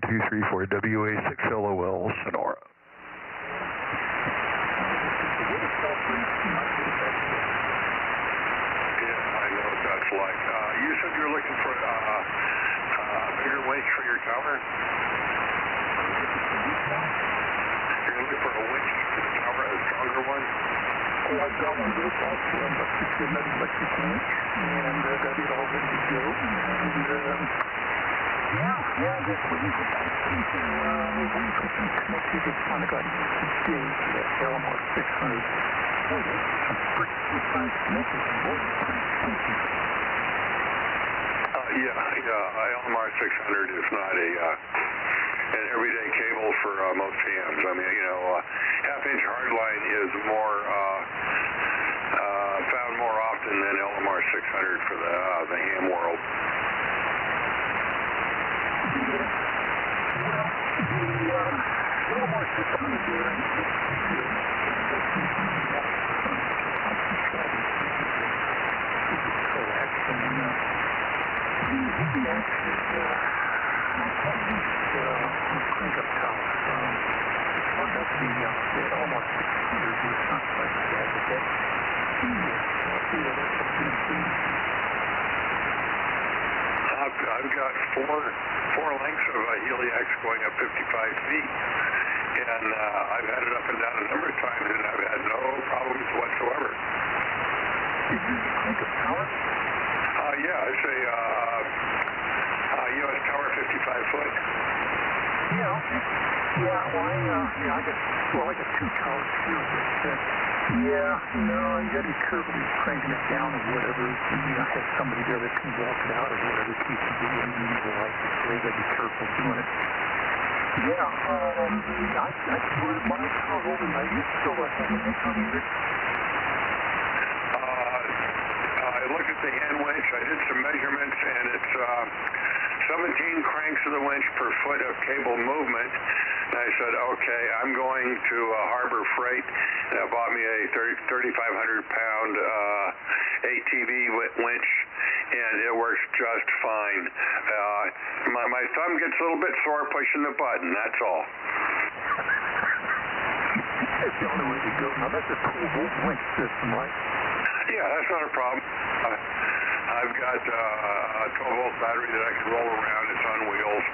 1234 WA6LOL, Sonora. Like, you said you're looking for a bigger winch for your tower? You're looking for a winch for the tower, a stronger one? Oh, I've got one built also, it's an electric winch, and got it all ready to go. And, yeah, this winch is something, connected, it's kind of got today, the LMR 600. Oh, that's pretty precise connected. LMR 600 is not an everyday cable for most hams. I mean, half-inch hardline is more found more often than LMR 600 for the ham world. LMR 600 I've got four lengths of heliax going up 55 feet, and I've had it up and down a number of times, and I've had no problems whatsoever. Did you crank a tower? Yeah, it's a U.S. tower, 55 foot. Yeah, okay. I got two towers here, but you gotta be careful cranking it down or whatever. You have somebody there that can walk it out or whatever the case may be, and you need to like it, so you gotta be careful doing it. I put my tower overnight. You still have an inch on either? I looked at the hand winch, I did some measurements, and it's 17 cranks of the winch per foot of cable movement. And I said, okay, I'm going to Harbor Freight, and I bought me a 3,500-pound ATV winch, and it works just fine. My thumb gets a little bit sore pushing the button, that's all. That's the only way to go. Now, that's a cool winch system, right? Yeah, that's not a problem. I've got a 12-volt battery that I can roll around. It's on wheels,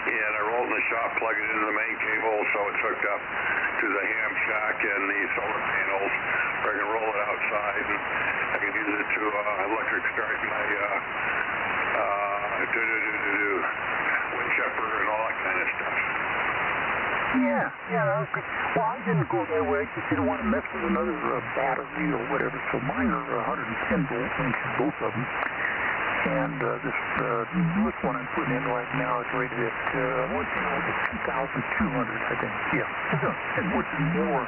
and I roll it in the shop, plug it into the main cable, so it's hooked up to the ham shack and the solar panels, or I can roll it outside, and I can use it to electric start my wind chipper and all that kind of stuff. Okay. Well, I didn't go that way. I just didn't want to mess with another battery or whatever, so mine are 110 volt winches, both of them. And this newest one I'm putting in right now is rated at 2,200, I think. Yeah, which is more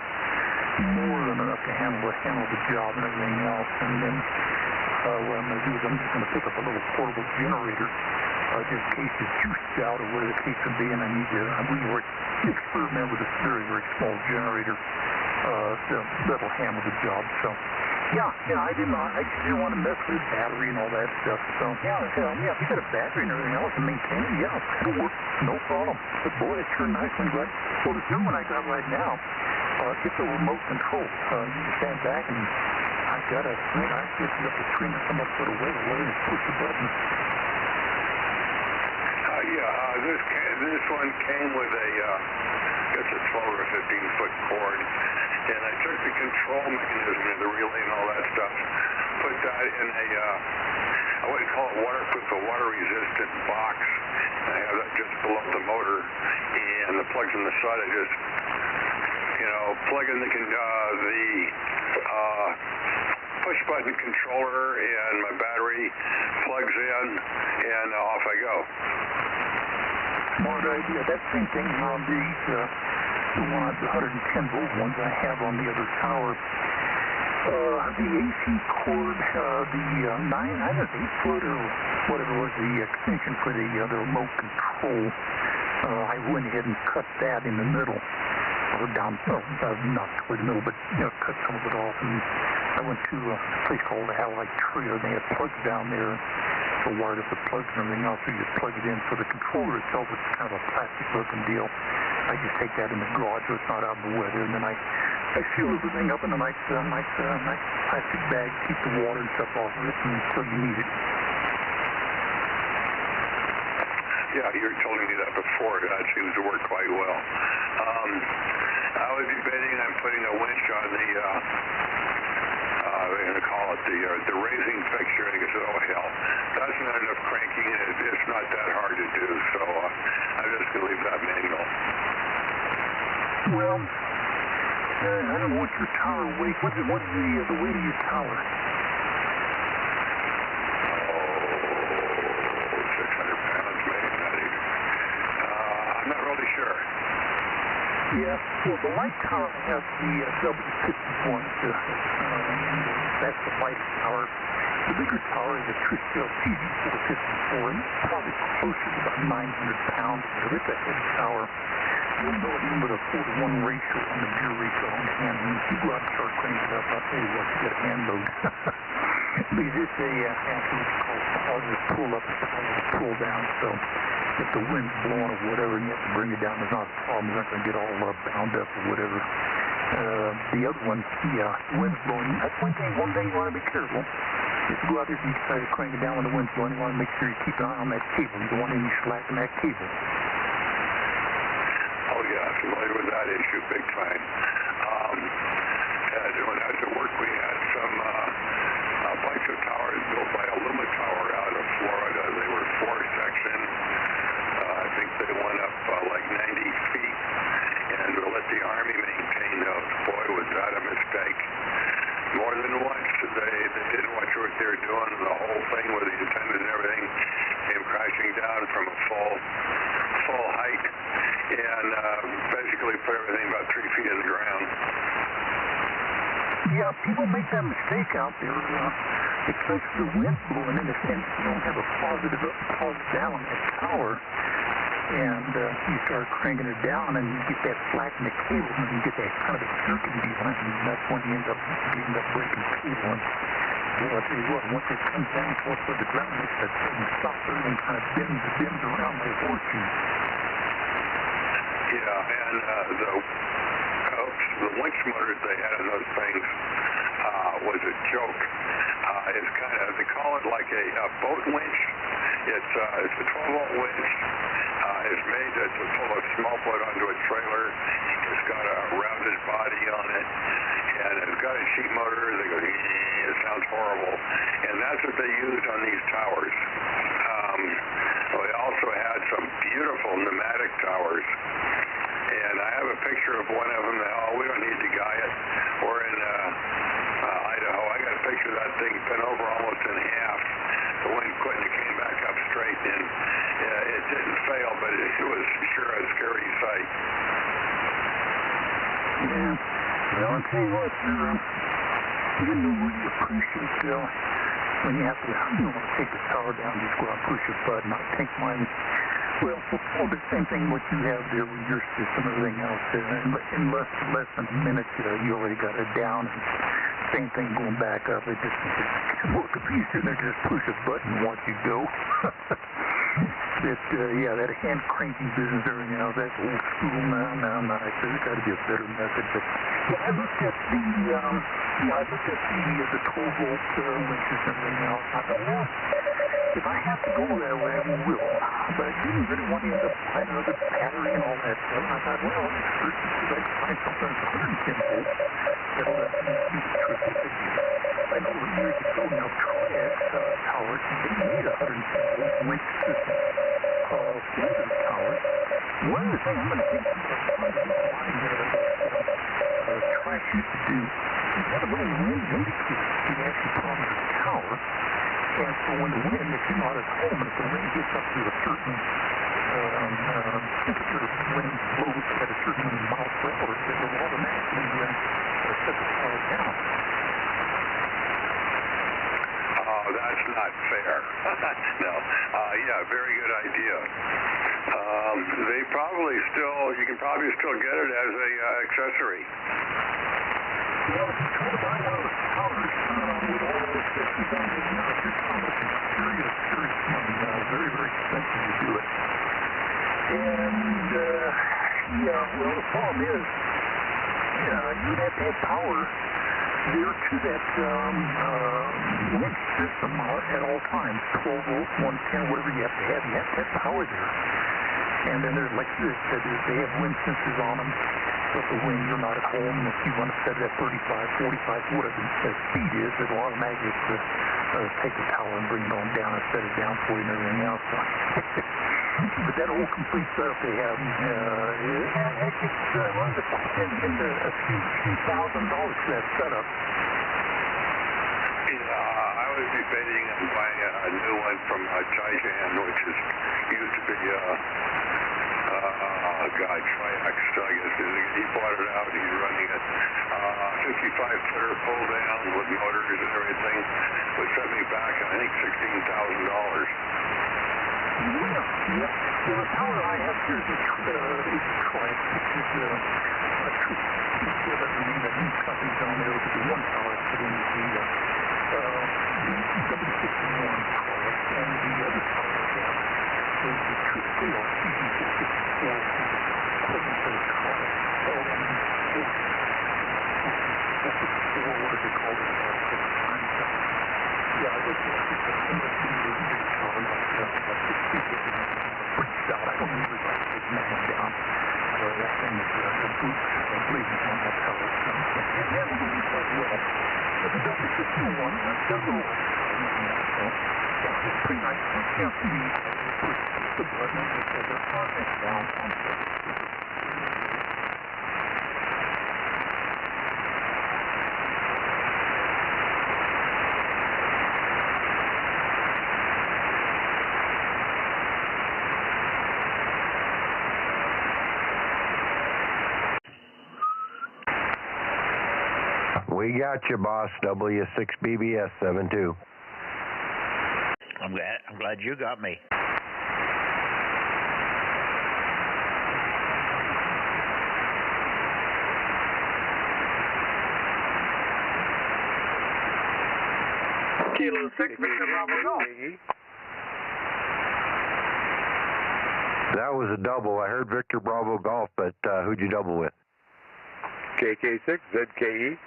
than enough to handle the job and everything else. And then what I'm going to do is I'm just going to pick up a little portable generator, just in case the juice's out or whatever the case would be, and I need to experiment with this very, very small generator that'll handle the job. So, I just didn't want to mess with the battery and all that stuff. So, if you got a battery and everything else to maintain it, it'll work, no problem. But boy, it turned nice and bright. Well, the new one I got right now, it's a remote control. You can stand back and I got a screen. I get it up the screen and some foot away and push the button. This one came with a, I guess a 12 or a 15-foot cord, and I took the control mechanism and the relay and all that stuff, put that in I wouldn't call it waterproof, a water-resistant box. I have that just below the motor, and the plugs on the side, I just, plug in the push-button controller, and my battery plugs in, and off I go. Smart idea. That same thing on these, the 110 volt ones I have on the other tower. The AC cord, the 8-foot or whatever was the extension for the remote control, I went ahead and cut that in the middle, or down, not toward the middle, but cut some of it off. And I went to a place called the Halide Trail, and they had plugs down there. so wired up with plugs and everything else, so you just plug it in. So the controller itself is kind of a plastic-looking deal. I just take that in the garage so it's not out in the weather, and then I seal everything up in a nice plastic bag, keep the water and stuff off of it until you need it. Yeah, you were telling me that before. That seems to work quite well. I was debating on putting a winch on the, we're going to call it the raising fixture. And I said, oh, hell, that's not enough cranking, and it's not that hard to do. So I'm just going to leave that manual. Well, I don't know what your tower weighs. What's the weight of your tower? 600 pounds, maybe not even. I'm not really sure. Yeah, well, the light tower has the W51. That's the light tower. The bigger tower is a Tristel TV454, and it's probably closer to about 900 pounds. It's a heavy tower. You'll know it even with a 4-to-1 ratio on the gear ratio on hand. When you go out and start cranking it up, I'll tell you what, you got a hand load. Because it's a afterwards called positive pull up, positive pull down. So if the wind's blowing or whatever and you have to bring it down, there's not a problem. You're not going to get all bound up or whatever. The other one, yeah, the wind's blowing. That's one thing you want to be careful. If you go out there and you try to crank it down when the wind's blowing, you want to make sure you keep an eye on that cable. You don't want any slack in that cable. Oh, yeah, familiar with that issue big time. When I was at work, we had some a bunch of towers built by Aluma Tower out of Florida. They were 4-section. I think they went up like 90 feet, and we let the Army maintain those. Boy, was that a mistake. More than once, they didn't watch what they were doing. The whole thing with the antennas and everything came crashing down from a full height, and basically put everything about 3 feet in the ground. Yeah, people make that mistake out there. Especially the wind blowing in the sense you don't have a positive up, positive down on that tower. And you start cranking it down and you get that slack in the cable and you get that kind of a jerking deal. And that's when you end up breaking the cable. And well, I'll tell you what, once it comes down close to the ground, it's that sudden stop and kind of bends around like a horseshoe. Yeah, and the winch motors they had in those things was a joke. It's kind of, they call it like a boat winch. It's a 12-volt winch. It's made to pull a small boat onto a trailer. It's got a rounded body on it, and it's got a sheet motor. They go, it sounds horrible, and that's what they used on these towers. They also had some beautiful pneumatic towers. And I have a picture of one of them. We don't need to guy it. We're in Idaho. I got a picture of that thing bent over almost in half. The wind quit and it came back up straight. And it didn't fail, but it was sure a scary sight. Yeah. Well, I'll tell you what, you know what you appreciate, when you have to, take the tower down, just go out and push a button. I think mine. Well, for the same thing what you have there with your system and everything else, in less than a minute, you already got it down. And same thing going back up. It just look a piece in there, just push a button and watch you go. That hand cranking business, everything else, that's old school now. There's got to be a better method. But I looked at the 12-volt winches and everything else. I thought, well, if I have to go that way, I will. But I didn't really want to end up buying another battery and all that stuff. I thought, well, first I'd find something that's 110 volts. That'll let me triple it. I know years ago now, towers, they made a 110 volt winch system for the towers. One of the things I'm going to think Trash used to do, you had a little wind indicator you actually put on the tower. And so when the wind, if you're not at home, if the wind gets up to a certain temperature, wind blows at a certain mile per hour, it will automatically shut the tower down. Oh, that's not fair. No. Very good idea. They probably you can probably still get it as a accessory. Well, if you try to buy one of those towers with all the systems on it, you're serious And, yeah, well, the problem is, you have to have power there to that winch system at all times. 12 volts, 110, whatever you have to have. You have to have power there. And then there's, like this, they have wind sensors on them. So if when you're not at home, if you want to set it at 35, 45, whatever the speed is, it'll automatically take the power and bring it on down and set it down for you and everything else. But that whole complete setup they have, it's a few $1,000s for that setup. I was debating on buying a new one from Taijan, which used to be Triax, I guess. He bought it out. He's running it. 55-footer pull down with motors and everything. Would set me back, I think, $16,000. Yeah. The power I have here is Triax, which is the new companies on there. But the one power I put in is the W61 Triax, and the other power I have is the Trio CB664 equivalent to the Triax. What is it called? Yeah, I think it's a power like 6 people pretty stout. I don't usually like to take man down. That thing is a boot, I believe, on that power. And that will be quite well. But the W61, that's a little it's pretty nice. You can't see the button that says they're project down. We got you, boss. W6BBS 72. I'm glad you got me. Kilo 6, Victor Bravo Golf. That was a double. I heard Victor Bravo Golf, but who'd you double with? KK6, ZKE.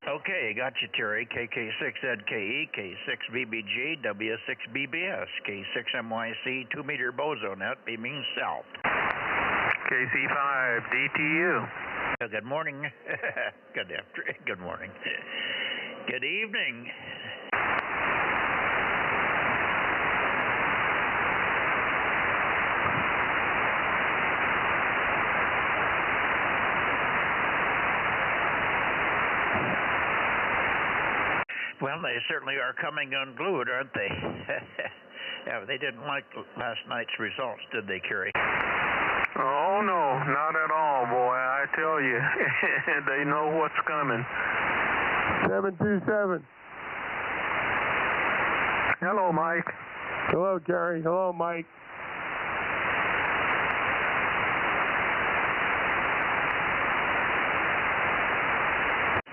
Okay, got you, Terry. KK6ZKE, K6BBG, W6BBS, K6MYC, 2-meter Bozo Net, beaming south. KC5, DTU. Good morning. Good morning. Good evening. Well, they certainly are coming unglued, aren't they? Yeah, they didn't like last night's results, did they, Kerry? Oh, no, not at all, boy. I tell you, they know what's coming. 727. Hello, Mike. Hello, Gary. Hello, Mike.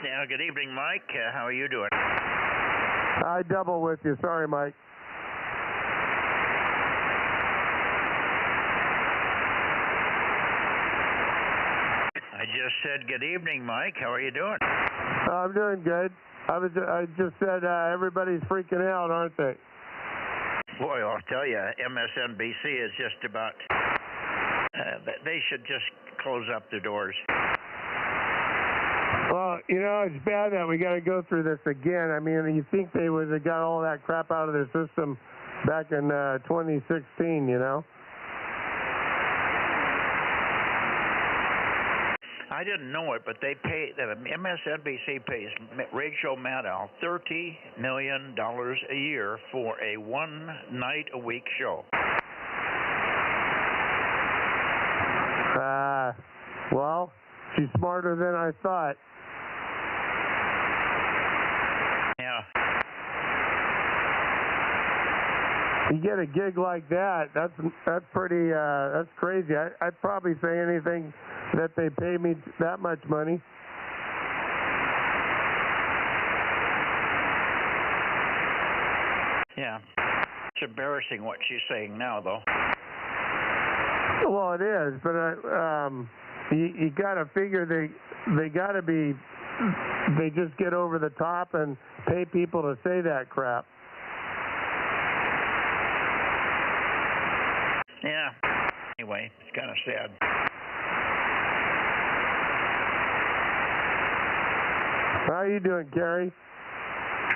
Yeah, good evening, Mike. How are you doing? I double with you. Sorry, Mike. I just said good evening, Mike. How are you doing? I'm doing good. I just said everybody's freaking out, aren't they? Boy, I'll tell you, MSNBC is just about... they should just close up the doors. Well, you know, it's bad that we got to go through this again. I mean, you think they would have got all that crap out of their system back in 2016, you know? I didn't know it, but they pay, MSNBC pays Rachel Maddow $30 million a year for a one-night-a-week show. Well, she's smarter than I thought. Yeah. You get a gig like that, that's pretty, that's crazy. I'd probably say anything that they pay me that much money. Yeah. It's embarrassing what she's saying now, though. Well, it is, but you got to figure they got to be, they just get over the top and pay people to say that crap. Yeah. Anyway, it's kind of sad. How you doing, Gary?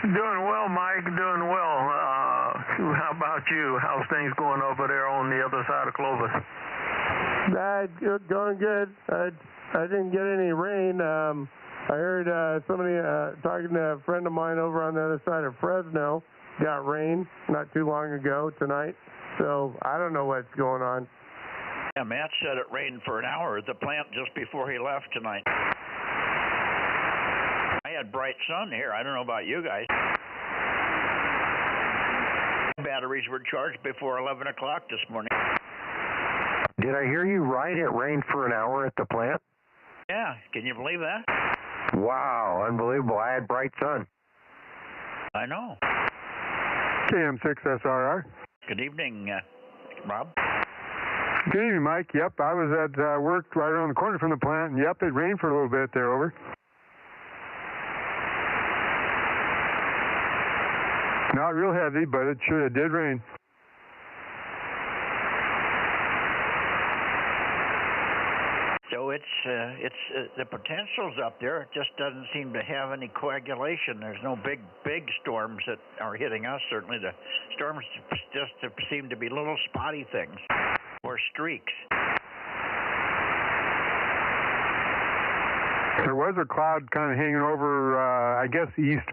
Doing well, Mike. Doing well. How about you? How's things going over there on the other side of Clovis? Going good. I didn't get any rain. I heard somebody talking to a friend of mine over on the other side of Fresno got rain not too long ago tonight. So I don't know what's going on. Yeah, Matt said it rained for an hour at the plant just before he left tonight. I had bright sun here. I don't know about you guys. Batteries were charged before 11 o'clock this morning. Did I hear you right? It rained for an hour at the plant? Yeah, can you believe that? Wow, unbelievable. I had bright sun. I know. KM6SRR. Good evening, Rob. Good evening, Mike. Yep, I was at work right around the corner from the plant, and yep, it rained for a little bit there, over. Not real heavy, but it did rain. So it's the potential's up there. It just doesn't seem to have any coagulation. There's no big storms that are hitting us. Certainly, the storms just seem to be little spotty things or streaks. There was a cloud kind of hanging over, I guess, East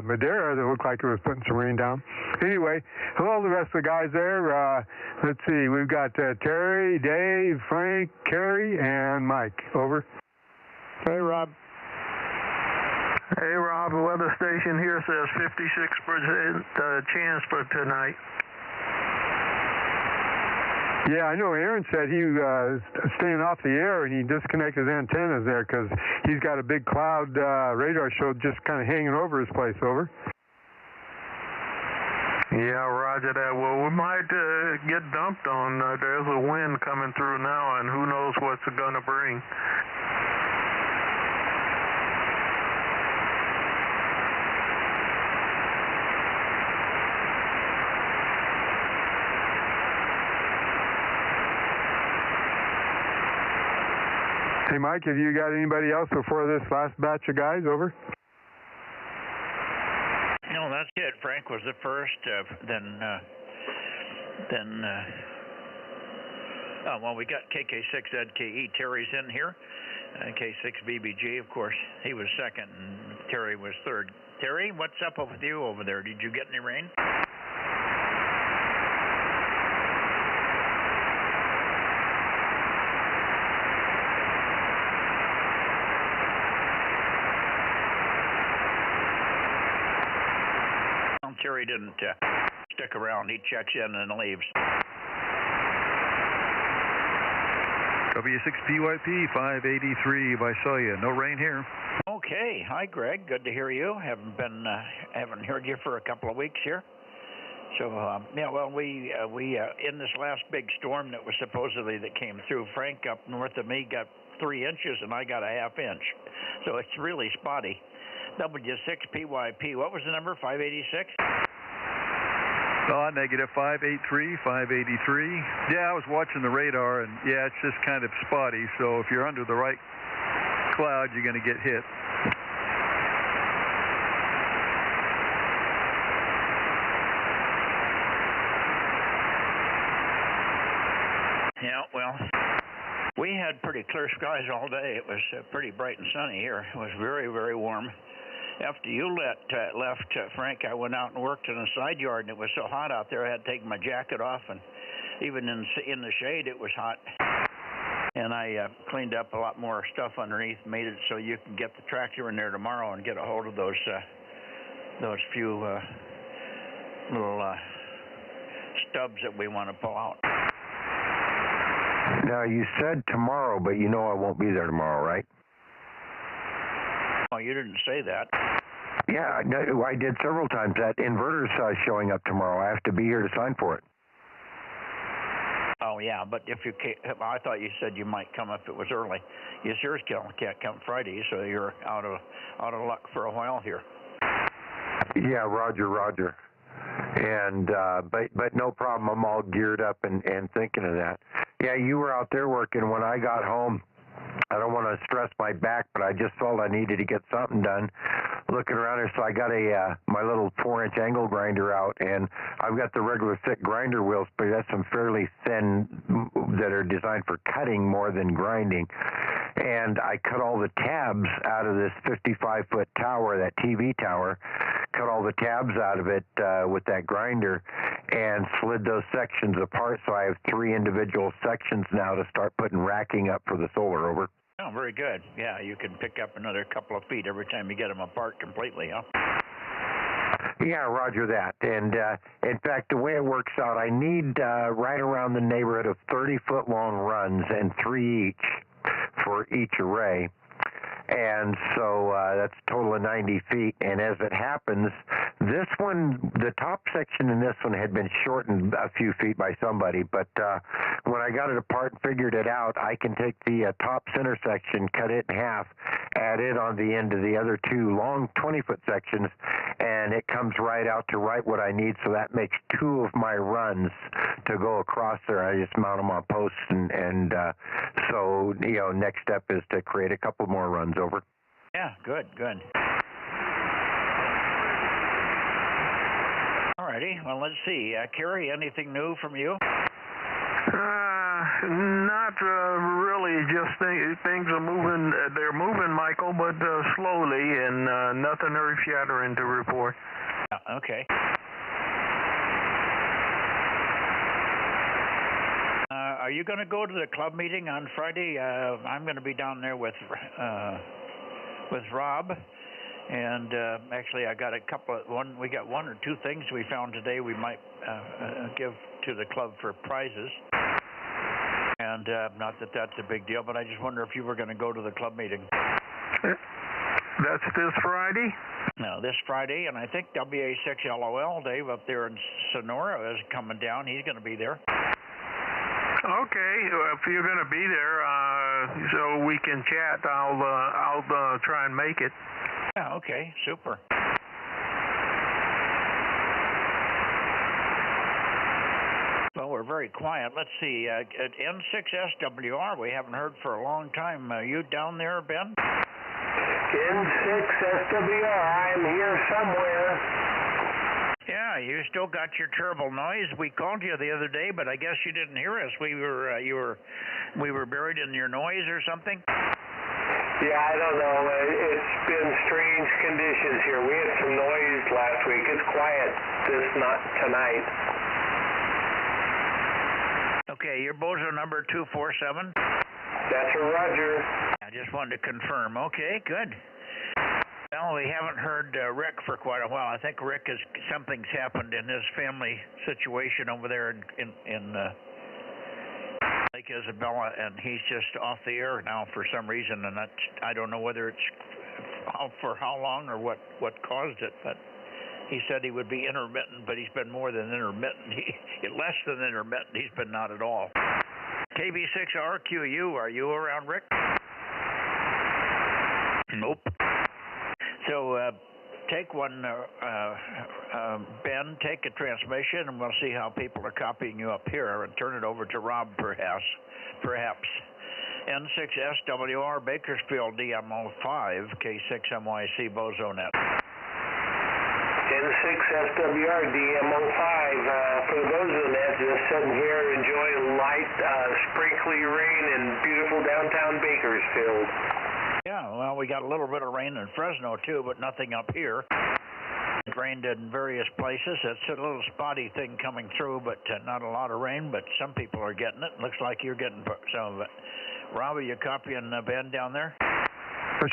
Madera that looked like it was putting some rain down. Anyway, hello to the rest of the guys there. Let's see, we've got Terry, Dave, Frank, Kerry, and Mike. Over. Hey, Rob. Hey, Rob, the weather station here says 56% chance for tonight. Yeah, I know Aaron said he was staying off the air and he disconnected his antennas there because he's got a big cloud radar show just kind of hanging over his place, over. Yeah, roger that. Well, we might get dumped on. There's a wind coming through now, and who knows what's it going to bring. Hey, Mike, have you got anybody else before this last batch of guys, over? No, that's it. Frank was the first. Well, we got KK6ZKE. Terry's in here. K6BBG, of course. He was second, and Terry was third. Terry, what's up with you over there? Did you get any rain? Terry didn't stick around. He checks in and leaves. W6PYP 583 Visalia. No rain here. Okay. Hi, Greg. Good to hear you. Haven't heard you for a couple of weeks here. So yeah, well, we in this last big storm that was supposedly that came through, Frank up north of me got 3 inches and I got a half inch. So it's really spotty. W6PYP. What was the number? 586? Negative 583, 583. Yeah, I was watching the radar, and yeah, it's just kind of spotty. So if you're under the right cloud, you're going to get hit. Yeah, well, we had pretty clear skies all day. It was pretty bright and sunny here. It was very, very warm. After you left, Frank, I went out and worked in a side yard, and it was so hot out there I had to take my jacket off, and even in the shade it was hot. And I cleaned up a lot more stuff underneath, made it so you can get the tractor in there tomorrow and get a hold of those few little stubs that we want to pull out. Now, you said tomorrow, but you know I won't be there tomorrow, right? Oh, you didn't say that. Yeah, no, I did several times. That inverter's showing up tomorrow. I have to be here to sign for it. Oh, yeah, but if you can't, I thought you said you might come if it was early. You sure can't come Friday, so you're out of luck for a while here. Yeah, Roger. And but no problem. I'm all geared up and thinking of that. Yeah, you were out there working. When I got home, I don't want to stress my back, but I just felt I needed to get something done. Looking around here, so I got my little 4-inch angle grinder out, and I've got the regular thick grinder wheels, but that's some fairly thin that are designed for cutting more than grinding. And I cut all the tabs out of this 55-foot tower, that TV tower, cut all the tabs out of it with that grinder and slid those sections apart, so I have 3 individual sections now to start putting racking up for the solar. Over. Oh, very good. Yeah, you can pick up another couple of feet every time you get them apart completely, huh? Yeah, roger that. And in fact, the way it works out, I need right around the neighborhood of 30-foot long runs and 3 each for each array. And so that's a total of 90 feet. And as it happens, this one, the top section in this one had been shortened a few feet by somebody. But when I got it apart and figured it out, I can take the top center section, cut it in half, add it on the end of the other 2 long 20-foot sections, and it comes right out to right what I need. So that makes 2 of my runs to go across there. I just mount them on posts, and so, you know, next step is to create a couple more runs. Over. Yeah, good. All righty. Well, let's see. Kerry, anything new from you? Not really. Just things are moving. They're moving, Michael, but slowly, and nothing earth-shattering to report. Okay. Are you going to go to the club meeting on Friday? I'm going to be down there with Rob, and actually I got we got 1 or 2 things we found today we might give to the club for prizes. And not that that's a big deal, but I just wonder if you were going to go to the club meeting. That's this Friday? No, this Friday, and I think WA6 LOL Dave up there in Sonora is coming down. He's going to be there. Okay, if you're going to be there, so we can chat, I'll try and make it. Yeah, okay, super. Well, we're very quiet. Let's see, at N6SWR, we haven't heard for a long time. You down there, Ben? N6SWR, I'm here somewhere. Yeah, you still got your terrible noise. We called you the other day, but I guess you didn't hear us. We were buried in your noise or something. Yeah, I don't know. It's been strange conditions here. We had some noise last week. It's quiet, just not tonight. Okay, your Bozo number 247. That's a Roger. I just wanted to confirm. Okay, good. Well, we haven't heard Rick for quite a while. I think Rick something's happened in his family situation over there in Lake Isabella, and he's just off the air now for some reason, and I don't know whether it's for how long or what caused it, but he said he would be intermittent, but he's been more than intermittent. Less than intermittent, he's been not at all. KB6RQU, are you around, Rick? Nope. So take one, Ben, take a transmission, and we'll see how people are copying you up here, and turn it over to Rob, perhaps. N6SWR, Bakersfield, DMO5, K6MYC, Bozo Net. N6SWR, DMO5, for the Bozo Net, just sitting here enjoying light, sprinkly rain in beautiful downtown Bakersfield. Yeah, well, we got a little bit of rain in Fresno, too, but nothing up here. It rained in various places. It's a little spotty thing coming through, but not a lot of rain, but some people are getting it. Looks like you're getting some of it. Rob, are you copying Ben down there?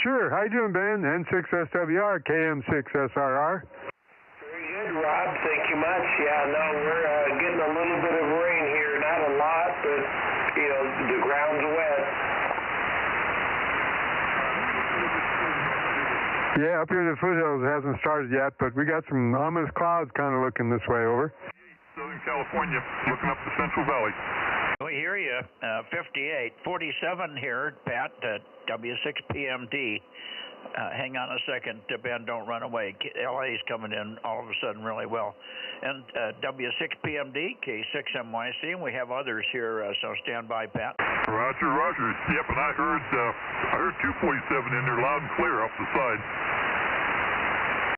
Sure. How you doing, Ben? N6SWR, KM6SRR. Very good, Rob. Thank you much. Yeah, no, we're getting a little bit of rain here. Not a lot, but, you know, the ground's wet. Yeah, up here in the foothills it hasn't started yet, but we got some ominous clouds kind of looking this way over. Southern California, looking up the Central Valley. We hear you. 58, 47 here, Pat, W6PMD. Hang on a second, Ben, don't run away. LA's coming in all of a sudden really well. And W6PMD, K6MYC, and we have others here, so stand by, Pat. Roger, roger. Yep, and I heard 247 in there loud and clear off the side.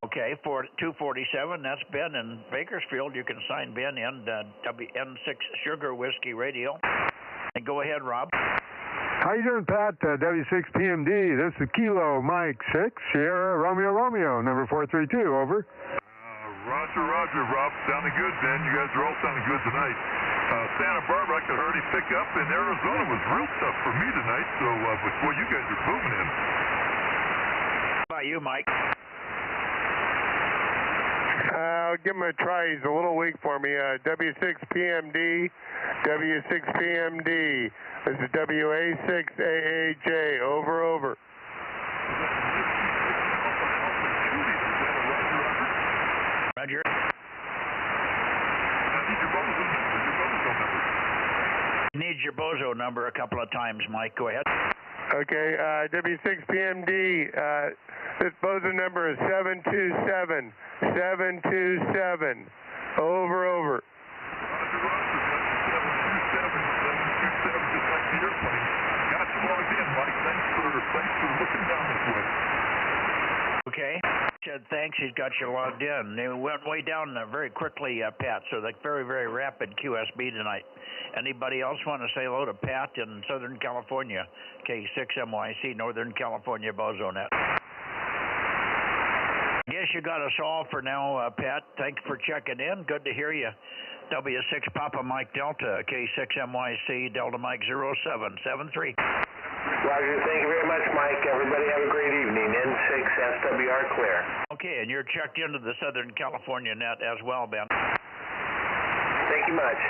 Okay, for 247, that's Ben in Bakersfield. You can sign Ben in WN6 Sugar Whiskey Radio. And go ahead, Rob. How you doing, Pat? W6PMD. This is Kilo Mike 6, Sierra Romeo, number 432, over. Roger, roger, Rob. Sounding good, Ben. You guys are all sounding good tonight. Santa Barbara, I could already pick up, and Arizona was real tough for me tonight, so, but boy, you guys are booming in. How about you, Mike? I'll give him a try. He's a little weak for me. W6PMD, W6PMD. This is WA6AAJ. Over. Roger. Need your Bozo number a couple of times, Mike. Go ahead. Okay, W6PMD. This Bozo number is 727. 727. Over. Okay. Said thanks. He's got you logged in. They went way down very quickly, Pat. So like very, very rapid QSB tonight. Anybody else want to say hello to Pat in Southern California? K6MYC, Northern California Bozo Net. I guess you got us all for now, Pat. Thanks for checking in. Good to hear you. W6 Papa Mike Delta, K6MYC, Delta Mike 0773. Roger, thank you very much, Mike. Everybody have a great evening. N6SWR clear. Okay, and you're checked into the Southern California net as well, Ben. Thank you much.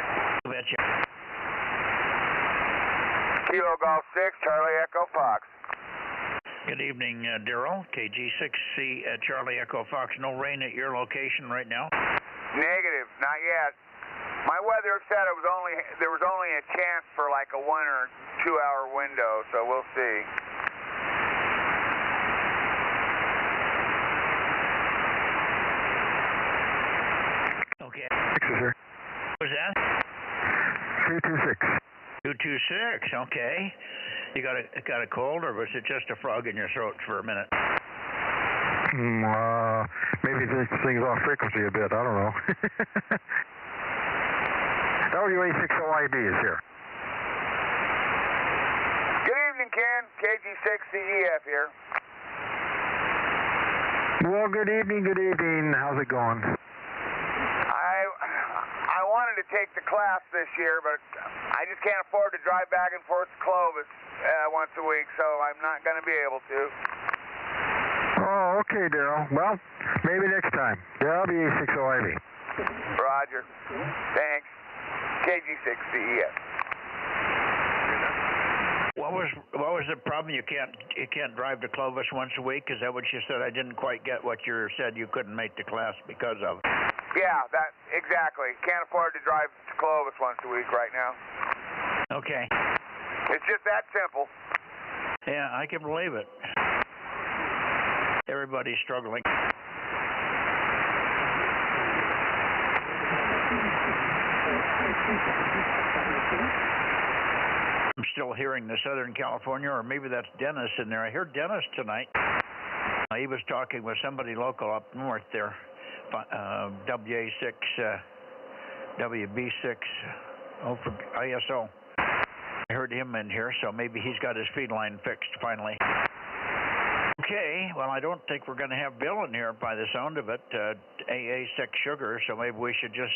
I betcha. Kilo Golf 6, Charlie Echo Fox. Good evening, Daryl. KG6C Charlie Echo Fox. No rain at your location right now? Negative, not yet. My weather said there was only a chance for like a 1 or 2 hour window, so we'll see. Okay. Sir. What was that? 226. 226. Okay. You got a cold, or was it just a frog in your throat for a minute? Maybe this thing's off frequency a bit. I don't know. WA6OIB is here. Good evening, Ken. KG6CEF here. Well, good evening. How's it going? I wanted to take the class this year, but I just can't afford to drive back and forth to Clovis once a week, so I'm not going to be able to. Oh, okay, Daryl. Well, maybe next time. WA6OIB. Roger. Thanks. KG6CEF. What was the problem? You can't drive to Clovis once a week? Is that what you said? I didn't quite get what you said. You couldn't make the class because of. Yeah, that exactly. Can't afford to drive to Clovis once a week right now. Okay. It's just that simple. Yeah, I can believe it. Everybody's struggling. I'm still hearing the Southern California, or maybe that's Dennis in there. I heard Dennis tonight. He was talking with somebody local up north there, WA6, WB6, for ISO. I heard him in here, so maybe he's got his feed line fixed finally. Okay, well, I don't think we're going to have Bill in here by the sound of it, AA6 Sugar, so maybe we should just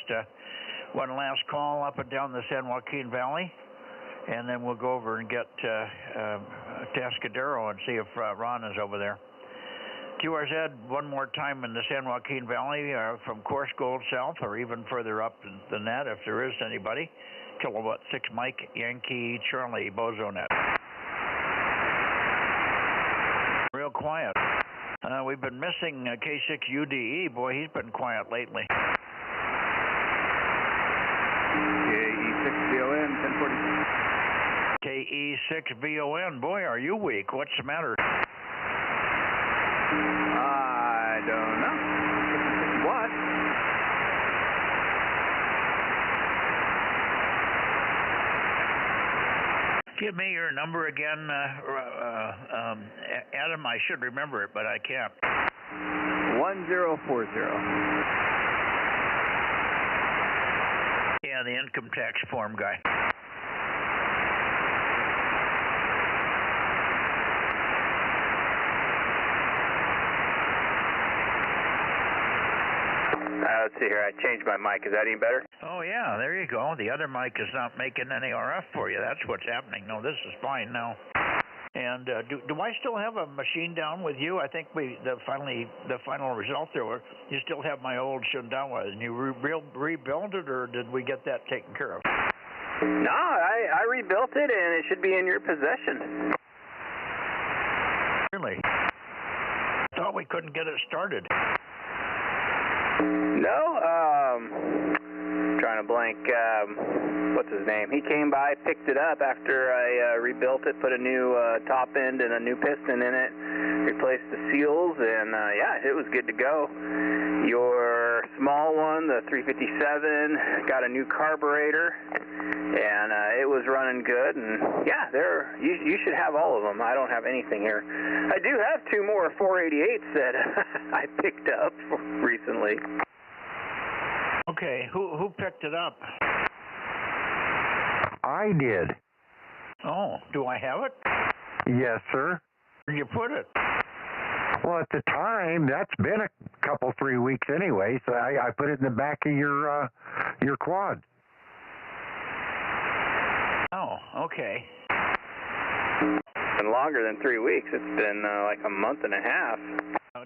one last call up and down the San Joaquin Valley, and then we'll go over and get Tascadero and see if Ron is over there. QRZ one more time in the San Joaquin Valley from Course Gold South or even further up than that if there is anybody. Kilowatt 6 Mike Yankee Charlie Bozo Net. Real quiet. We've been missing K6UDE. Boy, he's been quiet lately. KE6VON 1040. KE6VON. Boy, are you weak. What's the matter? I don't know. 50 watts. Give me your number again, Adam. I should remember it, but I can't. 1040. Yeah, the income tax form guy. Let's see here. I changed my mic. Is that any better? Oh, yeah. There you go. The other mic is not making any RF for you. That's what's happening. No, this is fine now. And do I still have a machine down with you? I think the final result there were you still have my old Shindawa, and you rebuilt it, or did we get that taken care of? No, I rebuilt it, and it should be in your possession. Really? I thought we couldn't get it started. No, trying to blank, what's his name? He came by, picked it up after I rebuilt it, put a new top end and a new piston in it, replaced the seals, and yeah, it was good to go. Your small one, the 357, got a new carburetor, and it was running good, and yeah, you should have all of them. I don't have anything here. I do have 2 more 488s that I picked up recently. Okay, who picked it up? I did. Oh, do I have it? Yes, sir. Where did you put it? Well, at the time, that's been a couple, 3 weeks anyway, so I put it in the back of your quad. Oh, okay. It's been longer than 3 weeks. It's been like a month and a half.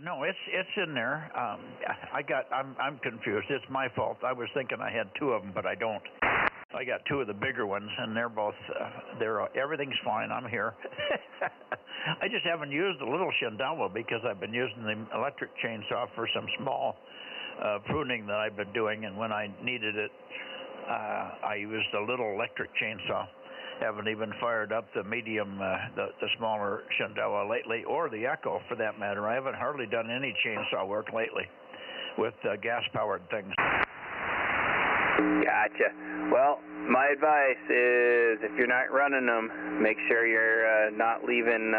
No, it's in there. I'm confused. It's my fault. I was thinking I had 2 of them, but I don't. I got 2 of the bigger ones, and they're both. Everything's fine. I'm here. I just haven't used the little Shindawa because I've been using the electric chainsaw for some small pruning that I've been doing, and when I needed it, I used the little electric chainsaw. Haven't even fired up the medium, the smaller Shindawa lately, or the Echo for that matter. I haven't hardly done any chainsaw work lately with gas-powered things. Gotcha. Well, my advice is if you're not running them, make sure you're not leaving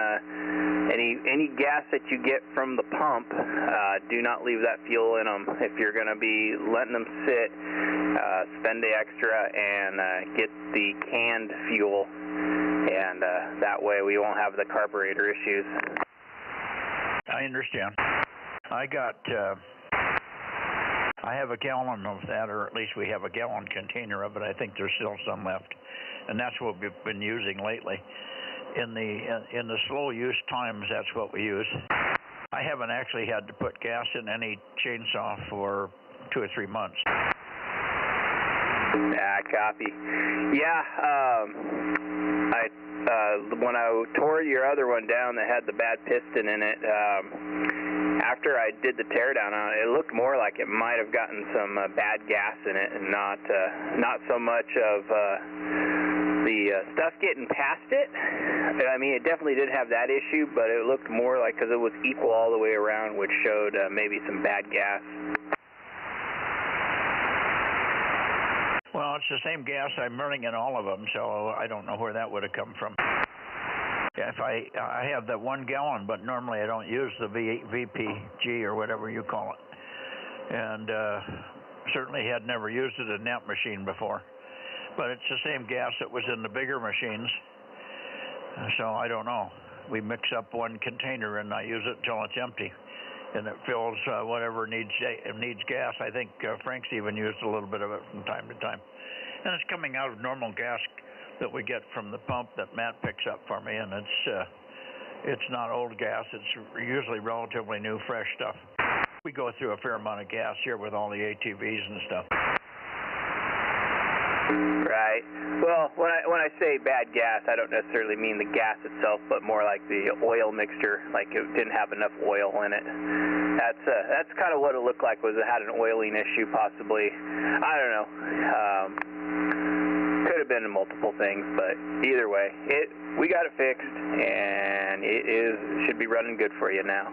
any gas that you get from the pump. Do not leave that fuel in them. If you're going to be letting them sit, spend the extra and get the canned fuel, and that way we won't have the carburetor issues. I understand. I have a gallon of that, or at least we have a gallon container of it. I think there's still some left, and that's what we've been using lately. In the slow use times, that's what we use. I haven't actually had to put gas in any chainsaw for 2 or 3 months. Yeah, copy. Yeah, when I tore your other one down that had the bad piston in it, after I did the teardown on it, it looked more like it might have gotten some bad gas in it, and not so much of the stuff getting past it. I mean, it definitely did have that issue, but it looked more like because it was equal all the way around, which showed maybe some bad gas. Well, it's the same gas I'm burning in all of them, so I don't know where that would have come from. Yeah, if I have that 1 gallon, but normally I don't use the VPG or whatever you call it, and certainly had never used it in that machine before. But it's the same gas that was in the bigger machines, so I don't know. We mix up 1 container and I use it until it's empty, and it fills whatever needs gas. I think Frank's even used a little bit of it from time to time, and it's coming out of normal gas that we get from the pump that Matt picks up for me, and it's not old gas. It's usually relatively new, fresh stuff. We go through a fair amount of gas here with all the ATVs and stuff. Right. Well, when I say bad gas, I don't necessarily mean the gas itself, but more like the oil mixture, like it didn't have enough oil in it. That's kind of what it looked like, was it had an oiling issue possibly. I don't know. Could have been multiple things, but either way, we got it fixed, and it should be running good for you now.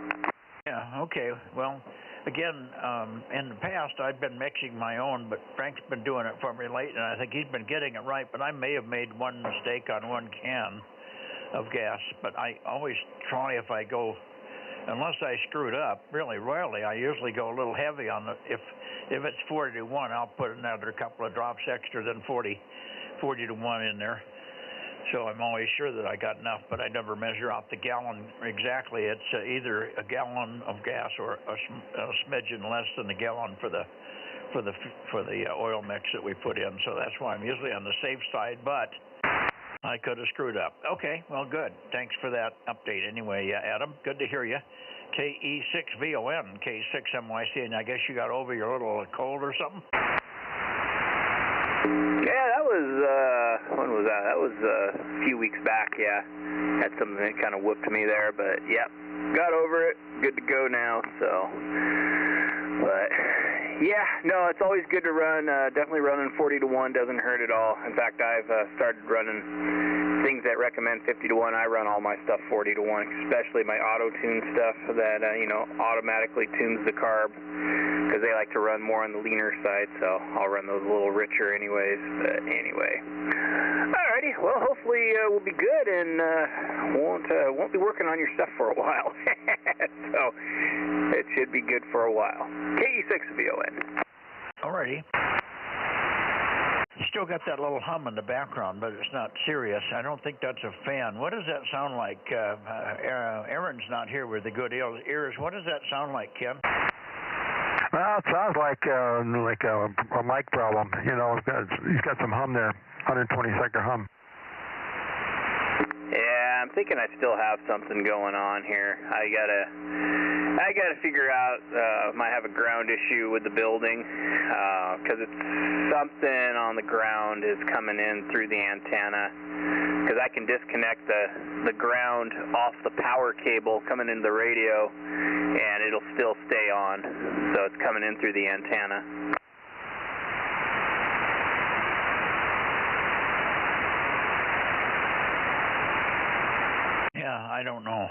Yeah, okay. Well, again, in the past, I've been mixing my own, but Frank's been doing it for me lately, and I think he's been getting it right, but I may have made one mistake on one can of gas, but I always try if I go, unless I screwed up, really rarely, I usually go a little heavy on the, if it's 40 to 1, I'll put another couple of drops extra than 40 to 1 in there. So I'm always sure that I got enough, but I never measure out the gallon exactly. It's either a gallon of gas or a smidgen less than a gallon for the oil mix that we put in. So that's why I'm usually on the safe side, but I could have screwed up. Okay, well, good. Thanks for that update anyway, Adam. Good to hear you. KE6VON, K6MYC, and I guess you got over your little cold or something? Yeah, that was, when was that? That was a few weeks back, yeah. Had something that kind of whooped me there, but yeah, got over it. Good to go now, so. But, yeah, no, it's always good to run. Definitely running 40 to 1 doesn't hurt at all. In fact, I've started running things that recommend 50 to 1. I run all my stuff 40 to 1, especially my auto-tune stuff that, automatically tunes the carb, because they like to run more on the leaner side, so I'll run those a little richer anyways. But anyway. Alrighty, well, hopefully we'll be good and won't be working on your stuff for a while. So it should be good for a while. KE6VON. Alrighty. You still got that little hum in the background, but it's not serious. I don't think that's a fan. What does that sound like? Aaron's not here with the good ears. What does that sound like, Ken? Well, it sounds like a mic problem. He's got some hum there, 120-second hum. Yeah, I'm thinking I still have something going on here. I gotta figure out. Might have a ground issue with the building, because it's something on the ground is coming in through the antenna. Because I can disconnect the ground off the power cable coming into the radio, and it'll still stay on. So it's coming in through the antenna. Yeah, I don't know.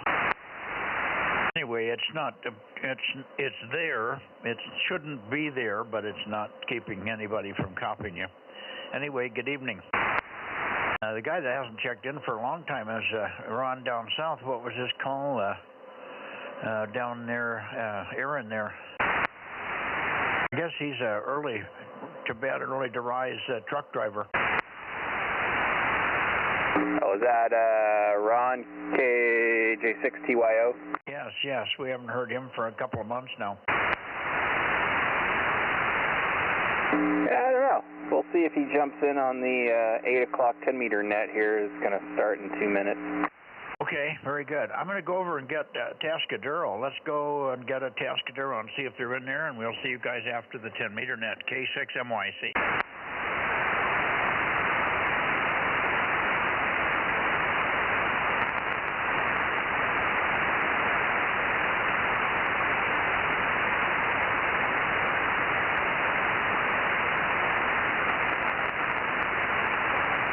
Anyway, it's not. It's there. It shouldn't be there, but it's not keeping anybody from copying you. Anyway, good evening. The guy that hasn't checked in for a long time is Ron down south. What was his call? Down there, Aaron there. I guess he's a early to bed, early to rise truck driver. Oh, is that Ron KJ6TYO? Yes. We haven't heard him for a couple of months now. Yeah, I don't know. We'll see if he jumps in on the 8 o'clock 10-meter net here. It's going to start in 2 minutes. Okay, very good. I'm going to go over and get Tascadero. Let's go and get a Tascadero and see if they're in there, and we'll see you guys after the 10-meter net. K6MYC.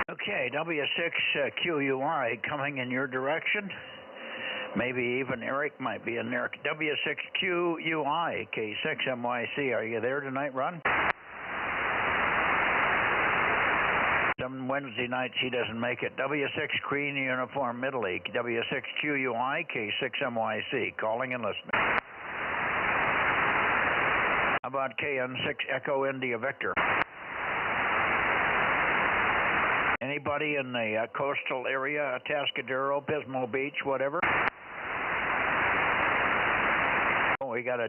Okay, W6QUI coming in your direction. Maybe even Eric might be in there. W6QUI, K6MYC. Are you there tonight, Ron? Some Wednesday nights he doesn't make it. W6 Green Uniform Middle League. W6QUI, K6MYC. Calling and listening. How about KN6 Echo India Victor? Anybody in the coastal area, Tascadero, Pismo Beach, whatever? Oh, we got a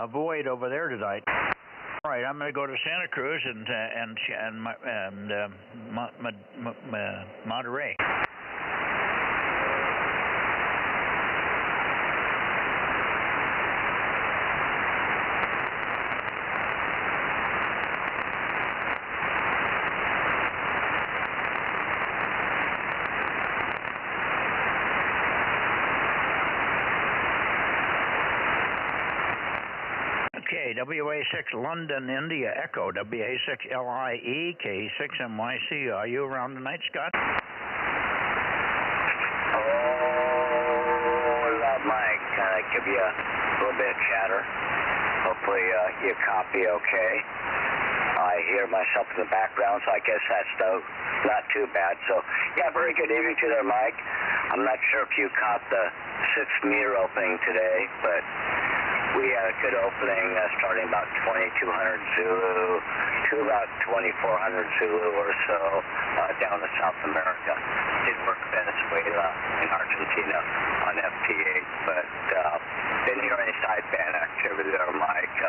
void over there tonight. All right, I'm going to go to Santa Cruz and Monterey. Okay, WA6 London, India, Echo, WA6 LIE, K6MYC. Are you around tonight, Scott? Mike, can I give you a little bit of chatter? Hopefully you copy okay. I hear myself in the background, so I guess that's not too bad. So, yeah, very good evening to you there, Mike. I'm not sure if you caught the 6-meter opening today, but we had a good opening starting about 2200 Zulu to about 2400 Zulu or so down to South America. Did work Venezuela and Argentina on FT8, but didn't hear any sideband activity there, Mike.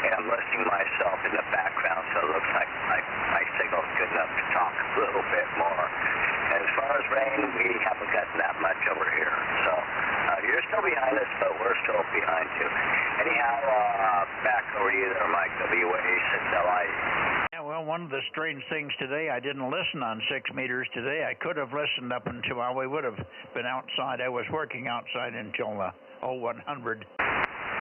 And I'm listening myself in the background, so it looks like my signal's good enough to talk a little bit more. And as far as rain, we haven't gotten that much over here. So you're still behind us, but we're still behind you. Anyhow, back over to you there, Mike, WA6LIE. Yeah, well, one of the strange things today, I didn't listen on 6 meters today. I could have listened up until, well, we would have been outside. I was working outside until 0100.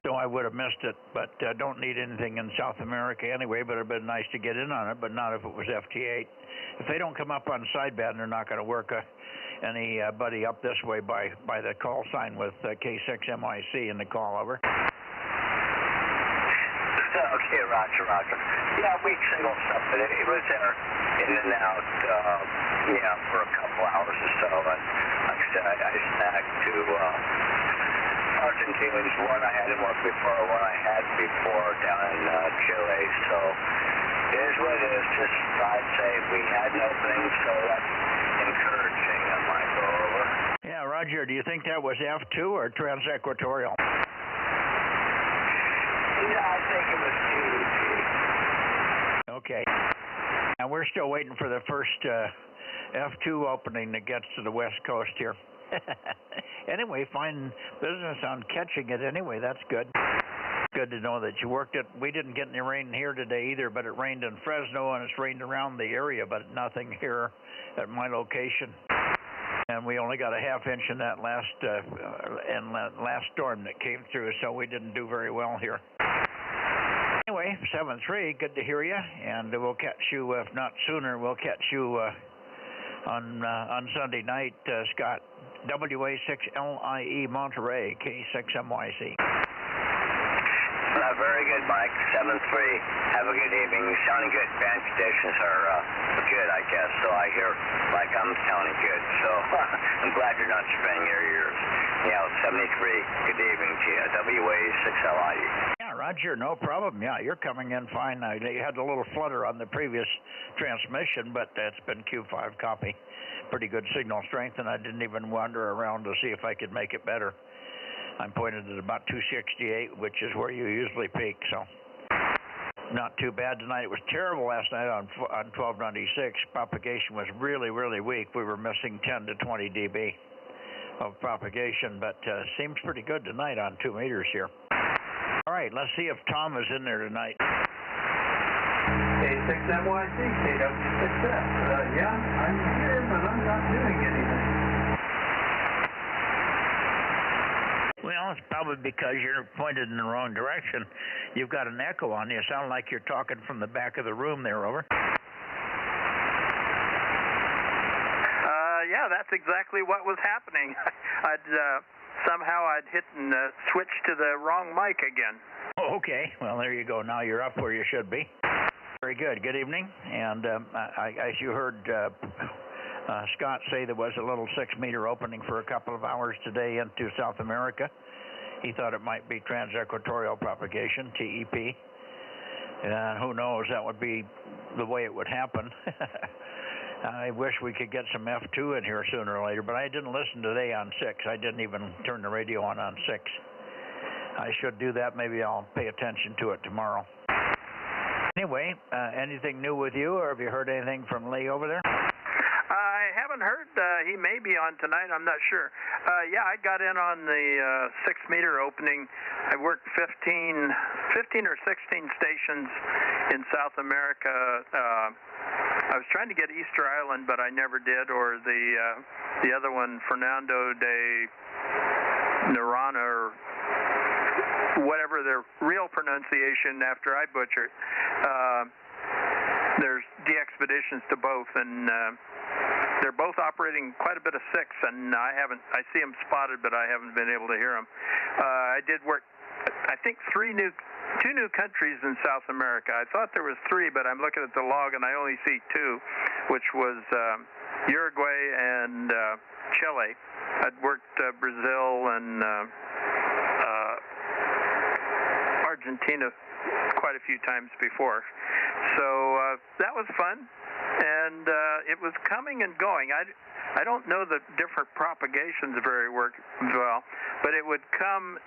So I would have missed it, but don't need anything in South America anyway, but it would have been nice to get in on it, but not if it was FT8. If they don't come up on sideband, they're not going to work anybody up this way by the call sign with K6MIC in the call over. Okay, Roger. Yeah, weak signal stuff, but it was there in and out, for a couple hours or so, and like I said, I snagged to Argentina's one I hadn't worked before, one I had before down in Chile, so it is what it is. Just I'd say we had an opening, so that's encouraging. I might go over. Yeah, Roger, do you think that was F2 or transequatorial? Yeah, I think it was 2. Okay. And we're still waiting for the first F2 opening that gets to the west coast here. Anyway, fine business on catching it anyway. That's good. Good to know that you worked it. We didn't get any rain here today either, but it rained in Fresno and it's rained around the area, but nothing here at my location. And we only got a ½ inch in that last storm that came through, so we didn't do very well here. Anyway, 7-3, good to hear you, and we'll catch you, if not sooner, we'll catch you on Sunday night, Scott. WA6LIE Monterey, K6MYC. Very good, Mike. 7-3. Have a good evening. Sounding good. Band conditions are good, I guess. So I hear like I'm sounding good. So I'm glad you're not spraying your ears. Yeah, 73. Good evening to you. WA6LIE. Yeah, Roger, no problem. Yeah, you're coming in fine. You had a little flutter on the previous transmission, but that's been Q5 copy. Pretty good signal strength, and I didn't even wander around to see if I could make it better. I'm pointed at about 268, which is where you usually peak, so not too bad tonight. It was terrible last night on 1296. Propagation was really, really weak. We were missing 10 to 20 dB of propagation, but seems pretty good tonight on 2 meters here. All right, let's see if Tom is in there tonight. K6MYC, KW6F. Yeah, I'm here, but I'm not doing anything. Well, it's probably because you're pointed in the wrong direction. You've got an echo on you. You sound like you're talking from the back of the room there, over. Yeah, that's exactly what was happening. Somehow I'd hit and switch to the wrong mic again. Oh, okay. Well, there you go. Now you're up where you should be. Very good. Good evening. And as you heard Scott say, there was a little 6-meter opening for a couple of hours today into South America. He thought it might be transequatorial propagation, TEP. And who knows, that would be the way it would happen. I wish we could get some F2 in here sooner or later, but I didn't listen today on 6. I didn't even turn the radio on 6. I should do that. Maybe I'll pay attention to it tomorrow. Anyway, anything new with you, or have you heard anything from Lee over there? I haven't heard. He may be on tonight. I'm not sure. Yeah, I got in on the 6-meter opening. I worked 15 or 16 stations in South America. I was trying to get Easter Island, but I never did, or the other one, Fernando de Noronha, or whatever their real pronunciation after I butcher it. There's de-expeditions to both, and they're both operating quite a bit of 6, and I see them spotted, but I haven't been able to hear them. I did work, I think, two new countries in South America. I thought there was 3, but I'm looking at the log and I only see 2, which was Uruguay and Chile. I'd worked Brazil and Argentina quite a few times before. So that was fun, and it was coming and going. I don't know the different propagations very well, but it would come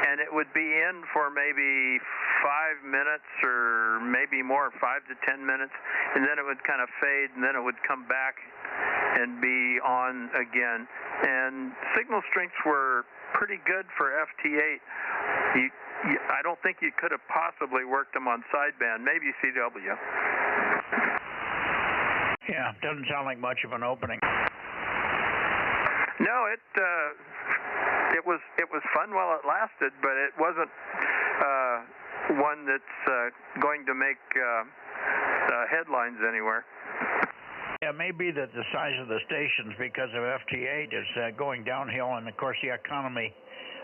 and it would be in for maybe 5 minutes or maybe more, 5 to 10 minutes, and then it would kind of fade, and then it would come back and be on again. And signal strengths were pretty good for FT8. I don't think you could have possibly worked them on sideband, maybe CW. Yeah, doesn't sound like much of an opening. No, it was fun while it lasted, but it wasn't one that's going to make headlines anywhere. Yeah, it may be that the size of the stations, because of FT8, is going downhill, and of course the economy.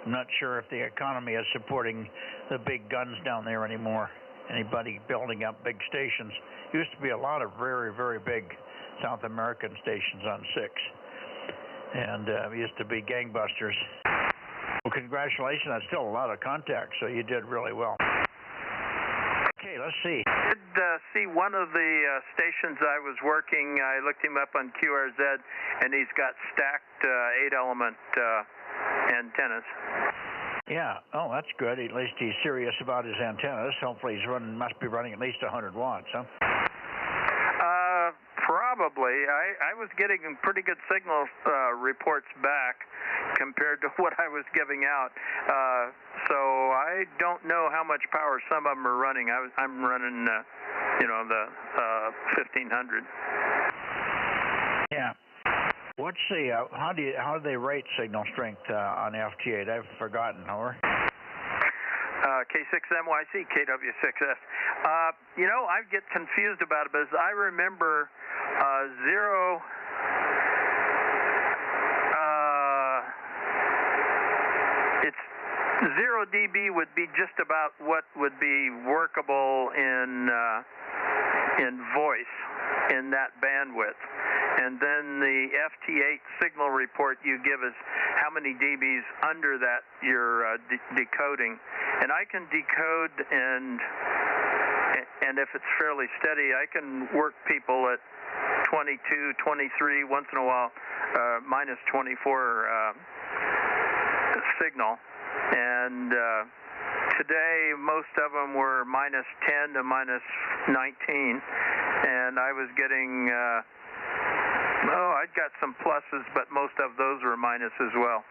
I'm not sure if the economy is supporting the big guns down there anymore. Anybody building up big stations. Used to be a lot of very, very big South American stations on 6. And used to be gangbusters. Well, congratulations. That's still a lot of contacts, so you did really well. Okay, let's see. I did see one of the stations I was working. I looked him up on QRZ, and he's got stacked 8-element antennas. Yeah. Oh, that's good. At least he's serious about his antennas. Hopefully he's must be running at least 100 watts, huh? Probably. I was getting pretty good signal reports back compared to what I was giving out. So I don't know how much power some of them are running. I'm running, the 1500. Yeah. What's the how do they rate signal strength on FT8? I've forgotten. Over. K6MYC, KW6S. I get confused about it because I remember 0. It's 0 dB would be just about what would be workable in voice in that bandwidth. And then the FT8 signal report you give us how many dBs under that you're decoding. And I can decode, and if it's fairly steady, I can work people at 22, 23, once in a while, minus 24 signal. And today, most of them were minus 10 to minus 19. And I was getting... I got some pluses, but most of those were minus as well.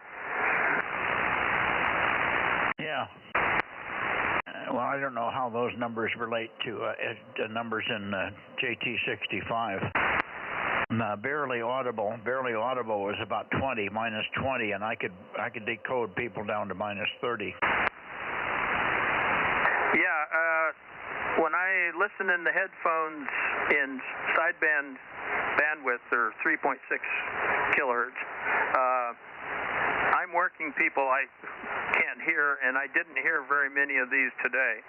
Yeah. Well, I don't know how those numbers relate to numbers in JT65. Barely audible was about 20, minus 20, and I could decode people down to minus 30. Yeah. When I listen in the headphones in sideband bandwidth, or 3.6 kilohertz, I'm working people I can't hear, and I didn't hear very many of these today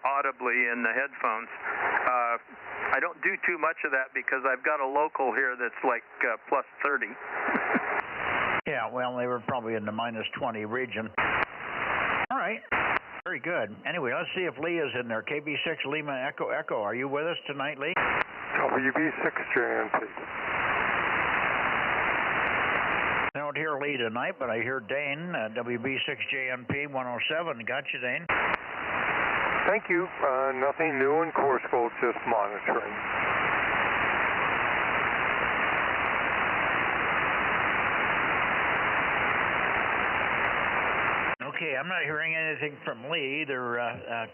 audibly in the headphones. I don't do too much of that because I've got a local here that's like plus 30. Yeah, well, they were probably in the minus 20 region. All right. Very good. Anyway, let's see if Lee is in there. KB6 Lima Echo Echo. Are you with us tonight, Lee? WB6JNP. I don't hear Lee tonight, but I hear Dane, WB6JNP 107. Got you, Dane. Thank you. Nothing new in course goals, just monitoring. Okay, I'm not hearing anything from Lee either,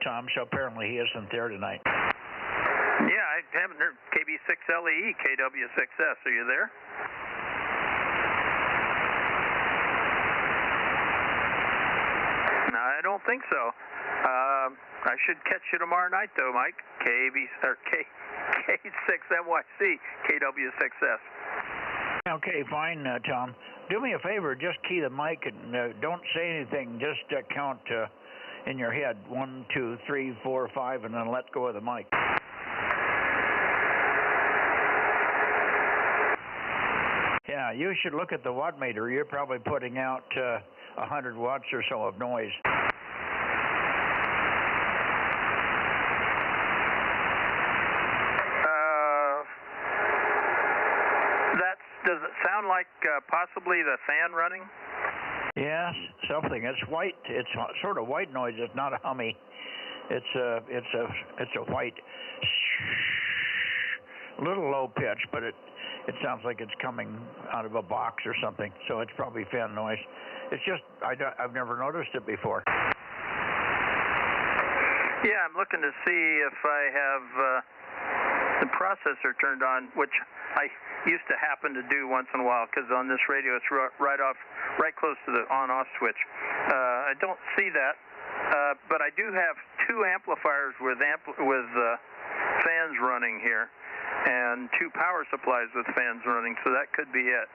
Tom, so apparently he isn't there tonight. Yeah, I haven't heard KB6LEE, KW6S. Are you there? No, I don't think so. I should catch you tomorrow night, though, Mike. K6NYC, KW6S. Okay, fine, Tom. Do me a favor, just key the mic and don't say anything. Just count in your head 1, 2, 3, 4, 5, and then let go of the mic. Yeah, you should look at the watt meter. You're probably putting out 100 watts or so of noise. Does it sound like possibly the fan running? Yes, something. It's white. It's sort of white noise. It's not a hummy. It's a white, little low pitch, but it sounds like it's coming out of a box or something. So it's probably fan noise. It's just I've never noticed it before. Yeah, I'm looking to see if I have the processor turned on, which I used to happen to do once in a while, because on this radio it's right close to the on-off switch. I don't see that, but I do have 2 amplifiers with fans running here, and 2 power supplies with fans running, so that could be it.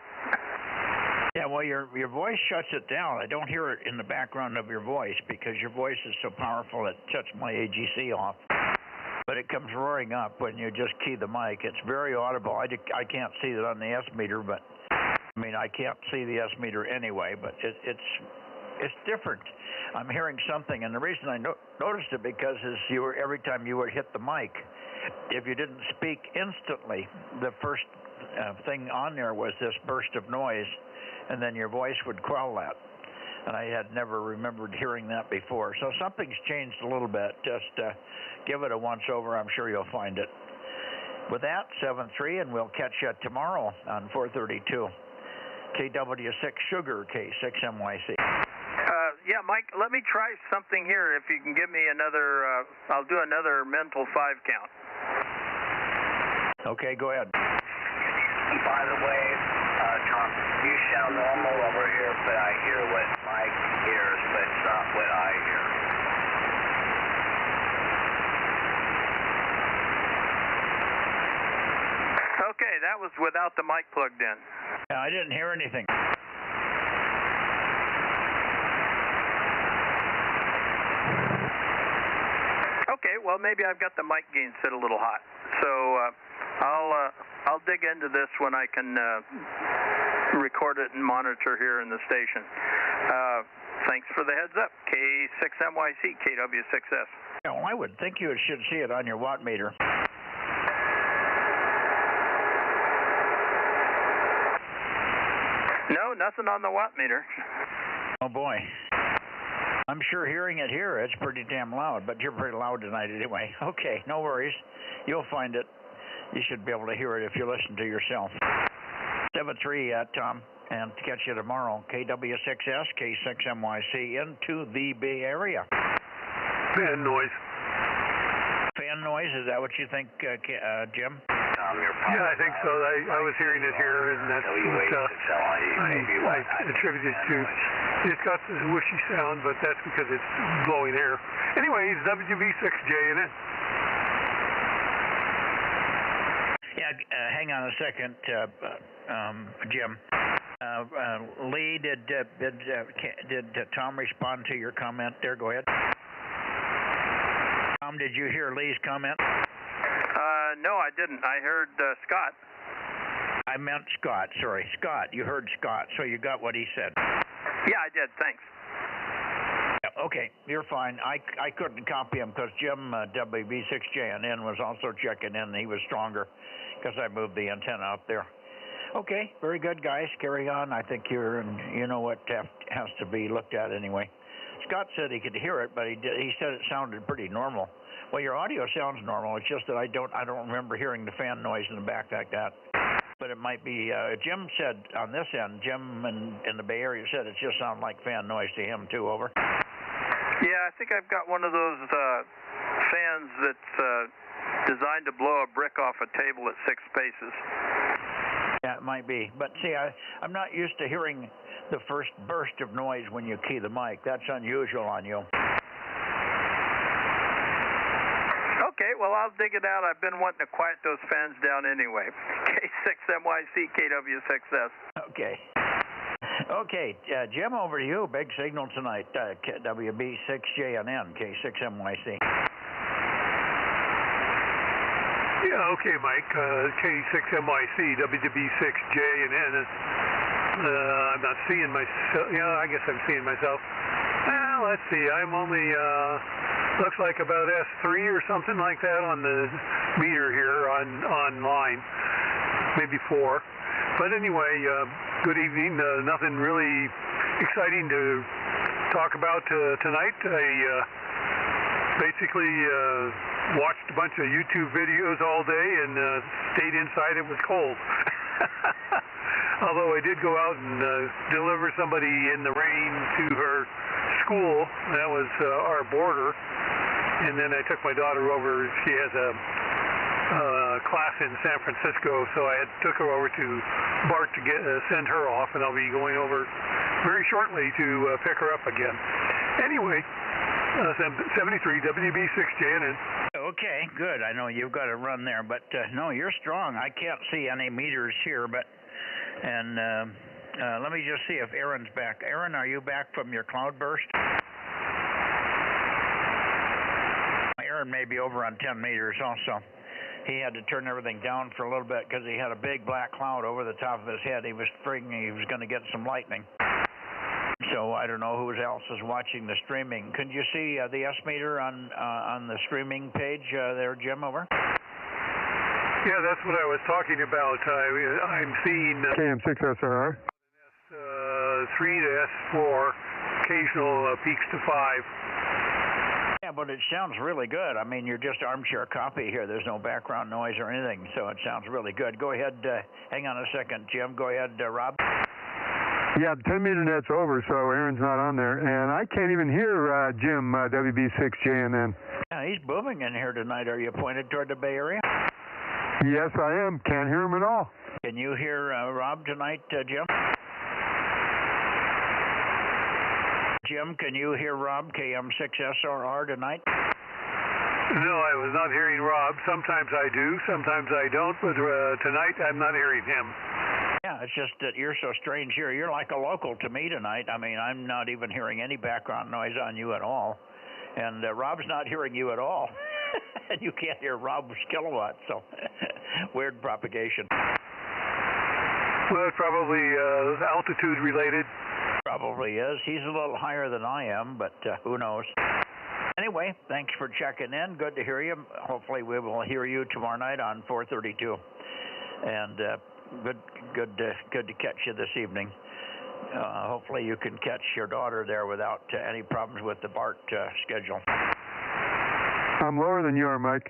Yeah, well, your voice shuts it down. I don't hear it in the background of your voice because your voice is so powerful it shuts my AGC off. But it comes roaring up when you just key the mic. It's very audible. I can't see it on the S meter, but I mean I can't see the S meter anyway. But it's different. I'm hearing something, and the reason I noticed it because every time you would hit the mic, if you didn't speak instantly, the first thing on there was this burst of noise, and then your voice would quell that. And I had never remembered hearing that before. So something's changed a little bit. Just give it a once-over. I'm sure you'll find it. With that, 7-3, and we'll catch you tomorrow on 432. KW6 Sugar, K6MYC. Yeah, Mike, let me try something here. If you can give me another, I'll do another mental 5 count. Okay, go ahead. By the way, Tom, you sound normal over here, but I hear what Mike hears, but it's not what I hear. Okay, that was without the mic plugged in. Yeah, I didn't hear anything. Okay, well maybe I've got the mic gain set a little hot, so I'll dig into this when I can record it and monitor here in the station. Thanks for the heads up. K6MYC, KW6S. Yeah, well, I would think you should see it on your watt meter. No, nothing on the watt meter. Oh boy. I'm sure hearing it here, it's pretty damn loud, but you're pretty loud tonight anyway. Okay, no worries. You'll find it. You should be able to hear it if you listen to yourself. 7-3, Tom, and catch you tomorrow. KW6S, K6MYC, into the Bay Area. Fan noise. Fan noise, is that what you think, Jim? Yeah, I think so. I was hearing it here, and that's what I attributed to. It's got this whooshy sound, but that's because it's blowing air. Anyways, WV6JNN. Yeah, hang on a second, Jim. Lee, did Tom respond to your comment there? Go ahead. Tom, did you hear Lee's comment? No, I didn't. I heard Scott. I meant Scott. Sorry, Scott. You heard Scott, so you got what he said. Yeah, I did. Thanks. Yeah, okay, you're fine. I couldn't copy him because Jim WB6JNN was also checking in. And he was stronger because I moved the antenna up there. Okay, very good, guys. Carry on. I think you know what has to be looked at anyway. Scott said he could hear it, but he said it sounded pretty normal. Well, your audio sounds normal. It's just that I don't remember hearing the fan noise in the back like that. But it might be. Jim said on this end, Jim in the Bay Area said it just sounded like fan noise to him too. Over. Yeah, I think I've got one of those fans that's designed to blow a brick off a table at 6 paces. Yeah, it might be. But see, I'm not used to hearing the first burst of noise when you key the mic. That's unusual on you. I'll dig it out. I've been wanting to quiet those fans down anyway. K6MYC, KW6S. Okay. Okay, Jim, over to you. Big signal tonight. WB6JNN, K6MYC. Yeah, okay, Mike. K6MYC, WB6JNN. I'm not seeing myself. Yeah, I guess I'm seeing myself. Well, let's see. I'm only, looks like about S3 or something like that on the meter here online. Maybe 4. But anyway, good evening. Nothing really exciting to talk about tonight. I basically watched a bunch of YouTube videos all day and stayed inside. It was cold. Although I did go out and deliver somebody in the rain to her school. That was our border. And then I took my daughter over. She has a class in San Francisco, so I took her over to BART to send her off, and I'll be going over very shortly to pick her up again. Anyway, 73 WB6JNN. Okay, good. I know you've got to run there, but no, you're strong. I can't see any meters here, but let me just see if Aaron's back. Aaron, are you back from your cloudburst? Aaron may be over on 10 meters also. He had to turn everything down for a little bit because he had a big black cloud over the top of his head. He was afraid he was going to get some lightning. So I don't know who else is watching the streaming. Can you see the S meter on the streaming page there, Jim, over? Yeah, that's what I was talking about. I'm seeing KM6SRR. 3 to S4, occasional peaks to 5. Yeah, but it sounds really good. I mean, you're just armchair copy here. There's no background noise or anything, so it sounds really good. Go ahead. Hang on a second, Jim. Go ahead, Rob. Yeah, the 10-meter net's over, so Aaron's not on there. And I can't even hear Jim, WB6JNN. Yeah, he's booming in here tonight. Are you pointed toward the Bay Area? Yes, I am. Can't hear him at all. Can you hear Rob tonight, Jim? Jim, can you hear Rob, KM6SRR tonight? No, I was not hearing Rob. Sometimes I do, sometimes I don't, but tonight I'm not hearing him. Yeah, it's just that you're so strange here. You're like a local to me tonight. I mean, I'm not even hearing any background noise on you at all. And Rob's not hearing you at all. And you can't hear Rob's kilowatt, so weird propagation. Well, it's probably altitude related. Probably is. He's a little higher than I am, but who knows. Anyway, thanks for checking in. Good to hear you. Hopefully we will hear you tomorrow night on 432. And good to catch you this evening. Hopefully you can catch your daughter there without any problems with the BART schedule. I'm lower than you are, Mike.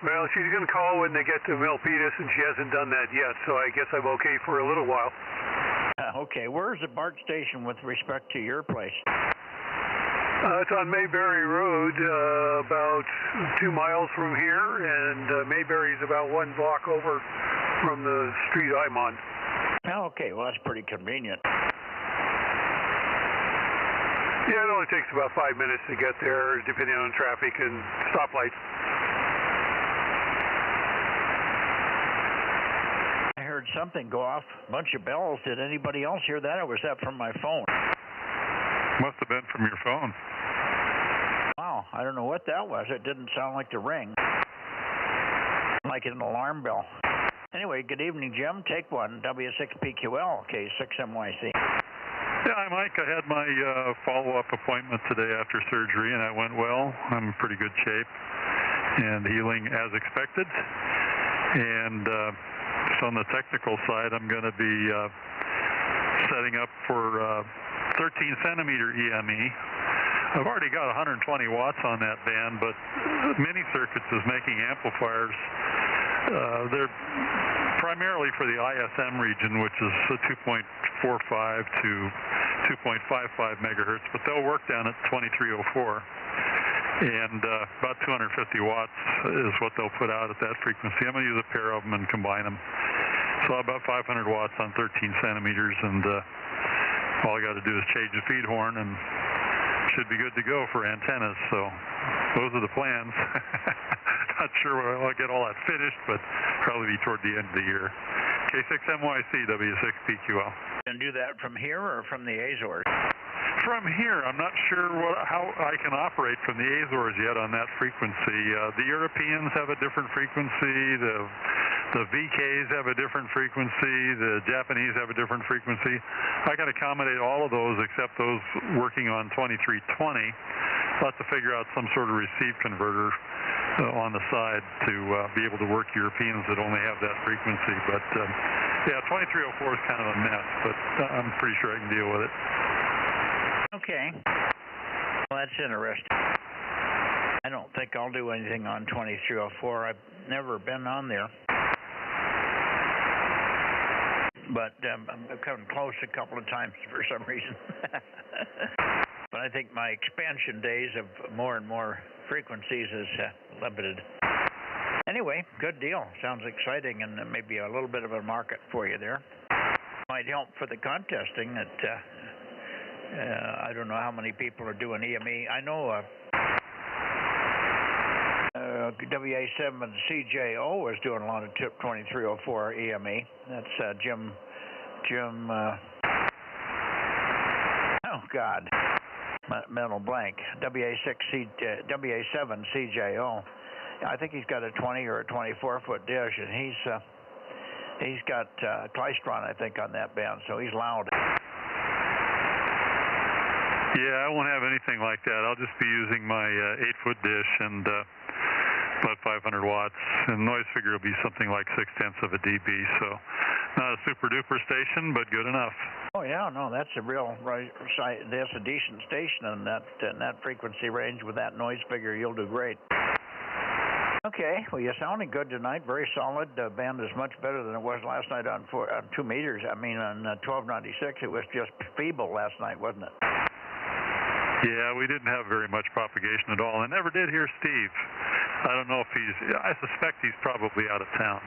Well, she's going to call when they get to Milpitas, and she hasn't done that yet, so I guess I'm okay for a little while. Okay, where's the BART station with respect to your place? It's on Mayberry Road, about 2 miles from here, and Mayberry's about 1 block over from the street I'm on. Okay, well, that's pretty convenient. Yeah, it only takes about 5 minutes to get there, depending on traffic and stoplights. I heard something go off, a bunch of bells. Did anybody else hear that, or was that from my phone? Must have been from your phone. Wow, I don't know what that was. It didn't sound like the ring. Like an alarm bell. Anyway, good evening, Jim. Take one, W6PQL, K6MYC. Yeah, hi, Mike. I had my follow-up appointment today after surgery, and that went well. I'm in pretty good shape and healing as expected. And so on the technical side, I'm going to be setting up for 13-centimeter EME. I've already got 120 watts on that band, but Mini Circuits is making amplifiers. They're primarily for the ISM region, which is 2.45 to 2.55 megahertz, but they'll work down at 2304. And about 250 watts is what they'll put out at that frequency. I'm going to use a pair of them and combine them. So about 500 watts on 13 centimeters, and all I got to do is change the feed horn, and should be good to go for antennas. So those are the plans. not sure when I'll get all that finished, but probably be toward the end of the year. K6MYC, W6PQL. And do that from here or from the Azores? From here, I'm not sure how I can operate from the Azores yet on that frequency. The Europeans have a different frequency. The VKs have a different frequency. The Japanese have a different frequency. I can accommodate all of those except those working on 2320. I'll have to figure out some sort of receive converter on the side to be able to work Europeans that only have that frequency. But yeah, 2304 is kind of a mess, but I'm pretty sure I can deal with it. Okay. Well, that's interesting. I don't think I'll do anything on 2304. I've never been on there. But I've come close a couple of times for some reason. But I think my expansion days of more and more frequencies is limited. Anyway, good deal. Sounds exciting, and maybe a little bit of a market for you there. Might help for the contesting. That I don't know how many people are doing EME. I know WA7CJO is doing a lot of tip 2304 EME. That's Jim. Oh God, mental blank. WA7CJO. I think he's got a 20 or a 24-foot dish, and he's got Klystron, I think, on that band, so he's loud. Yeah, I won't have anything like that. I'll just be using my 8-foot dish and about 500 watts, and noise figure will be something like 0.6 of a dB, so not a super-duper station, but good enough. Oh, yeah, no, that's a that's a decent station in that frequency range. With that noise figure, you'll do great. Okay, well, you're sounding good tonight, very solid. The band is much better than it was last night on 2 meters. I mean, on 1296, it was just feeble last night, wasn't it? Yeah, we didn't have very much propagation at all. I never did hear Steve. I don't know if I suspect he's probably out of town.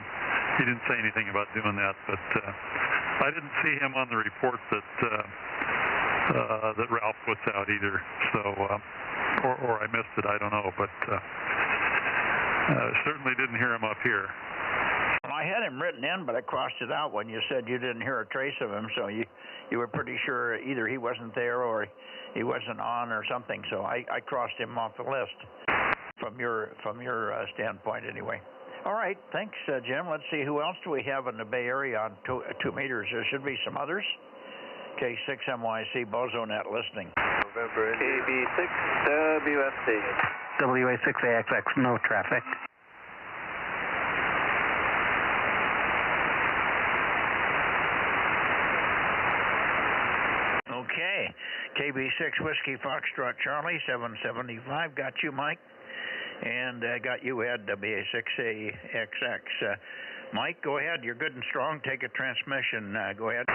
He didn't say anything about doing that, but I didn't see him on the report that Ralph puts out either. So, or I missed it, I don't know, but certainly didn't hear him up here. Well, I had him written in, but I crossed it out when you said you didn't hear a trace of him, so you were pretty sure either he wasn't there or he wasn't on or something, so I crossed him off the list from your standpoint anyway. All right, thanks, Jim. Let's see, who else do we have in the Bay Area on 2 meters? There should be some others. K6MYC, Bozo Net listening. November KB6 WFC. WA6AXX, no traffic. Okay, KB6 Whiskey Foxtrot Charlie, 775. Got you, Mike. And got you, Ed, WA6AXX. Mike, go ahead. You're good and strong. Take a transmission. Go ahead.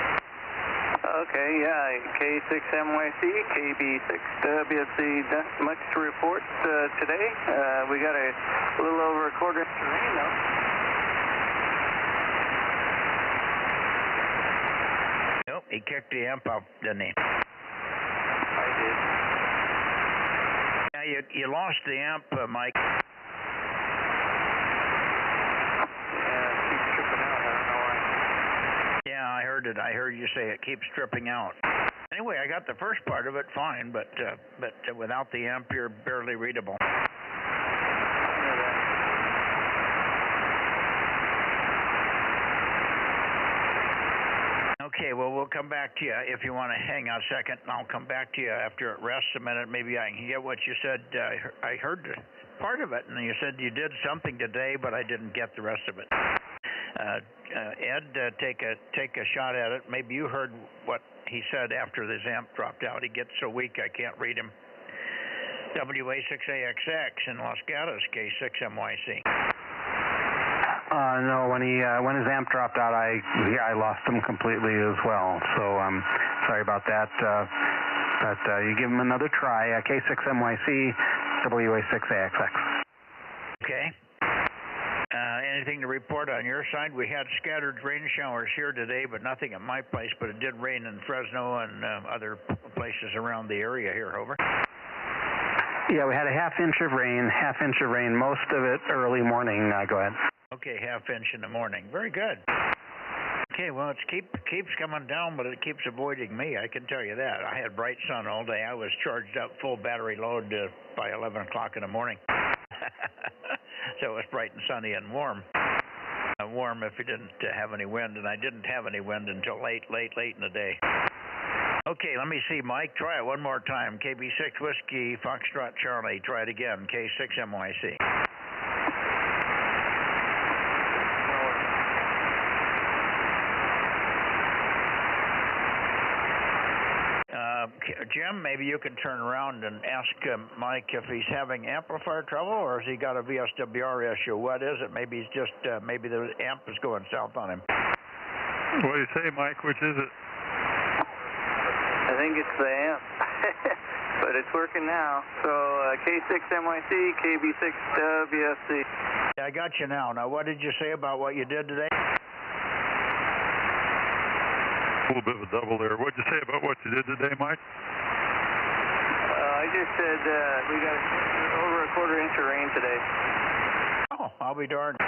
Okay, yeah, K6MYC, KB6WFC, not much to report today. We got a little over a quarter inch of rain, though. Nope, he kicked the amp out, didn't he? I did. Yeah, you lost the amp, Mike. I heard it. I heard you say it keeps tripping out. Anyway, I got the first part of it fine, but without the amp, you're barely readable. Okay, well, we'll come back to you if you want to hang out a second, and I'll come back to you after it rests a minute. Maybe I can get what you said. I heard part of it, and you said you did something today, but I didn't get the rest of it. Ed, take a shot at it. Maybe you heard what he said after this amp dropped out. He gets so weak I can't read him. WA6AXX in Los Gatos, K6MYC. No, when his amp dropped out, I lost him completely as well. So sorry about that. But you give him another try. K6MYC, WA6AXX. Okay. Anything to report on your side? We had scattered rain showers here today, but nothing at my place. But it did rain in Fresno and other places around the area here. Over. Yeah, we had a half-inch of rain, most of it early morning. Go ahead. Okay, half-inch in the morning. Very good. Okay, well, it keeps coming down, but it keeps avoiding me, I can tell you that. I had bright sun all day. I was charged up full battery load by 11 o'clock in the morning. So it was bright and sunny and warm. Warm if you didn't have any wind, and I didn't have any wind until late in the day. Okay, let me see, Mike. Try it one more time. KB6 Whiskey, Foxtrot Charlie. Try it again. K6 MYC. Jim, maybe you can turn around and ask Mike if he's having amplifier trouble or has he got a VSWR issue. What is it? Maybe he's just, maybe the amp is going south on him. What do you say, Mike? Which is it? I think it's the amp, but it's working now. So K6MYC, KB6WFC. Yeah, I got you now. Now, what did you say about what you did today? A little bit of a double there. What did you say about what you did today, Mike? I just said we got over a quarter-inch of rain today. Oh, I'll be darned.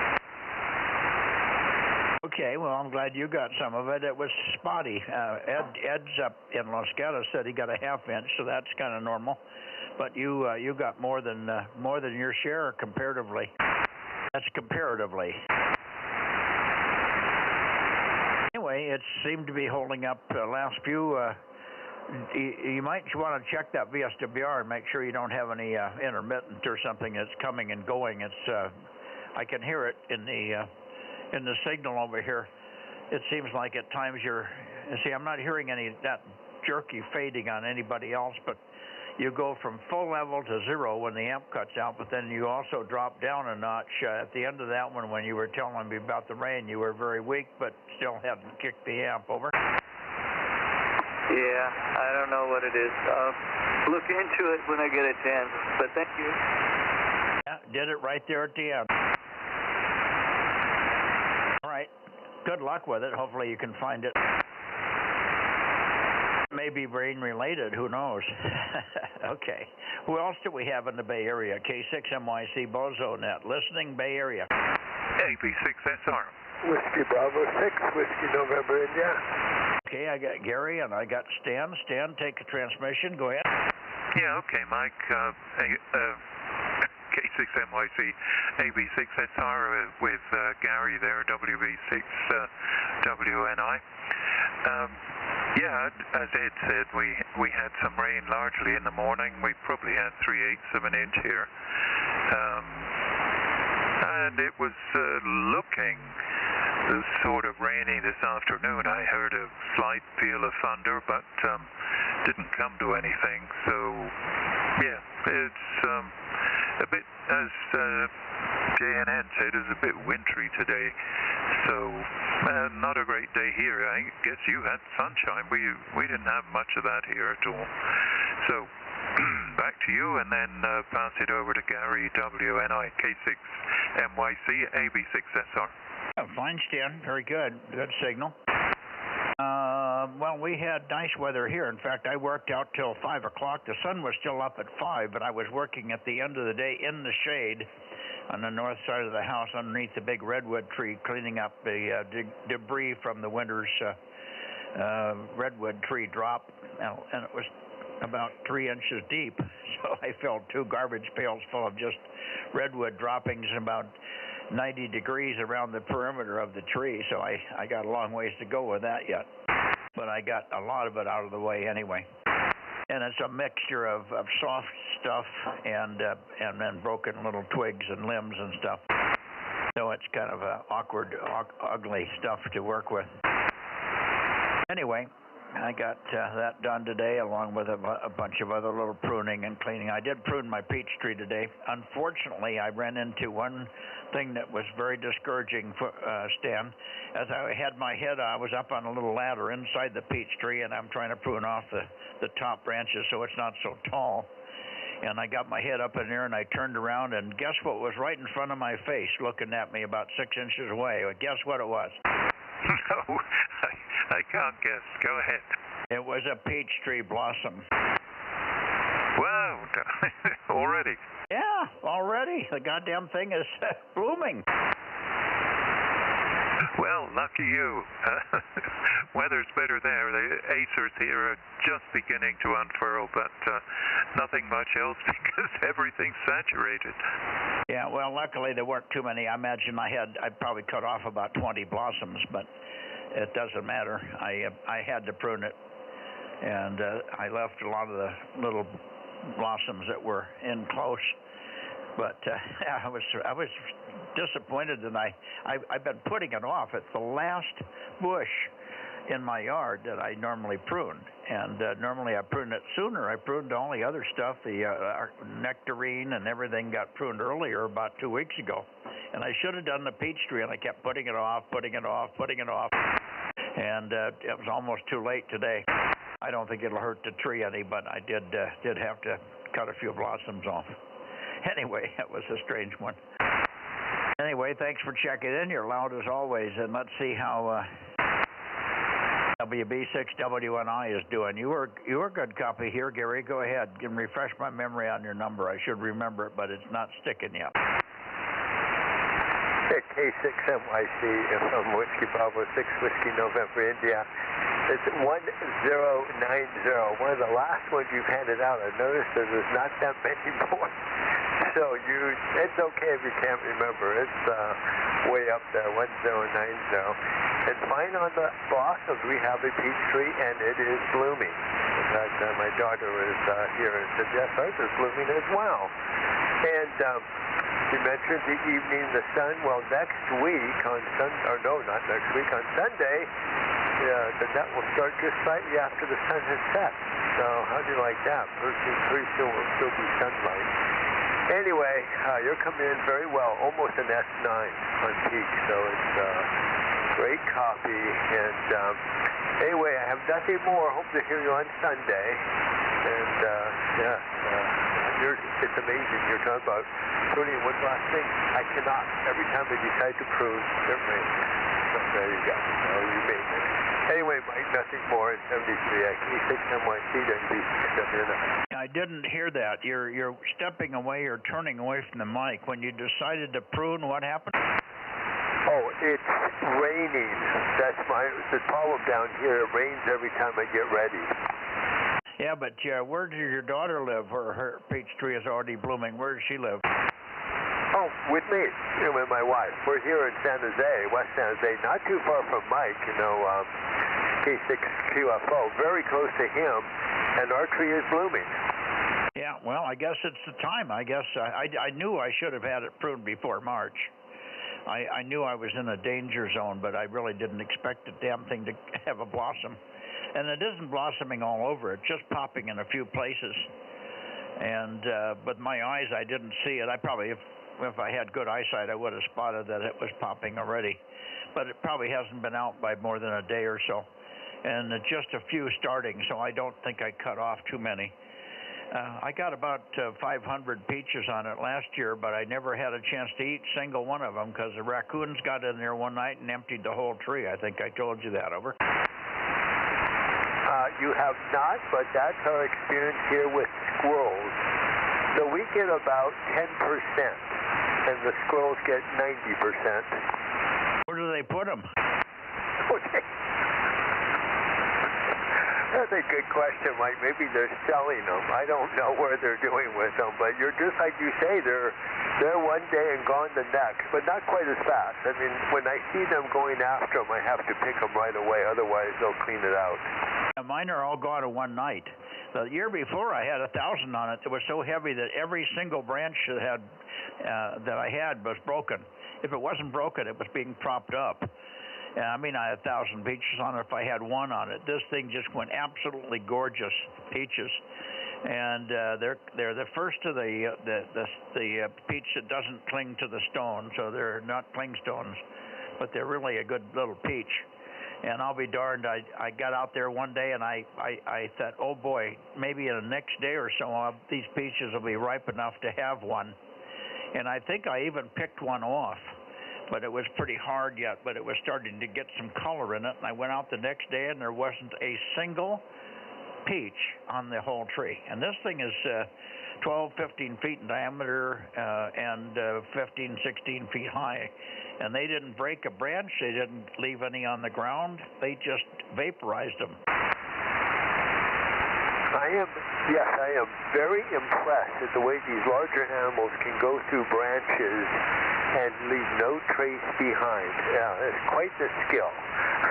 Okay, well, I'm glad you got some of it. It was spotty. Ed's up in Los Gatos said he got a half-inch, so that's kind of normal. But you got more than your share comparatively. That's comparatively. Anyway, it seemed to be holding up the last few. You might want to check that VSWR and make sure you don't have any intermittent or something that's coming and going. It's I can hear it in the signal over here. It seems like at times you see, I'm not hearing any that jerky fading on anybody else, but you go from full level to zero when the amp cuts out, but then you also drop down a notch. At the end of that one, when you were telling me about the rain, you were very weak, but still hadn't kicked the amp over. Yeah, I don't know what it is. I'll look into it when I get a chance, but thank you. Yeah, did it right there at the end. All right, good luck with it. Hopefully you can find it. Maybe rain related, who knows? Okay. Who else do we have in the Bay Area? K6MYC Bozo Net. Listening, Bay Area. AB6SR. Whiskey Bravo 6, Whiskey November India. Okay, I got Gary and I got Stan. Stan, take a transmission. Go ahead. Yeah, okay, Mike. K6MYC AB6SR with Gary there, WV6WNI. Yeah, as Ed said, we had some rain largely in the morning. We probably had 3/8 of an inch here. And it was looking sort of rainy this afternoon. I heard a slight peal of thunder, but didn't come to anything. So, yeah, it's a bit, as JNN said, it's a bit wintry today. So, not a great day here. I guess you had sunshine. We didn't have much of that here at all. So, back to you, and then pass it over to Gary WNI, K6MYC, AB6SR. Oh, fine, Stan. Very good. Good signal. Well, we had nice weather here. In fact, I worked out till 5 o'clock. The sun was still up at 5, but I was working at the end of the day in the shade on the north side of the house underneath the big redwood tree, cleaning up the debris from the winter's redwood tree drop, and it was about 3 inches deep. So I filled 2 garbage pails full of just redwood droppings about 90 degrees around the perimeter of the tree. So I got a long ways to go with that yet. But I got a lot of it out of the way anyway. And it's a mixture of soft stuff and then broken little twigs and limbs and stuff. So it's kind of awkward, ugly stuff to work with. Anyway, I got that done today, along with a bunch of other little pruning and cleaning. I did prune my peach tree today. Unfortunately, I ran into one thing that was very discouraging for Stan. As I had my head, I was up on a little ladder inside the peach tree, and I'm trying to prune off the top branches so it's not so tall. And I got my head up in there, and I turned around, and guess what was right in front of my face, looking at me about 6 inches away? Guess what it was? No, I can't guess. Go ahead. It was a peach tree blossom. Wow, Already? Yeah, already. The goddamn thing is blooming. Well, lucky you. Weather's better there. The acers here are just beginning to unfurl, but nothing much else because everything's saturated. Yeah, well, luckily there weren't too many. I imagine I probably cut off about 20 blossoms, but it doesn't matter. I had to prune it, and I left a lot of the little blossoms that were in close. But I was disappointed, and I've been putting it off. It's the last bush in my yard that I normally prune, and normally I prune it sooner. I pruned all the other stuff, the nectarine and everything got pruned earlier, about 2 weeks ago. And I should have done the peach tree, and I kept putting it off, and it was almost too late today. I don't think it'll hurt the tree any, but I did have to cut a few blossoms off. Anyway, it was a strange one. Anyway, thanks for checking in. You're loud as always, and let's see how WB6WNI is doing. You were good copy here, Gary. Go ahead. Can refresh my memory on your number. I should remember it, but it's not sticking yet. K6MYC from Whiskey Bravo 6 Whiskey November India. It's 1090. One of the last ones you've handed out. I noticed that there's not that many more. So it's okay if you can't remember. It's way up there, 1090. And fine on the blossoms, we have a peach tree, and it is blooming. In fact, my daughter was here and said, yes, ours is blooming as well. And you mentioned the evening, the sun. Well, next week on Sunday, the net will start just slightly after the sun has set. So how do you like that? Pretty soon will still be sunlight. Anyway, you're coming in very well, almost an S9 on peak, so it's great copy. And anyway, I have nothing more. Hope to hear you on Sunday. And it's amazing. You're talking about pruning one last thing. I cannot. Every time I decide to prune, it rains. So there you go. So you made it. Anyway, Mike, nothing more. It's 73 K6MYC WB6WNI. I didn't hear that. You're stepping away or turning away from the mic. When you decided to prune, what happened? Oh, it's raining. That's the problem down here. It rains every time I get ready. Yeah, but where does your daughter live? Her peach tree is already blooming. Where does she live? Oh, with me, with my wife. We're here in San Jose, West San Jose, not too far from Mike, K6QFO, very close to him, and our tree is blooming. Yeah, well, I guess it's the time. I guess I knew I should have had it pruned before March. I knew I was in a danger zone, but I really didn't expect the damn thing to have a blossom. And it isn't blossoming all over. It's just popping in a few places. And but my eyes, I didn't see it. I probably, if I had good eyesight, I would have spotted that it was popping already. But it probably hasn't been out by more than a day or so. And just a few starting, so I don't think I cut off too many. I got about 500 peaches on it last year, but I never had a chance to eat single one of them because the raccoons got in there one night and emptied the whole tree. I think I told you that, over. You have not, but that's our experience here with squirrels. So we get about 10%, and the squirrels get 90%. Where do they put them? Okay. That's a good question, Mike. Maybe they're selling them. I don't know where they're doing with them, but you're just like you say, they're one day and gone the next, but not quite as fast. I mean, when I see them going after them, I have to pick them right away. Otherwise, they'll clean it out. Mine are all gone in one night. The year before, I had 1,000 on it. It was so heavy that every single branch that I had was broken. If it wasn't broken, it was being propped up. I mean, I had 1,000 peaches on it if I had one on it. This thing just went absolutely gorgeous peaches, and they're the first of the peach that doesn't cling to the stone, so they're not clingstones, but they're really a good little peach. And I'll be darned, I got out there one day and I thought, oh boy, maybe in the next day or so these peaches will be ripe enough to have one. And I think I even picked one off, but it was pretty hard yet, but it was starting to get some color in it. And I went out the next day and there wasn't a single peach on the whole tree. And this thing is 12, 15 feet in diameter and 15, 16 feet high. And they didn't break a branch. They didn't leave any on the ground. They just vaporized them. I am very impressed at the way these larger animals can go through branches and leave no trace behind. Yeah, it's quite the skill.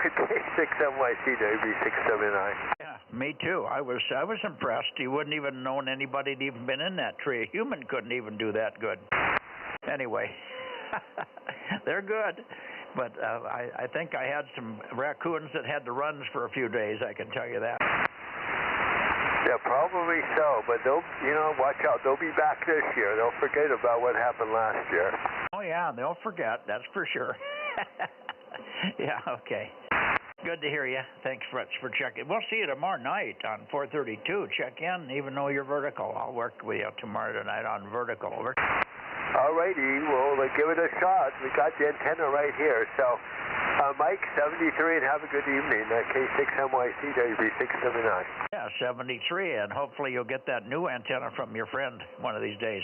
K6MYC-WB679. Yeah, me too. I was impressed. You wouldn't even known anybody had even been in that tree. A human couldn't even do that good. Anyway, they're good. But I think I had some raccoons that had the runs for a few days, I can tell you that. Yeah, probably so, but they'll, watch out. They'll be back this year. They'll forget about what happened last year. Oh, yeah, they'll forget. That's for sure. Yeah, okay. Good to hear you. Thanks much for checking. We'll see you tomorrow night on 432. Check in, even though you're vertical. I'll work with you tomorrow night on vertical. Over. All righty. Well, give it a shot. We got the antenna right here. So, Mike, 73, and have a good evening. K6MYC-WB679. Yeah, 73, and hopefully you'll get that new antenna from your friend one of these days.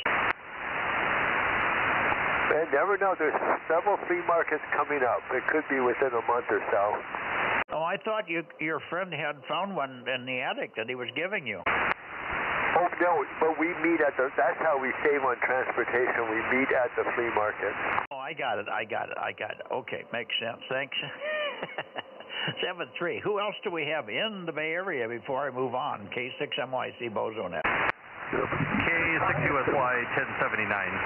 Man, never know. There's several flea markets coming up. It could be within a month or so. Oh, I thought your friend had found one in the attic that he was giving you. Oh, no, but we meet at that's how we save on transportation. We meet at the flea market. Oh, I got it. Okay, makes sense. Thanks. 7-3. Who else do we have in the Bay Area before I move on? K6MYC Bozo Net. K6USY 1079.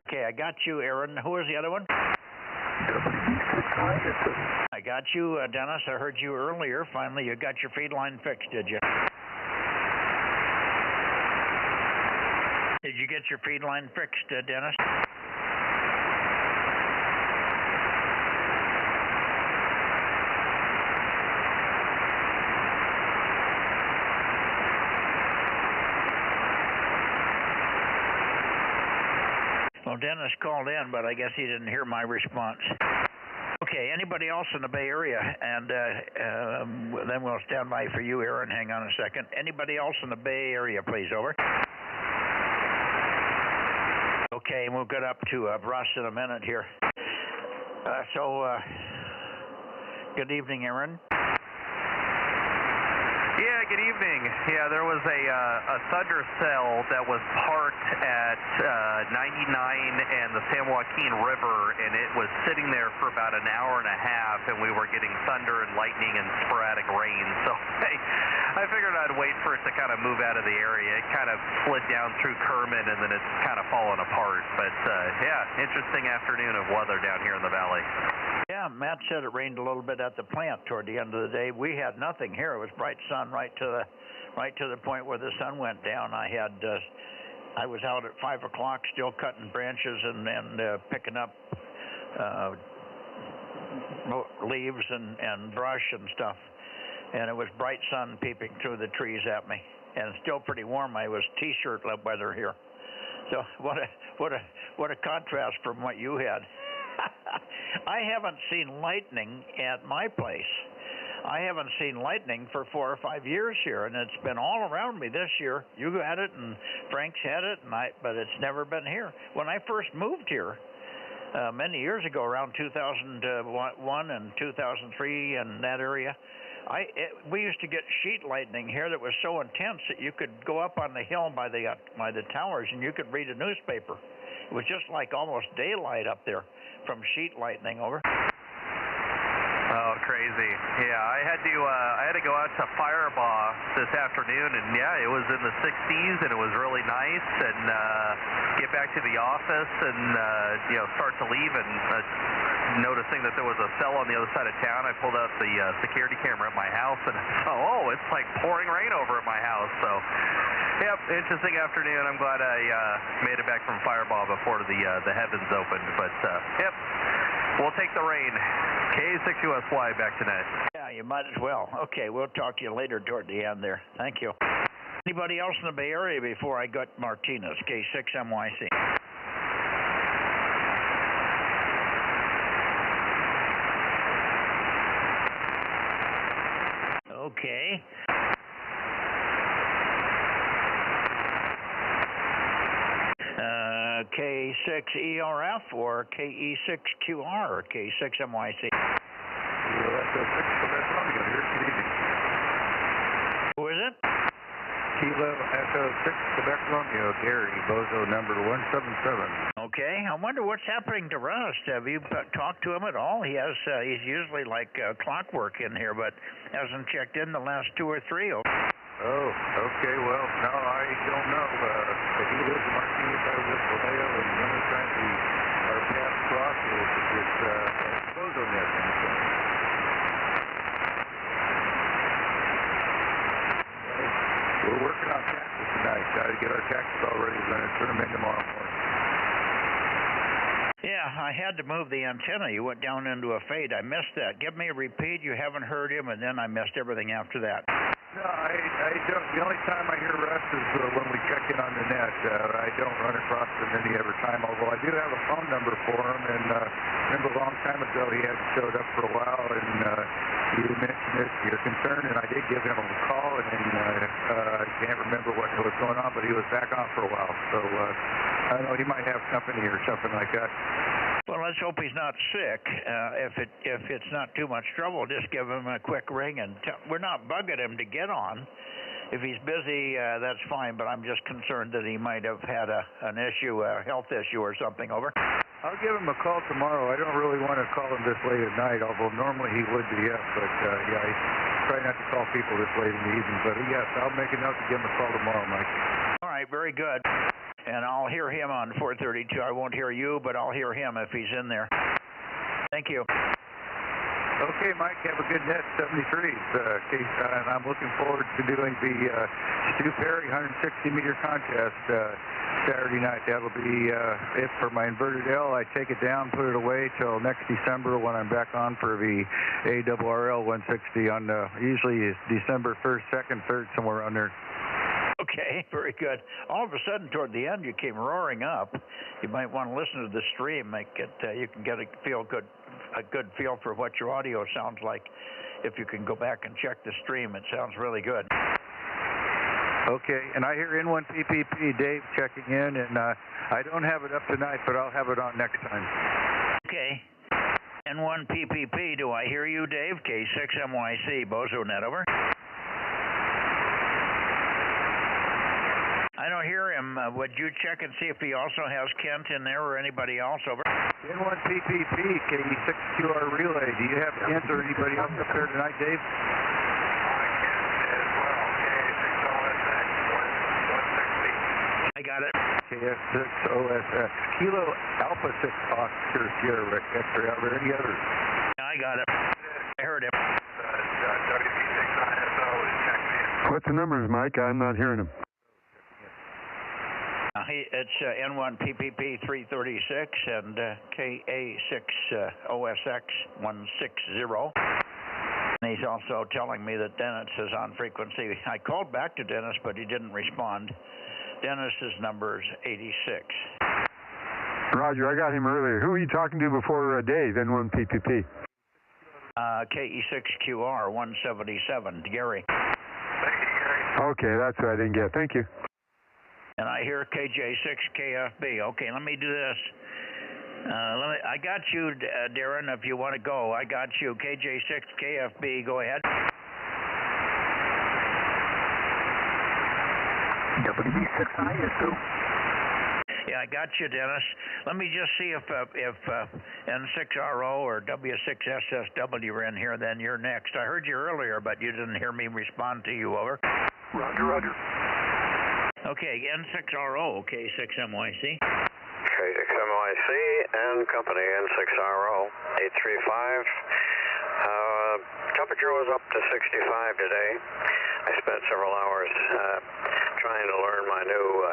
Okay, I got you, Aaron. Who was the other one? I got you, Dennis. I heard you earlier. Finally, you got your feed line fixed, did you? Did you get your feed line fixed, Dennis? Well, Dennis called in, but I guess he didn't hear my response. Okay, anybody else in the Bay Area? And then we'll stand by for you, Aaron. Hang on a second. Anybody else in the Bay Area, please? Over. Okay, we'll get up to Russ in a minute here. Good evening, Aaron. Yeah, good evening. Yeah, there was a Thunder cell that was parked at 99 and the San Joaquin River, and it was sitting there for about an hour and a half, and we were getting thunder and lightning and sporadic rain. So I figured I'd wait for it to kind of move out of the area. It kind of slid down through Kermit, and then it's kind of fallen apart. But yeah, interesting afternoon of weather down here in the valley. Yeah, Matt said it rained a little bit at the plant toward the end of the day. We had nothing here. It was bright sun right to the point where the sun went down. I was out at 5 o'clock still cutting branches and picking up leaves and brush and stuff. And it was bright sun peeping through the trees at me. And it's still pretty warm. I was t-shirt weather here. So what a contrast from what you had. I haven't seen lightning at my place. I haven't seen lightning for 4 or 5 years here, and it's been all around me this year. You had it, and Frank's had it, but it's never been here. When I first moved here many years ago, around 2001 and 2003 in that area, we used to get sheet lightning here that was so intense that you could go up on the hill by the towers and you could read a newspaper. It was just like almost daylight up there from sheet lightning. Over. Oh, crazy. Yeah, I had to go out to Firebaugh this afternoon, and yeah, it was in the 60s, and it was really nice, and get back to the office and, start to leave, and noticing that there was a cell on the other side of town, I pulled out the security camera at my house, and it's like pouring rain over at my house, so, yep, interesting afternoon. I'm glad I made it back from Firebaugh before the heavens opened, but, yep, we'll take the rain. K6USY back tonight. Yeah, you might as well. Okay, we'll talk to you later toward the end there. Thank you. Anybody else in the Bay Area before I got Martinez? K6MYC. Okay. K6ERF or KE6QR or K6MYC? Who is it? Kilo Echo 6 Quebec Romeo, Gary, Bozo number 177. Okay, I wonder what's happening to Rust. Have you talked to him at all? He's usually like clockwork in here, but hasn't checked in the last 2 or 3. Oh, okay, well, no, I don't know. He lives in Martinez, I live in Vallejo, and the only time our paths cross is Bozo Net. We're working on taxes tonight. Got to get our taxes all ready. We're going to turn them in tomorrow morning. Yeah, I had to move the antenna. You went down into a fade. I missed that. Give me a repeat. You haven't heard him, and then I missed everything after that. No, I don't. The only time I hear Russ is when we check in on the net. I don't run across him any other time, although I do have a phone number for him, and remember a long time ago he hadn't showed up for a while, and you mentioned it, your concern, and I did give him a call, and I can't remember what was going on, but he was back on for a while, so I don't know, he might have company or something like that. Well, let's hope he's not sick. If it's not too much trouble, just give him a quick ring, and we're not bugging him to get on. If he's busy, that's fine, but I'm just concerned that he might have had an issue, a health issue or something. Over. I'll give him a call tomorrow. I don't really want to call him this late at night, although normally he would be up, but yeah, I try not to call people this late in the evening, but yes, I'll make a note to give him a call tomorrow, Mike. All right, very good. And I'll hear him on 432. I won't hear you, but I'll hear him if he's in there. Thank you. Okay, Mike, have a good net 73s. And I'm looking forward to doing the Stu Perry 160-meter contest Saturday night. That'll be it for my inverted L. I take it down, put it away till next December when I'm back on for the ARRL 160 on usually December 1st, 2nd, 3rd, somewhere around there. Okay, very good. All of a sudden, toward the end, you came roaring up. You might want to listen to the stream. You can get a good feel for what your audio sounds like. If you can go back and check the stream, it sounds really good. Okay, and I hear N1PPP, Dave checking in, and I don't have it up tonight, but I'll have it on next time. Okay. N1PPP, do I hear you, Dave? K6MYC, Bozo Net, over. I don't hear him. Would you check and see if he also has Kent in there or anybody else, over? N1PPP, KE6QR relay. Do you have Kent or anybody else up there tonight, Dave? I got it. KS6OSX. Kilo Alpha 6 Oscar Sierra Rick X-ray. Are there any others? I got it. I heard him. What's the numbers, Mike? I'm not hearing them. It's N1PPP 336 and KA6OSX 160. And he's also telling me that Dennis is on frequency. I called back to Dennis, but he didn't respond. Dennis's number is 86. Roger, I got him earlier. Who were you talking to before Dave, N1PPP? KE6QR 177, Gary. Okay, that's what I didn't get. Thank you. And I hear KJ6KFB. Okay, let me do this. I got you, Darren, if you want to go. I got you. KJ6KFB, go ahead. WB6ISO. Yeah, I got you, Dennis. Let me just see if N6RO or W6SSW are in here, then you're next. I heard you earlier, but you didn't hear me respond to you, over. Roger, roger. Okay, N6RO, K6MYC. K6MYC and company N6RO 835. Temperature was up to 65 today. I spent several hours trying to learn my new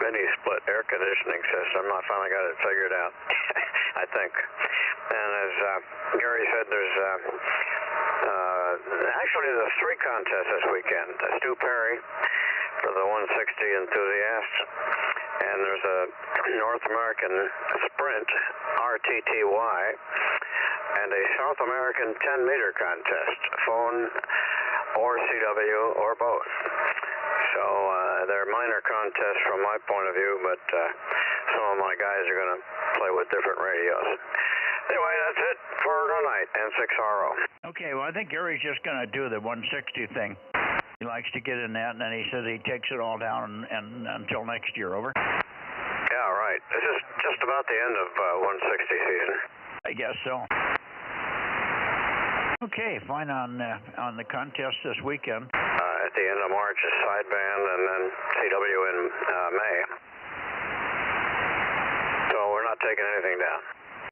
mini-split air conditioning system. I finally got it figured out, I think. And as Gary said, there's actually there's 3 contests this weekend. Stu Perry for the 160 enthusiasts, and there's a North American Sprint RTTY and a South American 10-meter contest, phone or CW or both. So they're minor contests from my point of view, but some of my guys are going to play with different radios. Anyway, that's it for tonight, N6RO. Okay, well, I think Gary's just going to do the 160 thing. He likes to get in that, and then he says he takes it all down and until next year. Over. Yeah, right. This is just about the end of 160 season. I guess so. Okay, fine on the contest this weekend. At the end of March is sideband, and then CW in May. So we're not taking anything down.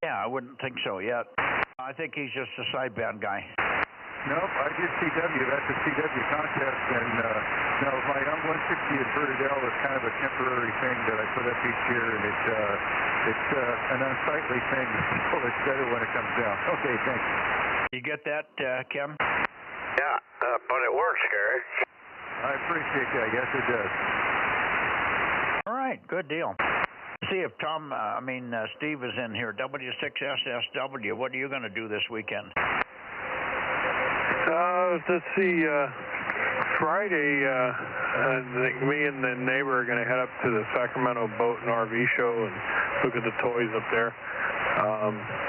Yeah, I wouldn't think so yet. I think he's just a sideband guy. Nope, I did CW. That's a CW contest, and no, my young 160 at Bernadette was kind of a temporary thing that I put up each year, and it's an unsightly thing, so it's better when it comes down. Okay, thanks. You get that, Kim? Yeah, but it works, Gary. I appreciate that. Yes, it does. All right, good deal. See if Steve is in here. W6SSW, what are you going to do this weekend? Let's see, Friday, I think me and the neighbor are going to head up to the Sacramento Boat and RV Show and look at the toys up there.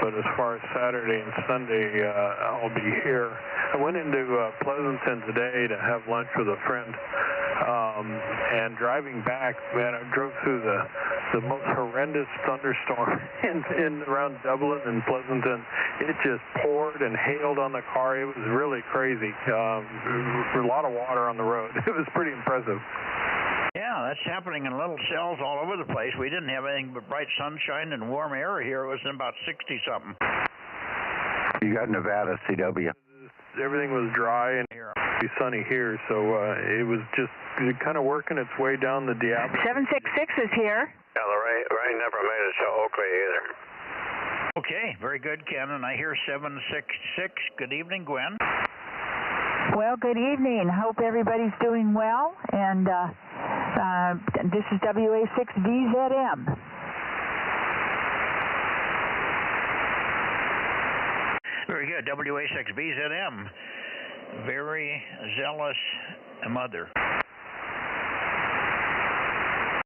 But as far as Saturday and Sunday, I'll be here. I went into Pleasanton today to have lunch with a friend. And driving back, man, I drove through the most horrendous thunderstorm in around Dublin and Pleasanton. It just poured and hailed on the car. It was really crazy. A lot of water on the road. It was pretty impressive. Yeah, that's happening in little cells all over the place. We didn't have anything but bright sunshine and warm air here. It was about 60-something. You got Nevada, CW. Everything was dry and sunny here, so it was just kind of working its way down the Diablo. 766 is here. Yeah, the rain never made it to Oakley either. Okay, very good, Ken. And I hear 766. Good evening, Gwen. Well, good evening. Hope everybody's doing well. And this is WA6VZM. Very good. WA6VZM. Very zealous mother.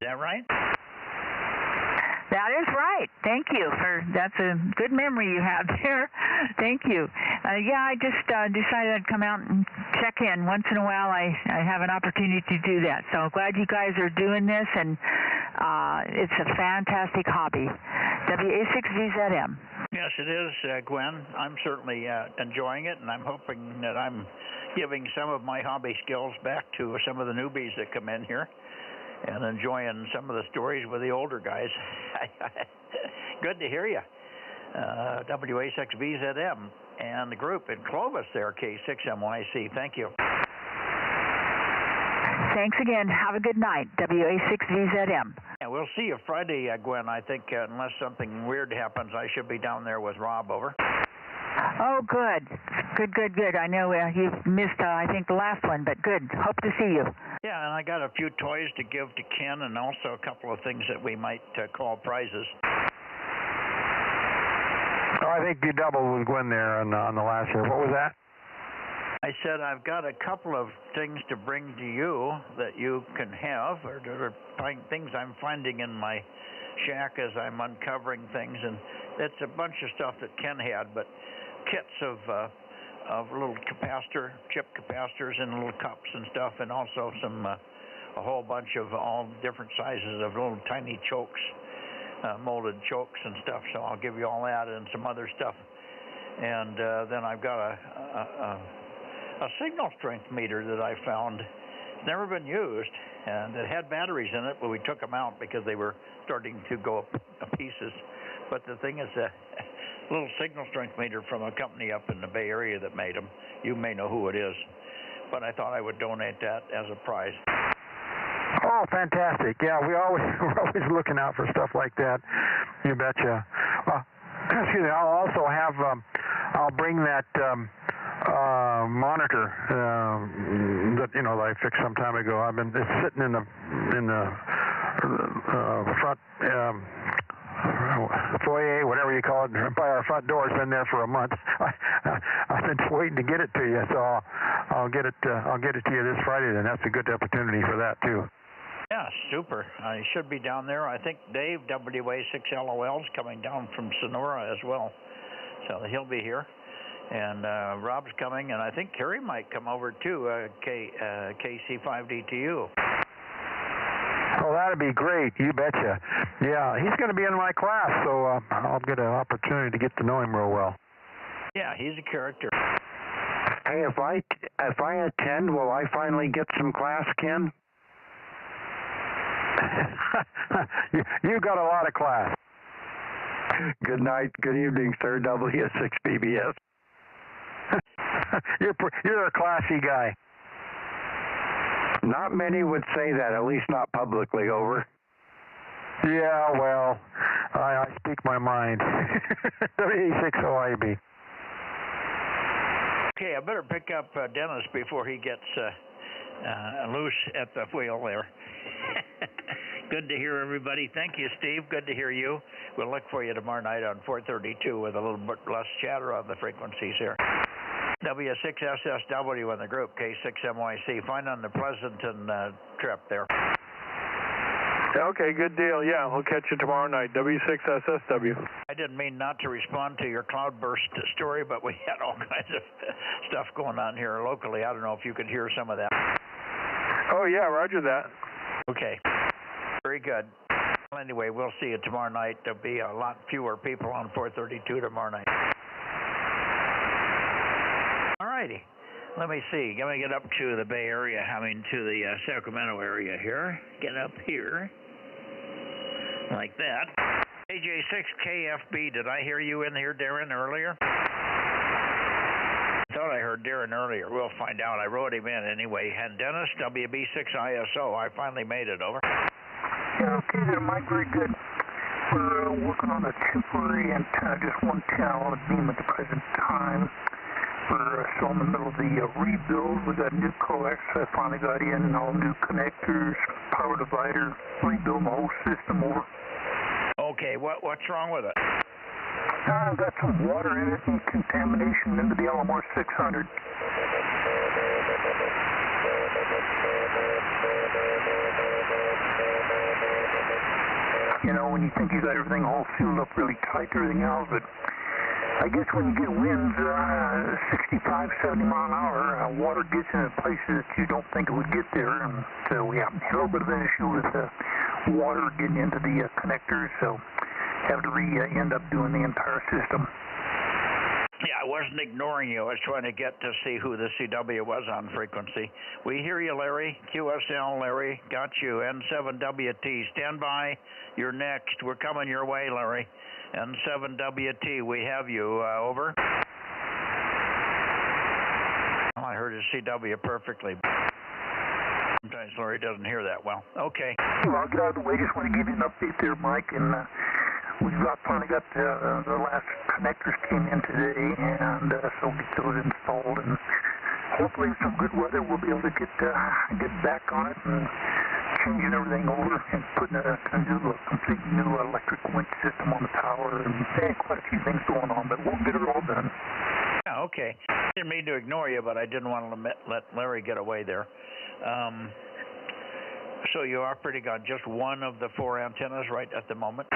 Is that right? That is right. Thank you. That's a good memory you have there. Thank you. Yeah, I just decided I'd come out and check in. Once in a while, I have an opportunity to do that. So glad you guys are doing this, and it's a fantastic hobby. WA6VZM. Yes, it is, Gwen. I'm certainly enjoying it, and I'm hoping that I'm giving some of my hobby skills back to some of the newbies that come in here and enjoying some of the stories with the older guys. Good to hear you. WA6VZM and the group in Clovis there, K6MYC. Thank you. Thanks again. Have a good night. WA6VZM. Yeah, we'll see you Friday, Gwen. I think unless something weird happens, I should be down there with Rob. Over. Oh, good. Good. I know you've missed, I think, the last one, but good. Hope to see you. Yeah, and I got a few toys to give to Ken and also a couple of things that we might call prizes. Oh, I think you doubled with Gwen there on the last year. What was that? I said I've got a couple of things to bring to you that you can have, or things I'm finding in my shack as I'm uncovering things, and it's a bunch of stuff that Ken had, but kits of little chip capacitors in little cups and stuff, and also a whole bunch of all different sizes of little tiny chokes, molded chokes and stuff. So I'll give you all that and some other stuff, and then I've got a signal strength meter that I found. It's never been used, and it had batteries in it, but we took them out because they were starting to go to pieces. But the thing is a little signal strength meter from a company up in the Bay Area that made them. You may know who it is, but I thought I would donate that as a prize. Oh, fantastic. Yeah, we're always looking out for stuff like that. You betcha. Well, excuse me, I'll also have, I'll bring that monitor that I fixed some time ago. It's sitting in the front foyer, whatever you call it, by our front door. It's been there for a month. I've been waiting to get it to you, so I'll get it to you this Friday. Then that's a good opportunity for that too. Yeah, super. He should be down there. I think Dave, WA6LOL, is coming down from Sonora as well. So he'll be here. And Rob's coming, and I think Kerry might come over too, KC5DTU. Oh, that'd be great. You betcha. Yeah, he's going to be in my class, so I'll get an opportunity to get to know him real well. Yeah, he's a character. Hey, if I attend, will I finally get some class, Ken? You got a lot of class. Good night, good evening, sir. W6BBS. You're a classy guy. Not many would say that, at least not publicly. Over. Yeah, well, I speak my mind. W6OIB. Okay, I better pick up Dennis before he gets loose at the wheel there. Good to hear everybody. Thank you, Steve. Good to hear you. We'll look for you tomorrow night on 432 with a little bit less chatter on the frequencies here. W6SSW in the group, K6MYC. Fine on the Pleasanton trip there. Okay, good deal. Yeah, we'll catch you tomorrow night. W6SSW. I didn't mean not to respond to your cloudburst story, but we had all kinds of stuff going on here locally. I don't know if you could hear some of that. Oh, yeah, roger that. Okay. Very good. Well, anyway, we'll see you tomorrow night. There'll be a lot fewer people on 432 tomorrow night. All righty. Let me see. Let me get up to the Bay Area, to the Sacramento area here. Get up here. Like that. AJ6KFB, did I hear you in here, Darren, earlier? I thought I heard Darren earlier. We'll find out. I wrote him in anyway. And Dennis, WB6ISO. I finally made it. Over. Yeah, okay there, Mike. Very good. We're working on a temporary antenna, just one channel on the beam at the present time. We're still in the middle of the rebuild. We got new coax. I finally got in all new connectors, power divider, rebuild the whole system over. Okay, what's wrong with it? Got some water in it and contamination into the LMR 600. You know, when you think you got everything all sealed up really tight, everything else, but I guess when you get winds 65, 70 mile an hour, water gets into places that you don't think it would get there, and so we have a little bit of an issue with water getting into the connectors, so have to end up doing the entire system. Yeah, I wasn't ignoring you. I was trying to get to see who the CW was on frequency. We hear you, Larry. QSL, Larry. Got you. N7WT. Stand by. You're next. We're coming your way, Larry. N7WT. We have you. Over. Well, I heard his CW perfectly. Sometimes Larry doesn't hear that well. Okay. Well, I'll get out of the way. Just want to give you an update there, Mike, and we've finally got the last connectors came in today, and so we'll get those installed, and hopefully with some good weather we'll be able to get back on it and changing everything over and putting a complete new electric winch system on the tower, and quite a few things going on, but we'll get it all done. Yeah, okay. I didn't mean to ignore you, but I didn't want to let Larry get away there. So you are pretty good. Just one of the 4 antennas right at the moment?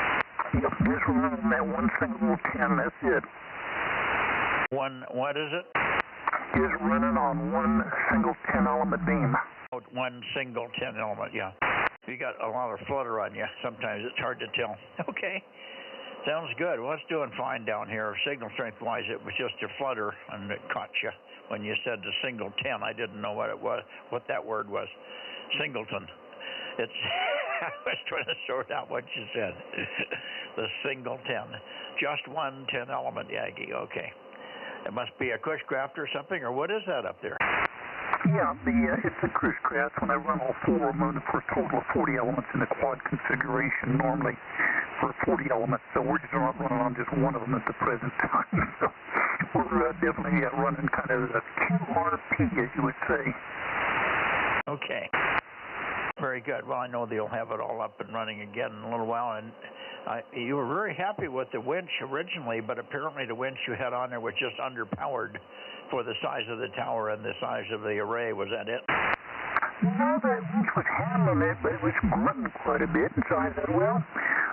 Yep, just running on that one single 10, that's it. What is it? Just running on one single 10-element beam. Oh, one single 10-element, yeah. You got a lot of flutter on you. Sometimes it's hard to tell. Okay. Sounds good. Well, it's doing fine down here. Signal strength-wise, it was just your flutter, and it caught you. When you said the single 10, I didn't know what it was, what that word was. Singleton. It's I was trying to sort out what you said. The single 10. Just one 10-element Yagi. Okay. It must be a Cushcraft or something, or what is that up there? Yeah, it's a Cushcraft. When I run all 4, I'm running for a total of 40 elements in the quad configuration normally for 40 elements. So we're just not running on just one of them at the present time. So we're definitely running kind of a QRP, as you would say. Okay. Very good. Well, I know they'll have it all up and running again in a little while. And you were very happy with the winch originally, but apparently the winch you had on there was just underpowered for the size of the tower and the size of the array. Was that it? No, that winch was handling it, but it was grunting quite a bit, and so I said, well,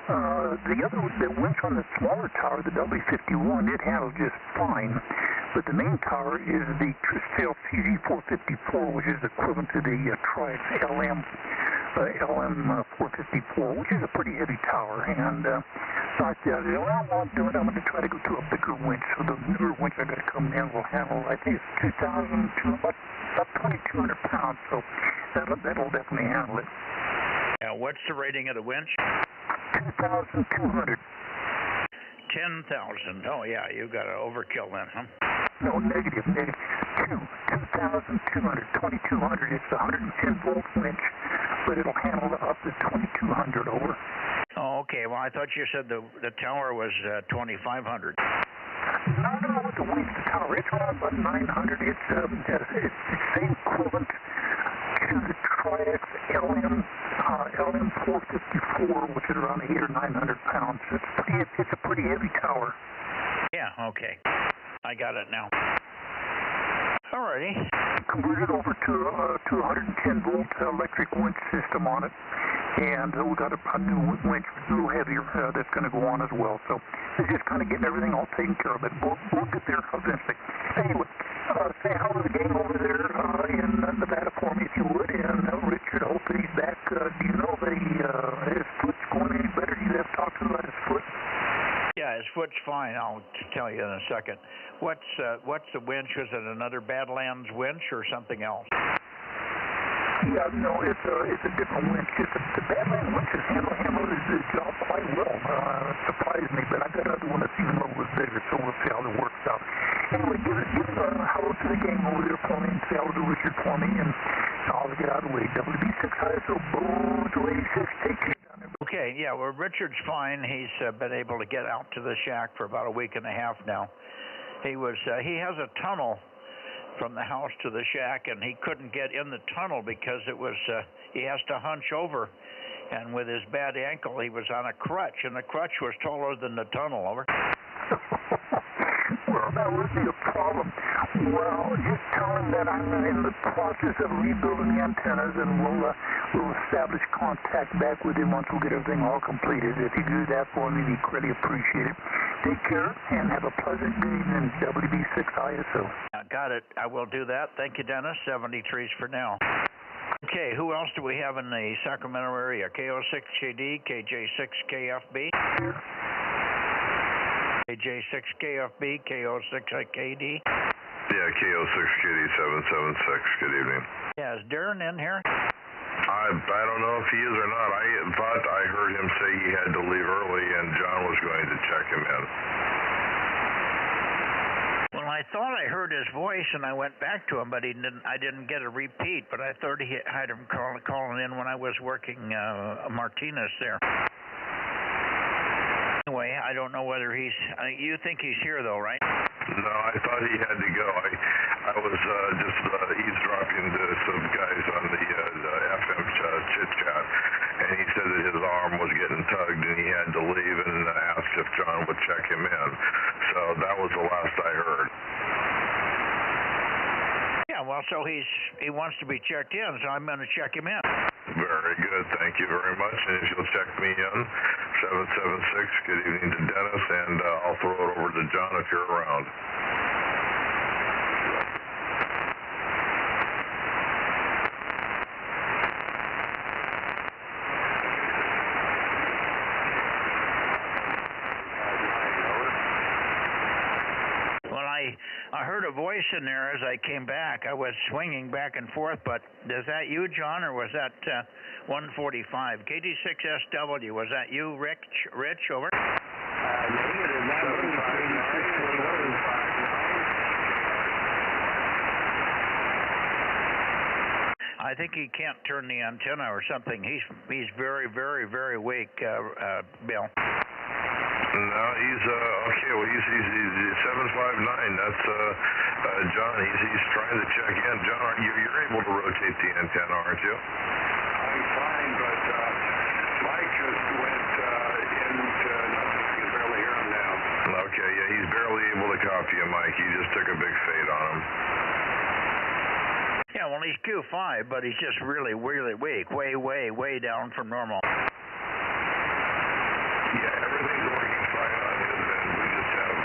the winch on the smaller tower, the W51, it handled just fine, but the main tower is the Tristel CG454, which is equivalent to the Triax LM454, which is a pretty heavy tower, and so I said, well, I won't do it. I'm going to try to go to a bigger winch, so the bigger winch I got to come in will handle, I think it's 2,200, about 2,200 pounds, so that'll definitely handle it. Now, what's the rating of the winch? 2,200. 10,000. Oh, yeah, you got an overkill then, huh? No, negative. 2,200, 2,200. It's a 110-volt winch, but it'll handle up to 2,200 over. Oh, okay. Well, I thought you said the tower was 2,500. No, the winch, the tower, it's around about 900. It's the same equivalent to the Triax LM454, which is around 800 or 900 pounds. It's a pretty heavy tower. Yeah, okay. I got it now. Alrighty. Converted over to a 110-volt electric winch system on it, and we got a new winch, a little heavier, that's going to go on as well. So it's just kind of getting everything all taken care of. But we'll get there eventually. Anyway, say hello to the gang over there in Nevada for me, if you would. And Richard, hopefully he's back. Do you know that his foot's going any better? You have talked to him about his foot? Yeah, his foot's fine. I'll tell you in a second. What's the winch? Is it another Badlands winch or something else? Yeah, no, it's a different winch. The Badlands winch is handled his job quite well. It surprised me, but I got another one that's even a little bit bigger, so we'll see how it works out. Anyway, give hello to the gang over there for me, and say hello to Richard for me, and I'll get out of the way. WB6 ISO, Bozo 86, take care down there. Okay, yeah, well, Richard's fine. He's been able to get out to the shack for about a week and a half now. He has a tunnel from the house to the shack, and he couldn't get in the tunnel because it was he has to hunch over, and with his bad ankle he was on a crutch, and the crutch was taller than the tunnel. Over. Well, that would be a problem. Well, just tell him that I'm in the process of rebuilding the antennas, and we'll establish contact back with him once we get everything all completed. If you do that for me, we'd greatly appreciate it. Take care and have a pleasant evening, WB6 ISO. Got it. I will do that. Thank you, Dennis. 73s for now. Okay, who else do we have in the Sacramento area? KO6JD, KJ6KFB. KJ6KFB, KO6KD. Yeah, KO6KD776. Good evening. Yeah, is Darren in here? I don't know if he is or not. But I heard him say he had to leave early, and John was going to check him in. Well, I thought I heard his voice, and I went back to him, but I didn't get a repeat. But I thought he had him calling in when I was working Martinez there. Anyway, I don't know whether he's. You think he's here though, right? No, I thought he had to go. I was just eavesdropping to some guys on the FM chit chat, and he said that his arm was getting tugged and he had to leave, and asked if John would check him in. So that was the last I heard. Yeah, well, so he wants to be checked in, so I'm going to check him in. Very good. Thank you very much. And if you'll check me in, 776. Good evening to Dennis, and I'll throw it over to John if you're around. I heard a voice in there as I came back. I was swinging back and forth, but is that you, John, or was that 145? KD6SW, was that you, Rich, over? Negative, not me. I think he can't turn the antenna or something. He's very, very, very weak, Bill. No, he's okay. Well, he's 759. That's John. He's trying to check in. John, you're able to rotate the antenna, aren't you? I'm fine, but Mike just went into nothing. You can barely hear him now. Okay, yeah, he's barely able to copy you, Mike. He just took a big fade on him. Yeah, well, Well, he's Q5, but he's just really, really weak. Way down from normal. Yeah, everything's working fine on his end. We just have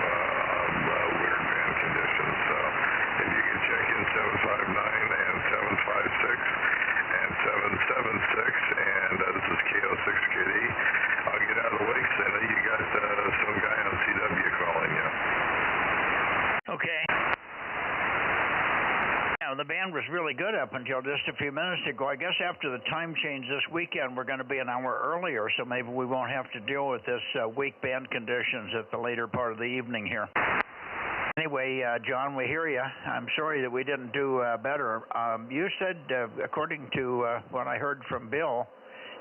weird band conditions. So if you can check in 759 and 756 and 776, and this is KO6KD. I'll get out of the way, Cindy. You got some guy on CW calling you. Okay. Now, the band was really good up until just a few minutes ago. I guess after the time change this weekend, we're going to be an hour earlier, so maybe we won't have to deal with this weak band conditions at the later part of the evening here. Anyway, John, we hear you. I'm sorry that we didn't do better. You said, according to what I heard from Bill,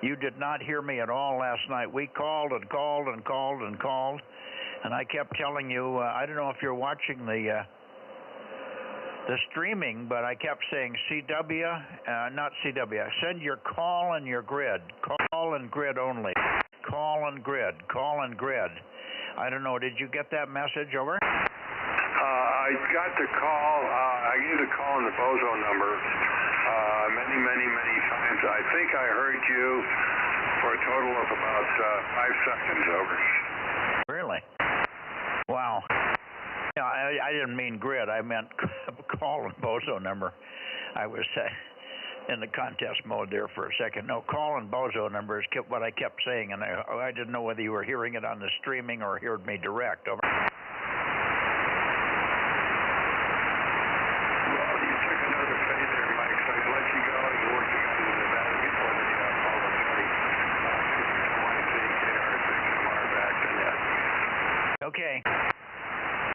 you did not hear me at all last night. We called and called and called and called, and I kept telling you, I don't know if you're watching the streaming, but I kept saying CW, not CW. Send your call and your grid. Call and grid only. Call and grid. Call and grid. I don't know. Did you get that message over? I got the call. I gave the call on the Bozo number many times. I think I heard you for a total of about 5 seconds, over. Really? Wow. Yeah, I didn't mean grid. I meant call and Bozo number. I was in the contest mode there for a second. No, call and Bozo number is what I kept saying, and I didn't know whether you were hearing it on the streaming or heard me direct. Over. Okay.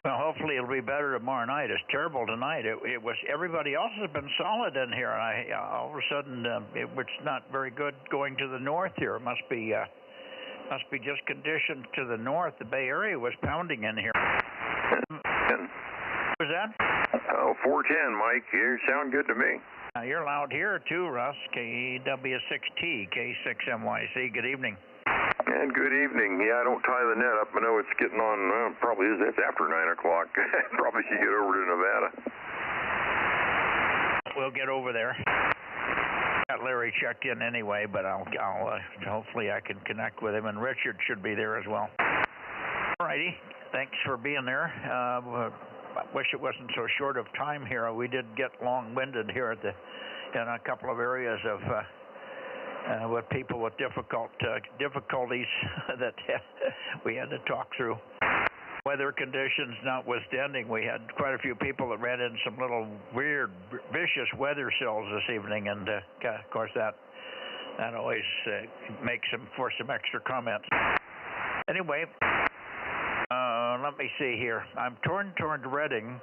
Well, hopefully it'll be better tomorrow night. It's terrible tonight. It was. Everybody else has been solid in here, and all of a sudden it's not very good going to the north here. It must be just conditions to the north. The Bay Area was pounding in here. What was that? Oh, 410, Mike. You sound good to me. You're loud here too, Russ. KW6T, K6MYC. Good evening. And good evening. Yeah, I don't tie the net up. I know it's getting on, probably it's after 9 o'clock. Probably should get over to Nevada. We'll get over there. Got Larry checked in anyway, but I'll hopefully I can connect with him, and Richard should be there as well. All righty. Thanks for being there. I wish it wasn't so short of time here. We did get long-winded here in a couple of areas of with people with difficulties that we had to talk through. Weather conditions notwithstanding, we had quite a few people that ran in some little weird, vicious weather cells this evening, and of course that always makes them for some extra comments. Anyway, let me see here. I'm torn toward Reading.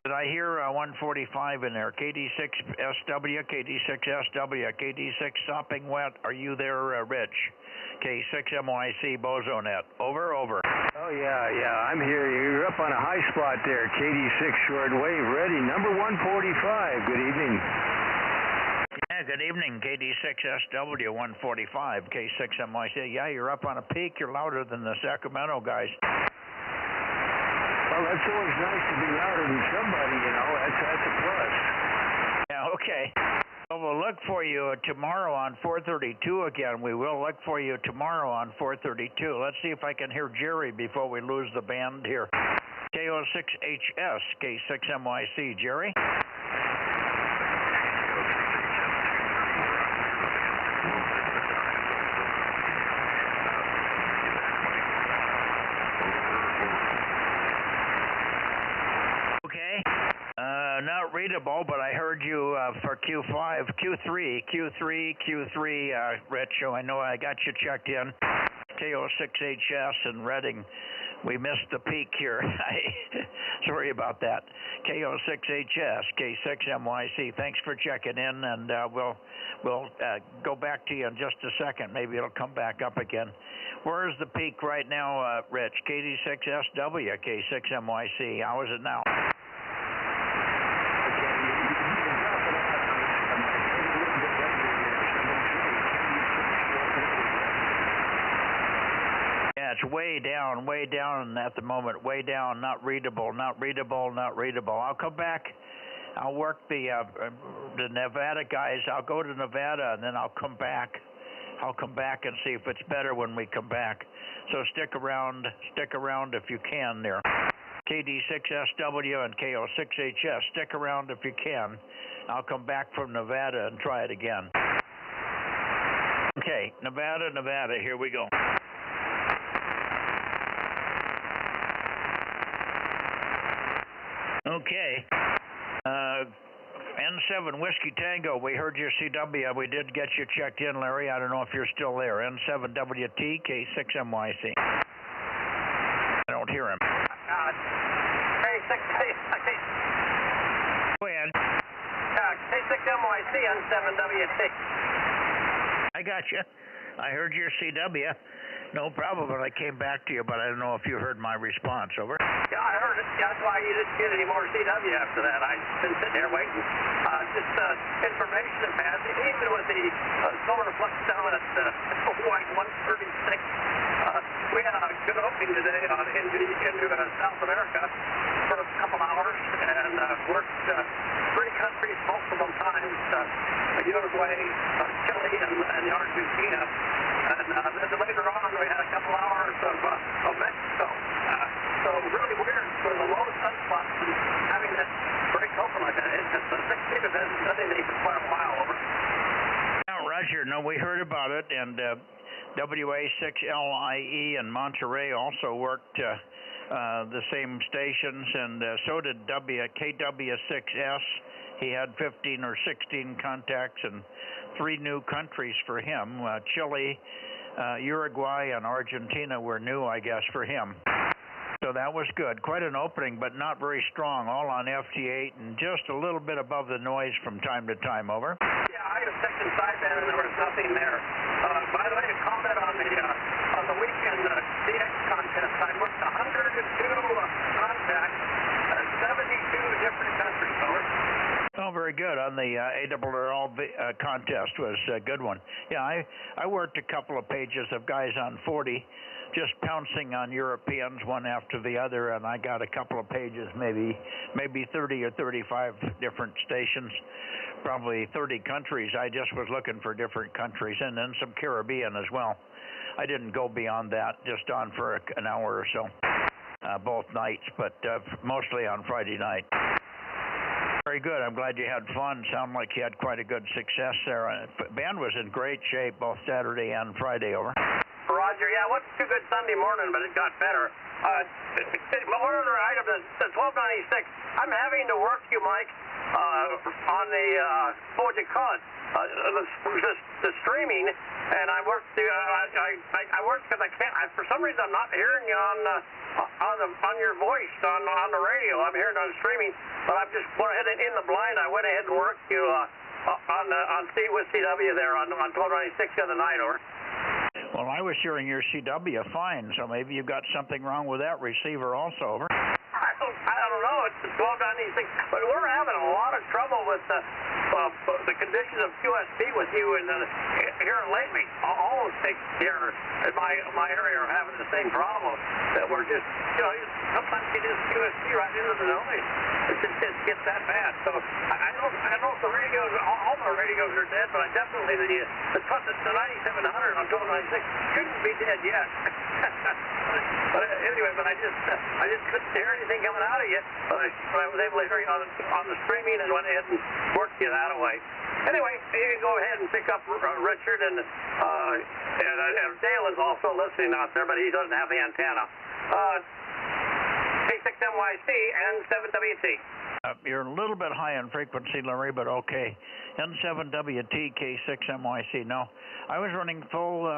Did I hear 145 in there? KD6SW, KD6SW, KD6 Sopping Wet. Are you there, Rich? K6MYC Bozo Net. Over. Oh, yeah. I'm here. You're up on a high spot there. KD6 shortwave ready. Number 145. Good evening. Yeah, good evening. KD6SW 145, K6MYC. Yeah, you're up on a peak. You're louder than the Sacramento guys. Well, that's always nice to be louder than somebody, you know. That's a plus. Yeah, okay. Well, we'll look for you tomorrow on 432 again. We will look for you tomorrow on 432. Let's see if I can hear Jerry before we lose the band here. KO6HS, K6MYC. Jerry? Not readable, but I heard you for Q5, Q3, Rich, so I know I got you checked in. KO6HS in Reading. We missed the peak here. Sorry about that. KO6HS, K6MYC. Thanks for checking in, and we'll go back to you in just a second. Maybe it'll come back up again. Where is the peak right now, Rich? KD6SW, K6MYC. How is it now? It's way down at the moment, way down, not readable. I'll come back I'll work the Nevada guys. I'll go to Nevada and then I'll come back. I'll come back and see if it's better when we come back. So stick around if you can there. KD6SW and KO6HS, stick around if you can. I'll come back from Nevada and try it again. Okay, Nevada, here we go. Okay. N7 Whiskey Tango, we heard your CW. We did get you checked in, Larry. I don't know if you're still there. N7WT, K6MYC. I don't hear him. K6MYC. Go ahead. K6MYC, N7WT. I got you. I heard your CW. No problem, but I came back to you, but I don't know if you heard my response. Over. Yeah, I heard it. That's why you didn't get any more CW after that. I've been sitting here waiting. Just information and passing. Even with the solar flux down at 136, we had a good opening today into South America for a couple hours and worked 3 countries multiple times, Uruguay, Chile, and Argentina. And then later on, we had a couple hours of Mexico. So really weird for the low sunspots and having that break open like that. It's just a 6 meters hasn't done anything for quite a while. Over. Yeah, Roger. No, we heard about it, and WA6LIE in Monterey also worked the same stations, and so did KW6S. He had 15 or 16 contacts and 3 new countries for him. Chile, Uruguay, and Argentina were new, I guess, for him. So that was good. Quite an opening, but not very strong, all on FT8 and just a little bit above the noise from time to time. Over. Yeah, I had a second sideband and there was nothing there. By the way, a comment on the weekend DX contest. I booked 102 contacts, 72 different countries. Over. Oh, very good. On the ARRL contest was a good one. Yeah, I worked a couple of pages of guys on 40, just pouncing on Europeans one after the other, and I got a couple of pages, maybe 30 or 35 different stations, probably 30 countries. I just was looking for different countries, and then some Caribbean as well. I didn't go beyond that, just on for an hour or so, both nights, but mostly on Friday night. Very good. I'm glad you had fun. Sound like you had quite a good success there. Band was in great shape both Saturday and Friday. Over. Roger. Yeah, it wasn't too good Sunday morning, but it got better. One other item is the 1296. I'm having to work you, Mike, on the what would you call it? The streaming, and I worked. I worked because I can't. For some reason, I'm not hearing you on your voice on the radio. I'm hearing it on streaming, but I've just went ahead and in the blind. I went ahead and worked you on with CW there on 1296 the other night. Over. Well, I was hearing your CW fine, so maybe you've got something wrong with that receiver also. Over. I don't know. It's 1296, but we're having a lot of trouble with the conditions of QSP with you and here lately. All the stations here in my area are having the same problem. That we're just, sometimes you just QSP right into the noise. It just gets that bad. So I don't know if the radios, all the radios are dead, but I definitely the 9700 on 1296 shouldn't be dead yet. But anyway, I just couldn't hear anything coming out of you. But I was able to hear you on the streaming and went ahead and worked you that way. Anyway, you can go ahead and pick up Richard and Dale is also listening out there, but he doesn't have the antenna. K6MYC and 7WT. You're a little bit high in frequency, Larry, but okay. N7WT, K6MYC. No, I was running full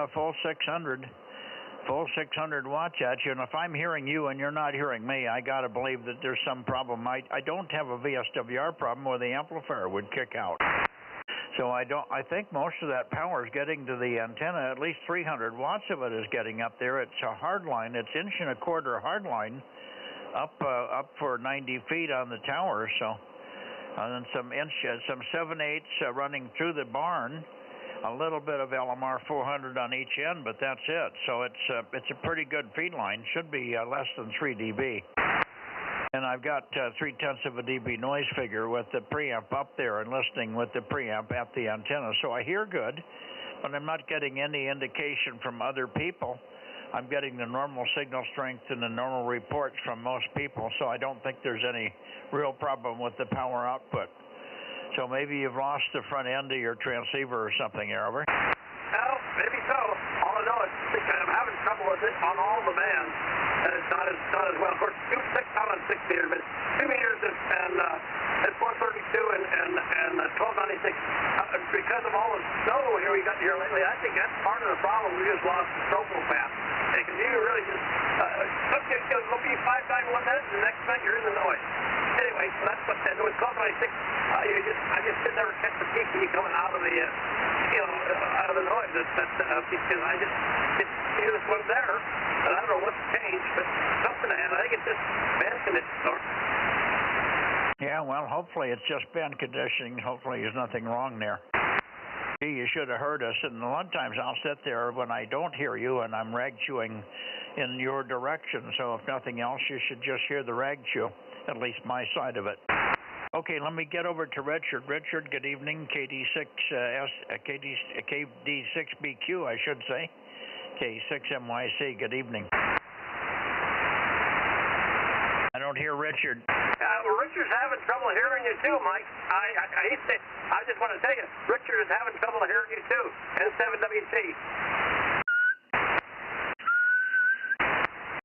600. Full 600 watts at you, and if I'm hearing you and you're not hearing me, I got to believe that there's some problem. I don't have a VSWR problem where the amplifier would kick out. So I think most of that power is getting to the antenna. At least 300 watts of it is getting up there. It's a hard line. It's 1.25 inch hard line up for 90 feet on the tower. So and then some 7/8 running through the barn. A little bit of LMR 400 on each end, but that's it. So it's a pretty good feed line. Should be less than 3 dB. And I've got 0.3 of a dB noise figure with the preamp up there and listening with the preamp at the antenna. So I hear good, but I'm not getting any indication from other people. I'm getting the normal signal strength and the normal reports from most people, so I don't think there's any real problem with the power output. So maybe you've lost the front end of your transceiver or something there, over. Well, maybe so. All I know is I'm having trouble with it on all the bands. And it's not as well. Of course, 6 out on 6 meters, but 2 meters and 432 and 1296. Because of all the snow here we got here lately, I think that's part of the problem. We just lost the tropical path. Because you really just it'll be 591 minutes, and the next minute you're in the noise. Anyway, so that's what it was 1296. I just didn't ever catch the peak coming out of the out of the noise. Because I just it was there. And I don't know what's changed, but something happened. I think it's just band conditioning. Yeah, well, hopefully it's just band conditioning. Hopefully there's nothing wrong there. Gee, you should have heard us. And a lot of times I'll sit there when I don't hear you and I'm rag chewing in your direction. So if nothing else, you should just hear the rag chew, at least my side of it. Okay, let me get over to Richard. Richard, good evening. KD6BQ, I should say. K6MYC, good evening. I don't hear Richard. Well, Richard's having trouble hearing you too, Mike. I just want to tell you, Richard is having trouble hearing you too. N7WT.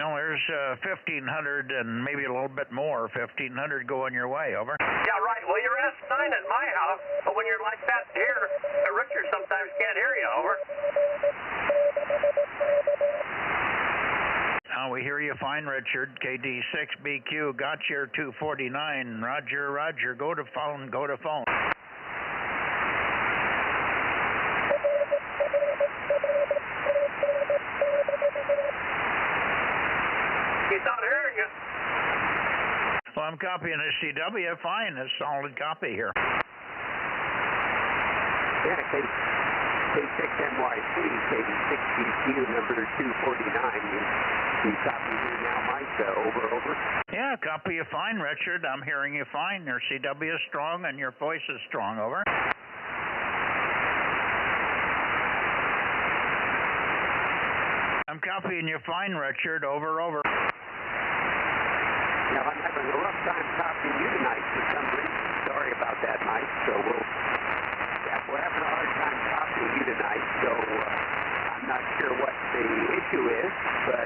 No, there's 1,500 and maybe a little bit more. 1,500 going your way, over. Yeah, right. Well, you're S9 at my house, but when you're like that here, Richard sometimes can't hear you, over. We hear you fine, Richard. KD6BQ, got your 249. Roger, Roger. Go to phone, go to phone. He's not hearing you. Well, I'm copying a CW. Fine. It's solid copy here. Yeah, K6NYC, KD6BQ, number 249. You copy me now, Mike? Over. Yeah, copy you fine, Richard. I'm hearing you fine. Your CW is strong and your voice is strong, over. I'm copying you fine, Richard. Over. Now, I'm having a rough time copying you tonight for some reason. Sorry about that, Mike. So we're having a hard time copying you tonight, so I'm not sure what the issue is, but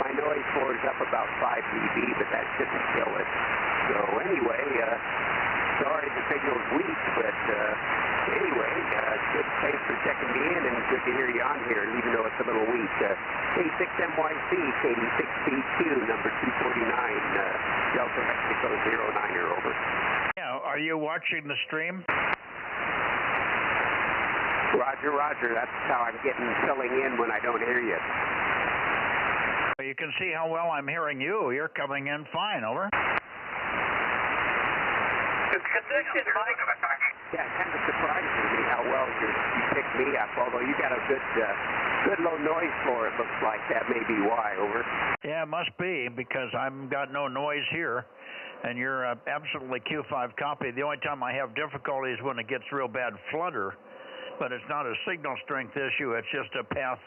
my noise floor is up about 5 dB, but that shouldn't kill it. So anyway, sorry the signal's weak, but anyway, good. Thanks for checking me in, and good to hear you on here, even though it's a little weak. K6MYC, KD6BQ, number 249, Delta Mexico 09er, over. Yeah, are you watching the stream? Roger. That's how I'm filling in when I don't hear you. Well, you can see how well I'm hearing you. You're coming in fine, over. It's conditioned, Mike. Yeah, it kind of surprises me how well you picked me up, although you got a good low noise floor, it looks like. That may be why, over. Yeah, it must be, because I've got no noise here, and you're absolutely Q5 copy. The only time I have difficulty is when it gets real bad flutter, but it's not a signal strength issue. It's just a path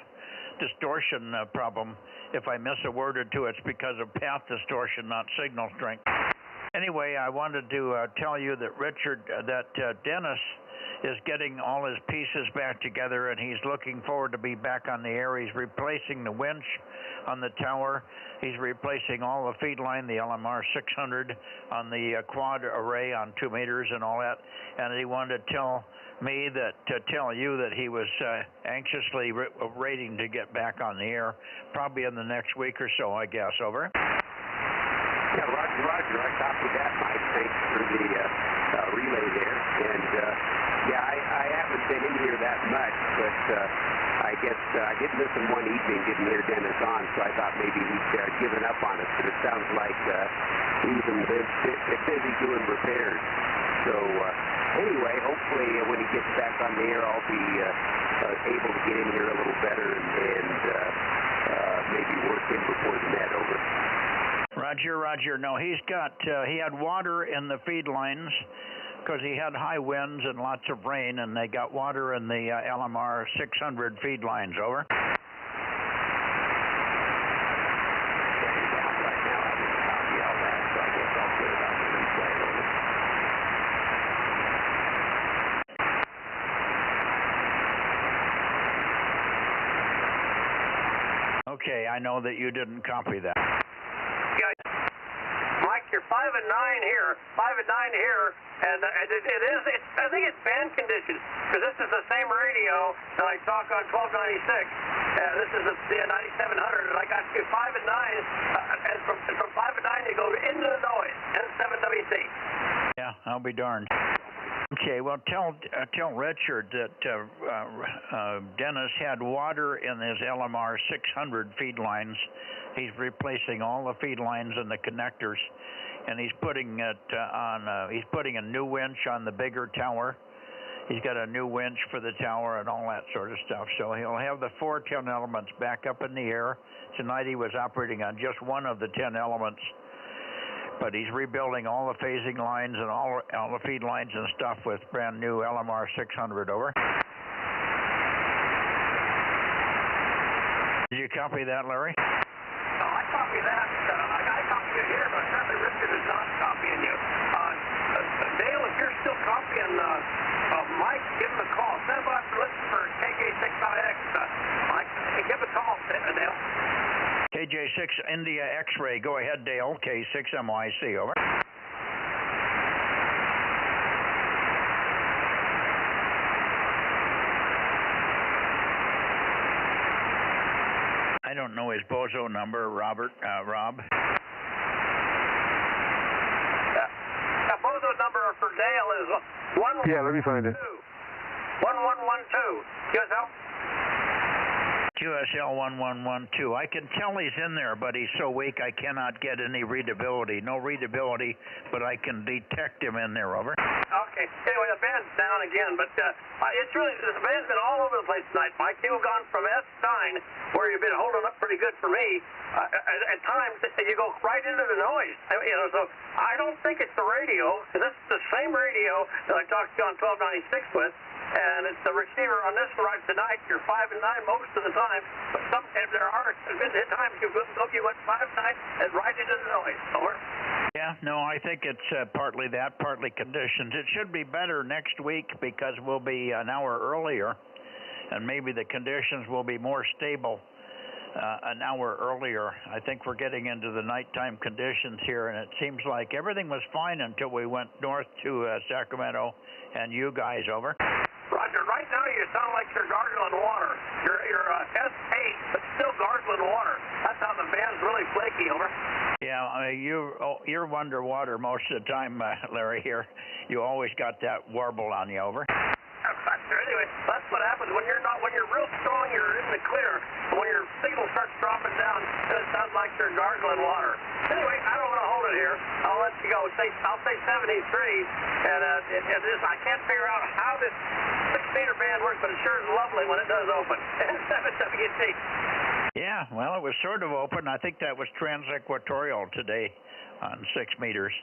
distortion problem. If I miss a word or two, it's because of path distortion, not signal strength. Anyway, I wanted to tell you that Dennis is getting all his pieces back together, and he's looking forward to be back on the air. He's replacing the winch on the tower. He's replacing all the feed line, the LMR 600 on the quad array on 2 meters and all that. And he wanted to tell me to tell you that he was anxiously waiting to get back on the air, probably in the next week or so, I guess. Over. Yeah, Roger. I copied that, Mike. Thanks for the relay there. And yeah, I haven't been in here that much, but I guess I did listen one evening, didn't hear Dennis on, so I thought maybe he'd given up on us. But it sounds like he's busy doing repairs. So anyway, hopefully when he gets back on the air, I'll be able to get in here a little better and maybe work in before the net, over. Roger, Roger. No, he had water in the feed lines because he had high winds and lots of rain, and they got water in the LMR 600 feed lines. Over. Okay, I know that you didn't copy that. Yeah, Mike, you're 5 and 9 here, 5 and 9 here, and I think it's band conditions, because this is the same radio that I talk on 1296. This is the 9700, and I got you 5 and 9, and from 5 and 9 you go into the noise, N7WC. Yeah, I'll be darned. Okay, well, tell Richard that Dennis had water in his LMR 600 feed lines. He's replacing all the feed lines and the connectors, and he's putting it on. He's putting a new winch on the bigger tower. He's got a new winch for the tower and all that sort of stuff. So he'll have the 4 10 elements back up in the air. Tonight he was operating on just one of the 10 elements. But he's rebuilding all the phasing lines and all the feed lines and stuff with brand new LMR 600. Over. Did you copy that, Larry? No, I copy that. I copy it here, but apparently Richard is not copying you. Dale, if you're still copying Mike, give him a call. Stand by for listening for KJ6IX. Mike, give him a call, Dale. KJ6 India X-ray. Go ahead, Dale. K6MYC. Over. I don't know his Bozo number, Rob. The Bozo number for Dale is 1112. Yeah, let me find it. 1112. QSL? QSL 1112. I can tell he's in there, but he's so weak I cannot get any readability. No readability, but I can detect him in there. Over. Okay. Anyway, the band's down again, but it's really, the band's been all over the place tonight, Mike. You've gone from S9, where you've been holding up pretty good for me. At times, you go right into the noise. So I don't think it's the radio, because this is the same radio that I talked to you on 1296 with. And it's the receiver on this right tonight. You're 5 and 9 most of the time, but sometimes there are times you went 5 and 9 and right into the noise. Over. Yeah, no, I think it's partly that, partly conditions. It should be better next week because we'll be an hour earlier, and maybe the conditions will be more stable an hour earlier. I think we're getting into the nighttime conditions here, and it seems like everything was fine until we went north to Sacramento and you guys. Over. Roger, right now you sound like you're gargling water. You're S8, but still gargling water. That's how the band's really flaky. Over. Yeah, you're underwater most of the time, Larry. Here, you always got that warble on you. Over. Anyway, that's what happens when you're real strong. You're in the clear. When your signal starts dropping down, then it sounds like you're gargling water. Anyway, I don't want to hold it here. I'll let you go. I'll say 73, and I can't figure out how this 6-meter band works, but it sure is lovely when it does open. N7WC. Yeah, well, it was sort of open. I think that was transequatorial today on 6 meters.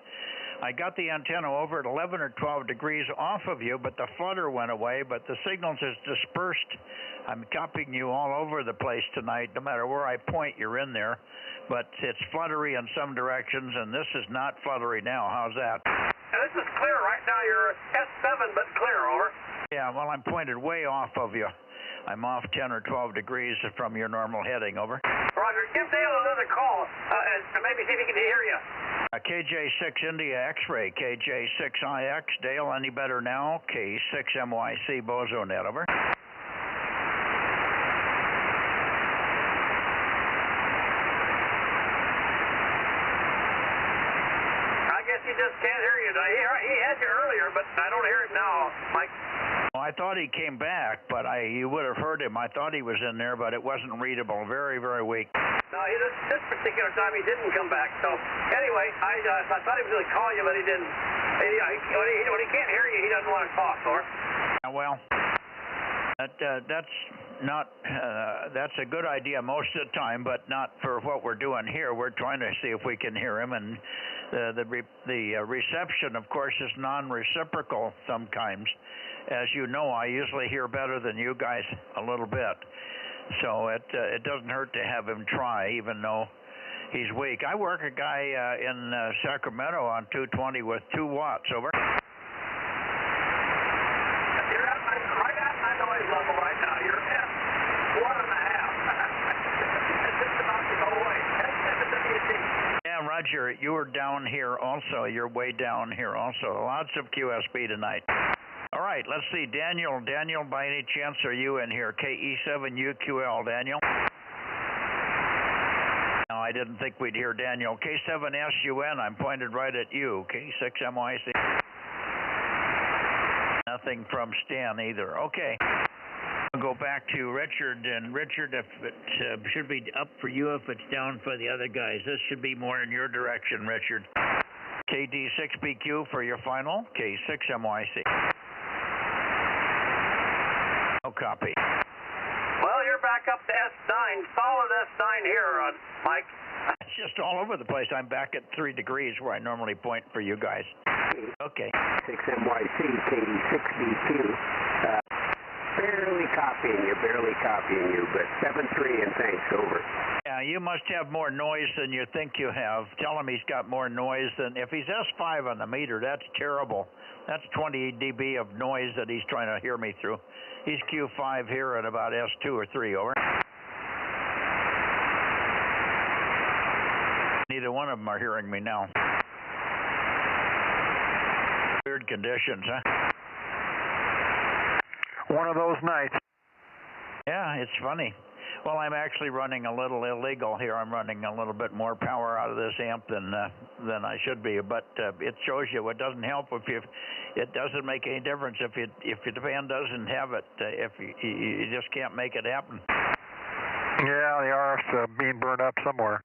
I got the antenna over at 11 or 12 degrees off of you, but the flutter went away, but the signals is dispersed. I'm copying you all over the place tonight. No matter where I point, you're in there. But it's fluttery in some directions, and this is not fluttery now. How's that? This is clear right now. You're S7, but clear. Over. Yeah, well, I'm pointed way off of you. I'm off 10 or 12 degrees from your normal heading. Over. Roger, give Dale another call, and maybe see if he can hear you. KJ6 India X-ray, KJ6IX. Dale, any better now? K6MYC Bozo Net. Over. I guess he just can't hear you. He had you earlier, but I don't hear him now, Mike. Well, I thought he came back, but you would have heard him. I thought he was in there, but it wasn't readable. Very, very weak. No, this particular time he didn't come back. So anyway, I thought he was going to call you, but he didn't. When he can't hear you, he doesn't want to talk. Or. Well, that's that's a good idea most of the time, but not for what we're doing here. We're trying to see if we can hear him, and the reception, of course, is non-reciprocal sometimes. As you know, I usually hear better than you guys a little bit, so it doesn't hurt to have him try, even though he's weak. I work a guy in Sacramento on 220 with 2 watts. Over. You're right at my noise level right now. You're at 1.5. It's just about to go away. Yeah, Roger, you were down here also. You're way down here also. Lots of QSB tonight. All right, let's see. Daniel, by any chance, are you in here? KE7UQL, Daniel? No, I didn't think we'd hear Daniel. K7SUN, I'm pointed right at you. K6MYC. Nothing from Stan either. Okay. I'll go back to Richard. And Richard, if it should be up for you, if it's down for the other guys. This should be more in your direction, Richard. KD6BQ for your final. K6MYC. No copy. Well, you're back up to S9. Solid S9 here, Mike. It's just all over the place. I'm back at 3 degrees where I normally point for you guys. Okay. 6MYC, KD6BQ. Barely copying you, but 7-3 and thanks, over. Yeah, you must have more noise than you think you have. Tell him he's got more noise than... If he's S5 on the meter, that's terrible. That's 20 dB of noise that he's trying to hear me through. He's Q5 here at about S2 or 3, over. Neither one of them are hearing me now. Weird conditions, huh? One of those nights. Yeah, it's funny. Well, I'm actually running a little illegal here. I'm running a little bit more power out of this amp than I should be. But it shows you it doesn't help if you. It doesn't make any difference if the fan doesn't have it. If you just can't make it happen. Yeah, the RF's being burned up somewhere.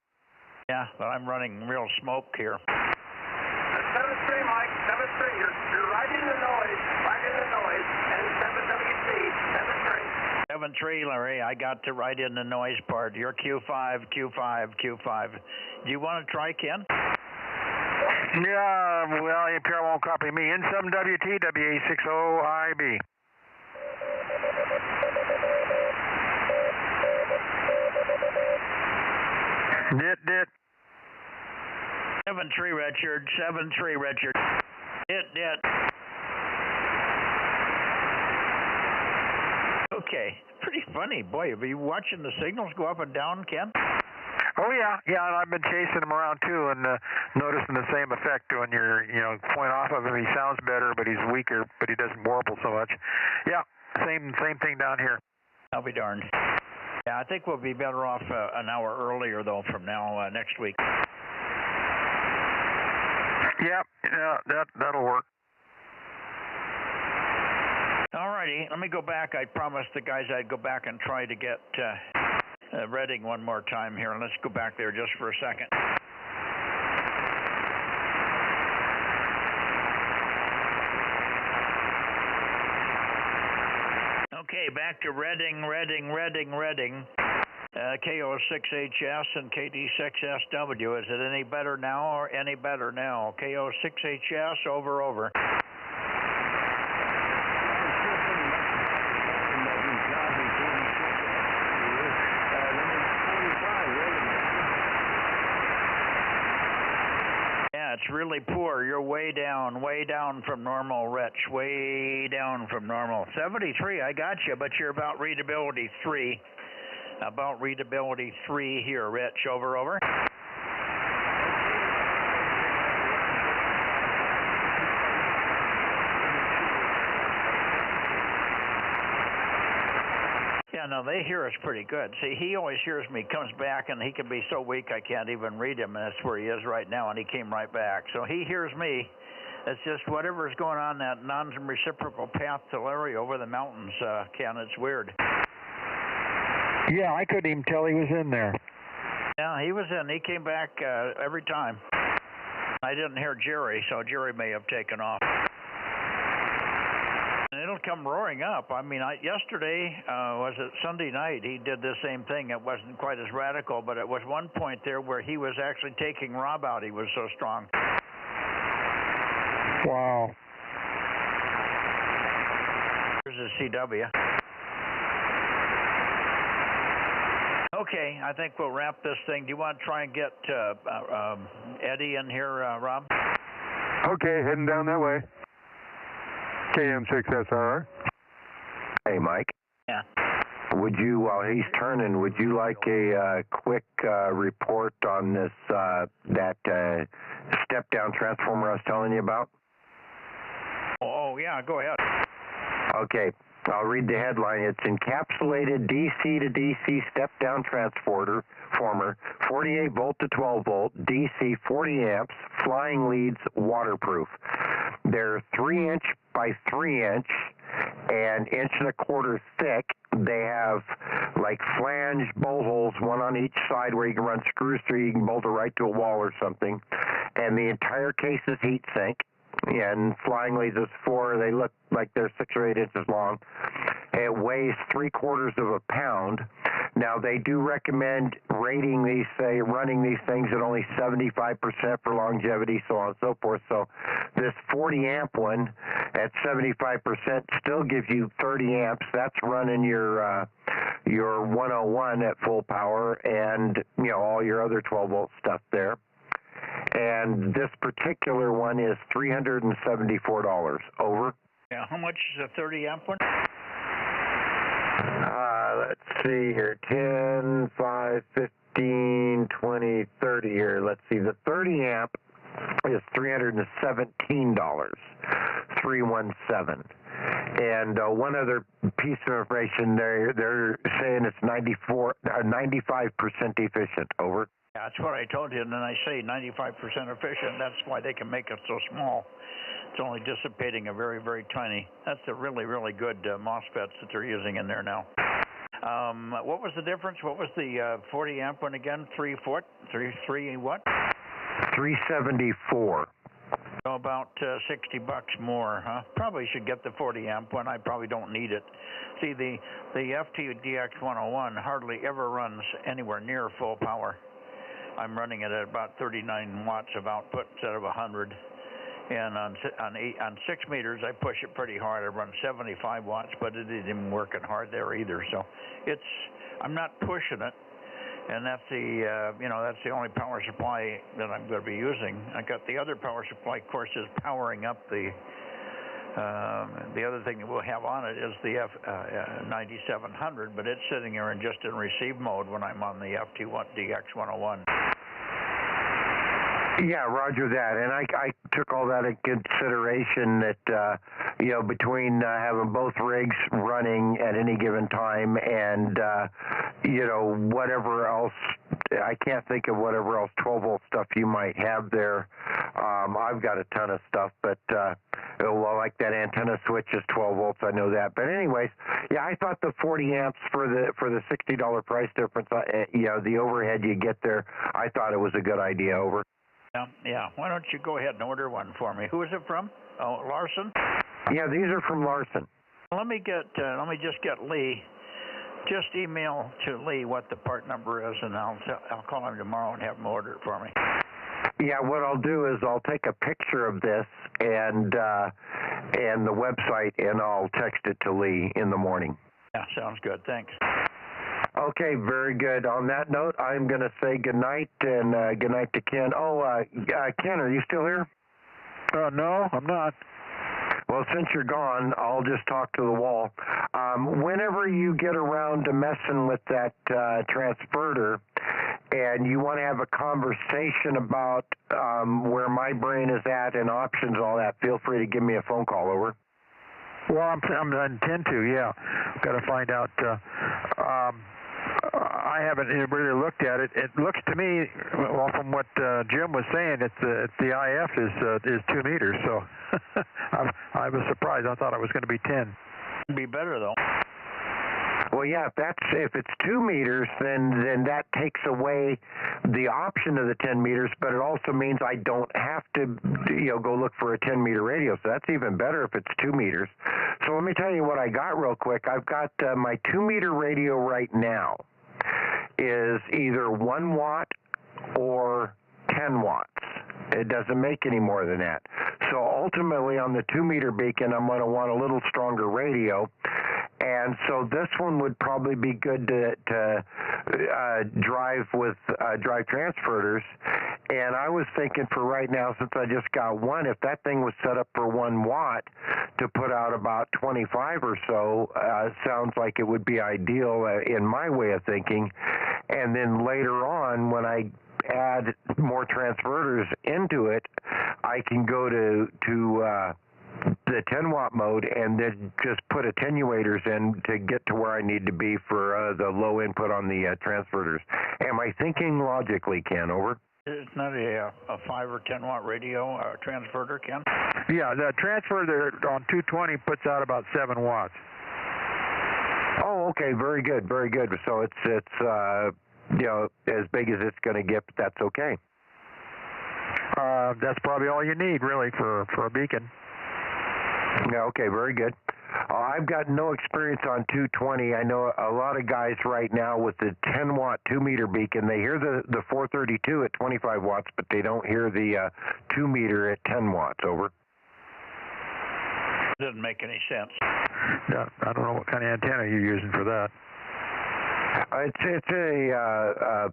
Yeah, but I'm running real smoke here. 7-3, Mike. 7-3. You're right in the noise. And 7WC. 7-3. 7-3, Larry. I got to write in the noise part. You're Q5. Do you want to try, Ken? Yeah, well, APR won't copy me. N7WT, WA60IB. Dit. 7-3, Richard. 7-3, Richard. Dit. Okay, pretty funny. Boy, are you watching the signals go up and down, Ken? Oh, yeah, and I've been chasing him around, too, and noticing the same effect when you're, point off of him. He sounds better, but he's weaker, but he doesn't warble so much. Yeah, same thing down here. I'll be darned. Yeah, I think we'll be better off an hour earlier, though, from now next week. Yeah, that'll work. All righty, let me go back. I promised the guys I'd go back and try to get Reading one more time here. Let's go back there just for a second. Okay, back to Reading. KO6HS and KD6SW. Is it any better now or any better now? KO6HS, over. Yeah, it's really poor. You're way down from normal, Rich. Way down from normal. 73, I got you, but you're about readability 3. About readability 3 here, Rich. Over. Yeah, no, they hear us pretty good. See, he always hears me, comes back, and he can be so weak I can't even read him, and that's where he is right now, and he came right back. So he hears me. It's just whatever's going on that non-reciprocal path to Larry over the mountains, Ken. It's weird. Yeah, I couldn't even tell he was in there. Yeah, he was in. He came back every time. I didn't hear Jerry, so Jerry may have taken off. And it'll come roaring up. I mean, yesterday, was it Sunday night, he did the same thing. It wasn't quite as radical, but it was one point there where he was actually taking Rob out. He was so strong. Wow. Here's a CW. Okay, I think we'll wrap this thing. Do you want to try and get Eddie in here, Rob? Okay, heading down that way. KM6SR. Hey, Mike. Yeah. Would you, while he's turning, would you like a quick report on this that step-down transformer I was telling you about? Oh, yeah, go ahead. Okay, I'll read the headline. It's encapsulated DC to DC step-down transformer, 48 volt to 12 volt, DC 40 amps, flying leads, waterproof. They're 3-inch by 3-inch and 1.25 thick. They have like flange bolt holes, one on each side where you can run screws through. You can bolt it right to a wall or something. And the entire case is heat sink. And flying leads is 4. They look like they're 6 or 8 inches long. It weighs 3/4 pounds. Now they do recommend running these things at only 75% for longevity, so on and so forth. So this 40 amp one at 75% still gives you 30 amps. That's running your 101 at full power, and all your other 12 volt stuff there. And this particular one is $374. Over. Yeah, how much is a 30 amp one? Let's see here, 10, 5, 15, 20, 30 here. Let's see, the 30 amp is $317, 317. And one other piece of information, they're saying it's 95% efficient. Over. Yeah, that's what I told you, and then I say 95% efficient. That's why they can make it so small. It's only dissipating a very, very tiny. That's a really, really good MOSFETs that they're using in there now. What was the difference? What was the 40 amp one again? 3 foot? 3 what? 374. So about $60 more, huh? Probably should get the 40 amp one. I probably don't need it. See, the FTDX101 hardly ever runs anywhere near full power. I'm running it at about 39 watts of output instead of 100. And on 6 meters, I push it pretty hard. I run 75 watts, but it isn't even working hard there either. So I'm not pushing it, and that's that's the only power supply that I'm going to be using. I got the other power supply, of course, is powering up the other thing that we'll have on it is the F9700, but it's sitting here in receive mode when I'm on the FTDX101. Yeah, roger that. And I took all that into consideration that, between having both rigs running at any given time and, whatever else, I can't think of whatever else 12 volt stuff you might have there. I've got a ton of stuff, but, like that antenna switch is 12 volts. I know that. But anyways, yeah, I thought the 40 amps for the $60 price difference, the overhead you get there, I thought it was a good idea. Over. Yeah. Why don't you go ahead and order one for me? Who is it from? Oh, Larson? Yeah, these are from Larson. Let me just get Lee. Just email to Lee what the part number is, and I'll call him tomorrow and have him order it for me. Yeah, what I'll do is I'll take a picture of this and the website, and I'll text it to Lee in the morning. Yeah, sounds good. Thanks. Okay, very good. On that note, I'm going to say good night, and good night to Ken. Ken, are you still here? No, I'm not. Well, since you're gone, I'll just talk to the wall. Whenever you get around to messing with that transverter and you want to have a conversation about where my brain is at and options, all that, feel free to give me a phone call. Over. Well, I intend to, yeah. Got to find out. I haven't really looked at it. It looks to me, well, from what Jim was saying, the IF is 2 meters. So I was surprised. I thought it was going to be 10. It'd be better though. Well, yeah, if it's 2 meters, then that takes away the option of the 10 meters, but it also means I don't have to, go look for a 10-meter radio. So that's even better if it's 2 meters. So let me tell you what I got real quick. I've got my 2-meter radio right now is either 1 watt or 10 watts. It doesn't make any more than that. So ultimately on the 2-meter beacon, I'm going to want a little stronger radio. And so this one would probably be good to drive with drive transferters. And I was thinking for right now, since I just got one, if that thing was set up for 1 watt to put out about 25 or so, sounds like it would be ideal in my way of thinking. And then later on, when I add more transverters into it, I can go to the 10-watt mode and then just put attenuators in to get to where I need to be for the low input on the transverters. Am I thinking logically, Ken? Over. It's not a 5 or 10 watt radio transverter, Ken? Yeah, the transverter on 220 puts out about 7 watts. Oh, okay, very good, very good. So it's as big as it's going to get, but that's okay. That's probably all you need, really, for a beacon. Yeah, okay, very good. I've got no experience on 220. I know a lot of guys right now with the 10-watt 2-meter beacon, they hear the 432 at 25 watts, but they don't hear the 2-meter at 10 watts. Over. Doesn't make any sense. Yeah, I don't know what kind of antenna you're using for that. It's a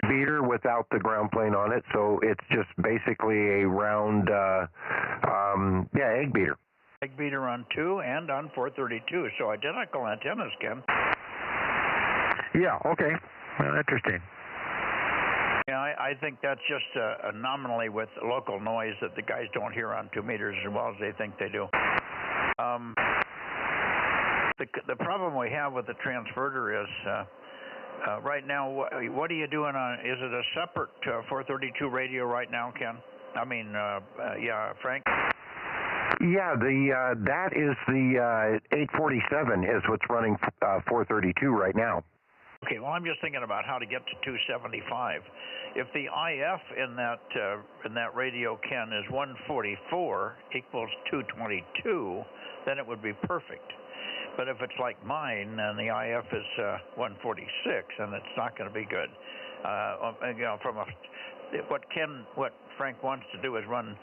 beater without the ground plane on it, so it's just basically a round, egg beater. Egg beater on 2 and on 432, so identical antennas, Ken. Yeah, okay. Well, interesting. Yeah, I think that's just a anomaly with local noise that the guys don't hear on 2 meters as well as they think they do. The problem we have with the transverter is right now, what are you doing on? Is it a separate 432 radio right now, Ken? I mean, Frank? Yeah, that is the 847 is what's running 432 right now. Okay, well, I'm just thinking about how to get to 275. If the IF in that radio, Ken, is 144 equals 222, then it would be perfect. But if it's like mine and the IF is 146, then it's not going to be good. What Frank wants to do is run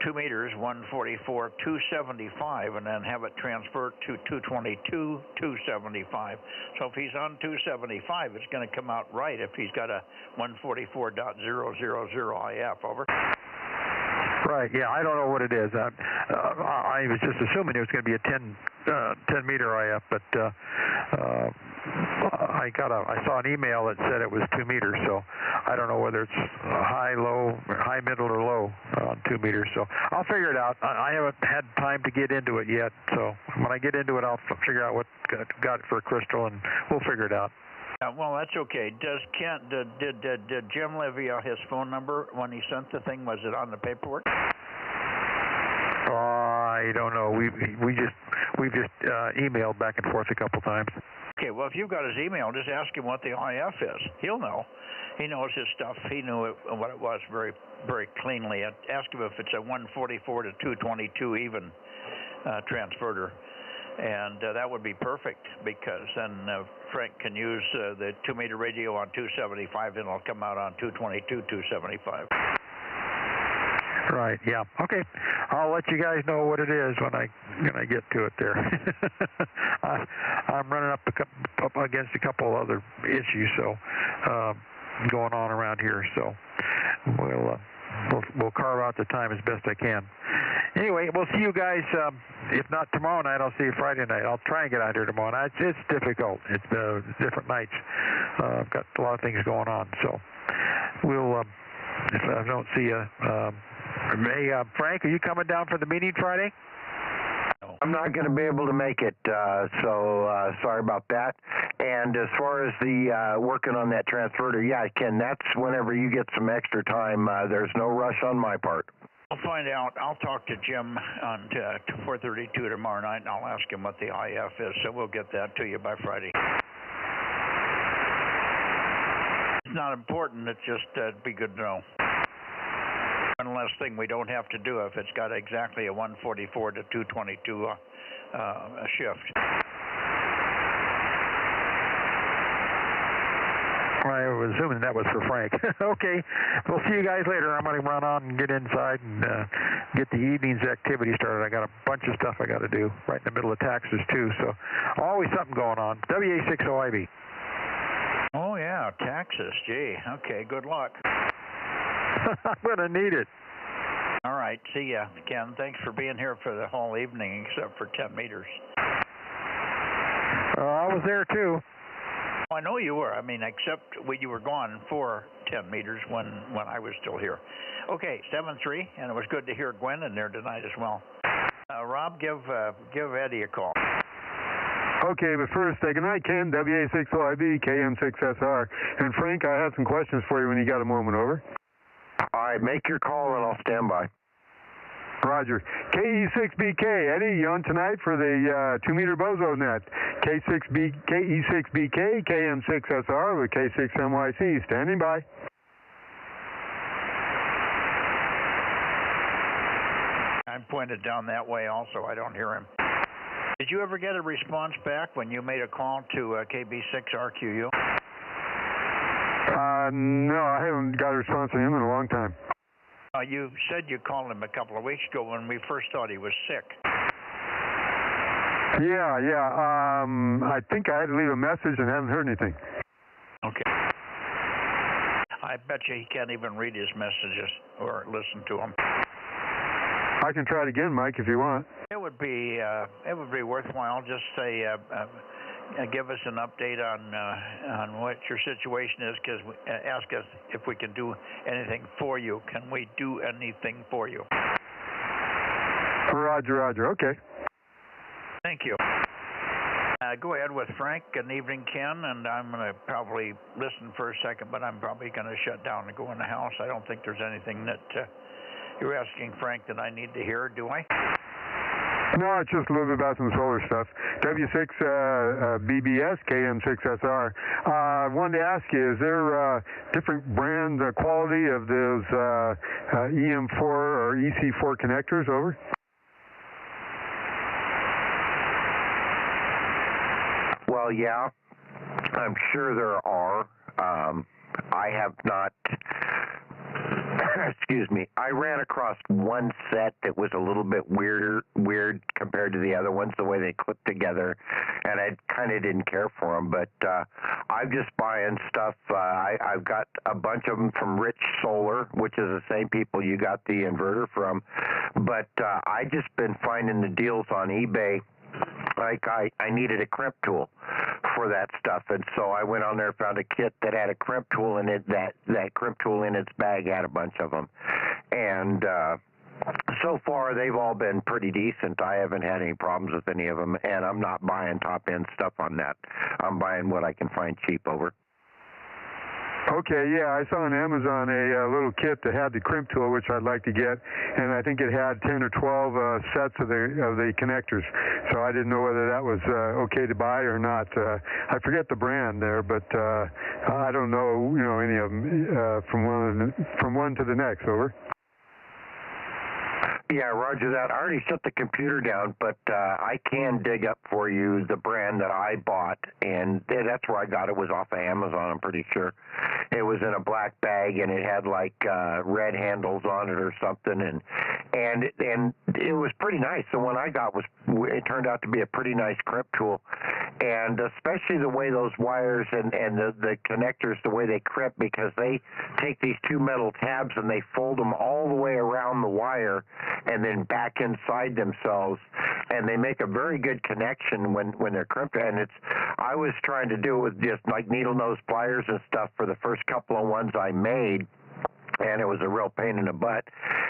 2 meters, 144, 275, and then have it transfer to 222, 275. So if he's on 275, it's going to come out right if he's got a 144.000 IF. Over. Right, yeah, I don't know what it is. I was just assuming it was going to be a 10-meter IF, but I saw an email that said it was 2 meters, so I don't know whether it's high, low, high, middle, or low on 2 meters. So I'll figure it out. I haven't had time to get into it yet, so when I get into it, I'll figure out what got it for a crystal, and we'll figure it out. Well, that's okay. Did Jim leave his phone number when he sent the thing? Was it on the paperwork? I don't know. We've just emailed back and forth a couple times. Okay. Well, if you've got his email, just ask him what the IF is. He'll know. He knows his stuff. He knew what it was very, very cleanly. Ask him if it's a 144 to 222 even transverter. And that would be perfect, because then Frank can use the 2-meter radio on 275, and it'll come out on 222, 275. Right. Yeah. Okay. I'll let you guys know what it is when I get to it there. I'm running up against a couple other issues, so going on around here. So we'll carve out the time as best I can. Anyway, we'll see you guys. If not tomorrow night, I'll see you Friday night. I'll try and get out here tomorrow night. It's difficult. It's different nights. I've got a lot of things going on. So we'll, if I don't see you, hey, Frank, are you coming down for the meeting Friday? I'm not going to be able to make it, so sorry about that. And as far as the working on that transverter, yeah, Ken, that's whenever you get some extra time. There's no rush on my part. I'll find out. I'll talk to Jim on 4:32 tomorrow night, and I'll ask him what the IF is. So we'll get that to you by Friday. It's not important. It's just be good to know. One less thing we don't have to do if it's got exactly a 144 to 222 a shift. I was assuming that was for Frank. Okay, we'll see you guys later. I'm going to run on and get inside and get the evening's activity started. I got a bunch of stuff I got to do right in the middle of taxes too, so always something going on. WA60IB. Oh yeah, taxes. Gee. Okay, good luck. I'm going to need it. All right, see ya, Ken. Thanks for being here for the whole evening, except for 10 meters. I was there too. I know you were. I mean, except when you were gone for 10 meters when I was still here. Okay, 7-3, and it was good to hear Gwen in there tonight as well. Rob, give Eddie a call. Okay, but first, say goodnight, Ken, WA60IB, KM6SR. And Frank, I have some questions for you when you got a moment, over. All right, make your call and I'll stand by. Roger. KE6BK, Eddie, you on tonight for the 2-meter Bozo Net. KE6BK, KM6SR with K6MYC, standing by. I'm pointed down that way also. I don't hear him. Did you ever get a response back when you made a call to KB6RQU? No, I haven't got a response from him in a long time. You said you called him a couple of weeks ago when we first thought he was sick. Yeah. I think I had to leave a message and haven't heard anything. Okay. I bet you he can't even read his messages or listen to them. I can try it again, Mike, if you want. It would be worthwhile. Just say, give us an update on what your situation is, because ask us if we can do anything for you. Can we do anything for you? Roger. Okay. Thank you. Go ahead with Frank. Good evening, Ken. And I'm going to probably listen for a second, but I'm probably going to shut down and go in the house. I don't think there's anything that you're asking Frank that I need to hear, do I? No, it's just a little bit about some solar stuff. W6BBS, KM6SR. I wanted to ask you, is there different brand quality of those EM4 or EC4 connectors, over? Well, yeah, I'm sure there are. I have not... Excuse me. I ran across one set that was a little bit weird compared to the other ones, the way they clipped together, and I kind of didn't care for them. But I'm just buying stuff. I've got a bunch of them from Rich Solar, which is the same people you got the inverter from. But I just been finding the deals on eBay. Like I needed a crimp tool for that stuff, and so I went on there and found a kit that had a crimp tool in it. That crimp tool in its bag had a bunch of them, and so far they've all been pretty decent. I haven't had any problems with any of them, and I'm not buying top end stuff on that. I'm buying what I can find cheap, over. Okay, yeah, I saw on Amazon a little kit that had the crimp tool, which I'd like to get, and I think it had 10 or 12 sets of the connectors. So I didn't know whether that was okay to buy or not. I forget the brand there, but I don't know, any of them from one to the next, over. Yeah, roger that. I already shut the computer down, but I can dig up for you the brand that I bought, and that's where I got it. Was off of Amazon, I'm pretty sure. It was in a black bag, and it had like red handles on it or something, and it was pretty nice. The one I got it turned out to be a pretty nice crimp tool, and especially the way those wires and the connectors, the way they crimp, because they take these two metal tabs and they fold them all the way around the wire and then back inside themselves, and they make a very good connection when they're crimped. And I was trying to do it with just like needle nose pliers and stuff for the first couple of ones I made, and it was a real pain in the butt.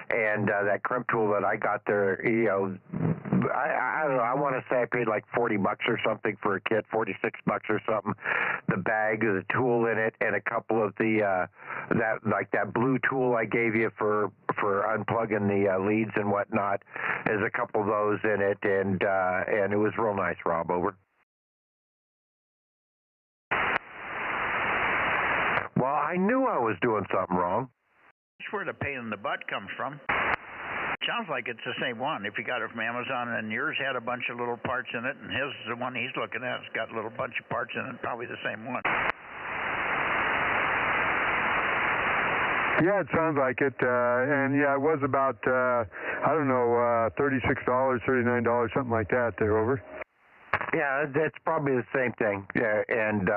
And that crimp tool that I got there, I don't know, I want to say I paid like $40 or something for a kit, $46 or something. The bag, the tool in it, and a couple of that blue tool I gave you for for unplugging the leads and whatnot. There's a couple of those in it, and it was real nice, Rob. Over. Well, I knew I was doing something wrong. That's where the pain in the butt comes from. Sounds like it's the same one. If you got it from Amazon and yours had a bunch of little parts in it, and his, the one he's looking at, has got a little bunch of parts in it, probably the same one. Yeah, it sounds like it. And yeah, it was about, I don't know, $36, $39, something like that there, over. Yeah, that's probably the same thing. Yeah, and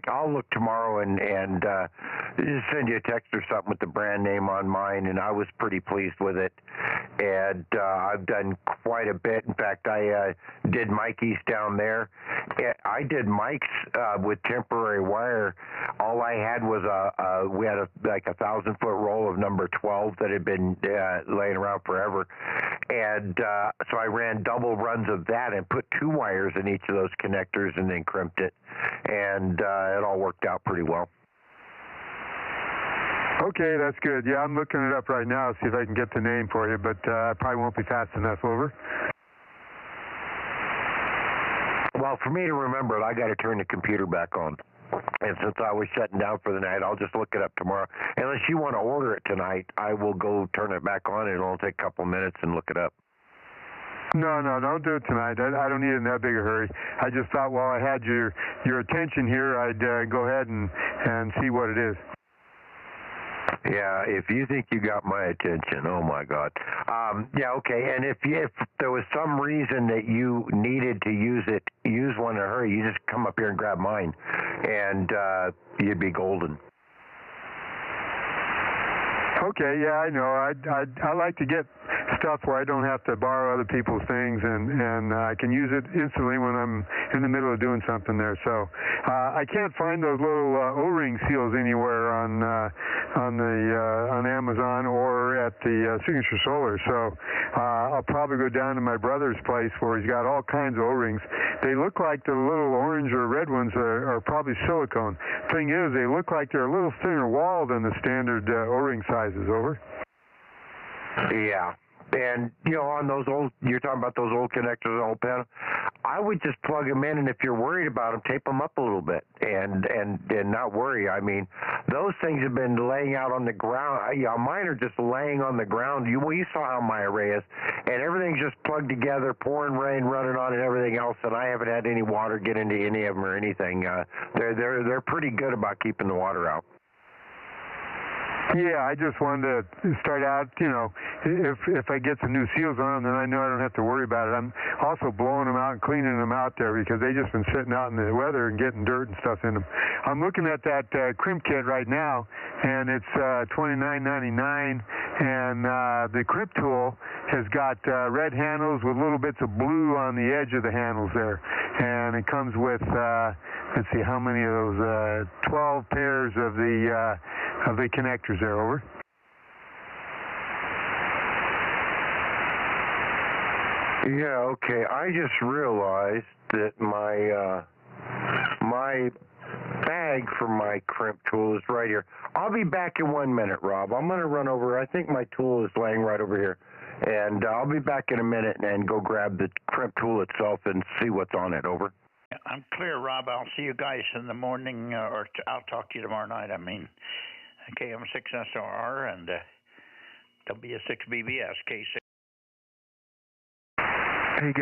I'll look tomorrow and just send you a text or something with the brand name on mine, and I was pretty pleased with it. And I've done quite a bit. In fact, I did Mikey's down there. I did Mike's with temporary wire. All I had was we had like a 1,000-foot roll of number 12 that had been laying around forever. And so I ran double runs of that and put 2 wires in each of those connectors and then crimped it. And it all worked out pretty well. Okay, that's good. Yeah, I'm looking it up right now, see if I can get the name for you, but I probably won't be fast enough, over. Well, for me to remember it, I got to turn the computer back on. And since I was shutting down for the night, I'll just look it up tomorrow. Unless you want to order it tonight, I will go turn it back on, and it'll take a couple minutes and look it up. No, don't do it tonight. I don't need it in that big a hurry. I just thought while I had your attention here, I'd go ahead and see what it is. Yeah, if you think you got my attention, oh my God. Yeah, okay. And if there was some reason that you needed to use one in a hurry, you just come up here and grab mine, and you'd be golden. Okay, yeah, I know. I like to get stuff where I don't have to borrow other people's things, and I can use it instantly when I'm in the middle of doing something there. So I can't find those little O-ring seals anywhere on Amazon or at the Signature Solar. So I'll probably go down to my brother's place where he's got all kinds of O-rings. They look like the little orange or red ones are probably silicone. Thing is, they look like they're a little thinner wall than the standard O-ring sizes, over. Yeah. And, on those you're talking about those old connectors, old panel, I would just plug them in, and if you're worried about them, tape them up a little bit and not worry. I mean, those things have been laying out on the ground. Mine are just laying on the ground. You saw how my array is, and everything's just plugged together, pouring rain, running on, and everything else, and I haven't had any water get into any of them or anything. They're pretty good about keeping the water out. Yeah, I just wanted to start out, if I get some new seals on them, then I know I don't have to worry about it. I'm also blowing them out and cleaning them out there because they've just been sitting out in the weather and getting dirt and stuff in them. I'm looking at that crimp kit right now, and it's $29.99, and the crimp tool has got red handles with little bits of blue on the edge of the handles there, and it comes with, let's see, how many of those, 12 pairs of the connectors there, over. Yeah, okay. I just realized that my bag for my crimp tool is right here. I'll be back in 1 minute, Rob. I'm going to run over. I think my tool is laying right over here. And I'll be back in a minute and go grab the crimp tool itself and see what's on it, over. I'm clear, Rob. I'll see you guys in the morning, or I'll talk to you tomorrow night. I mean, KM6SR and WB6BBS, K6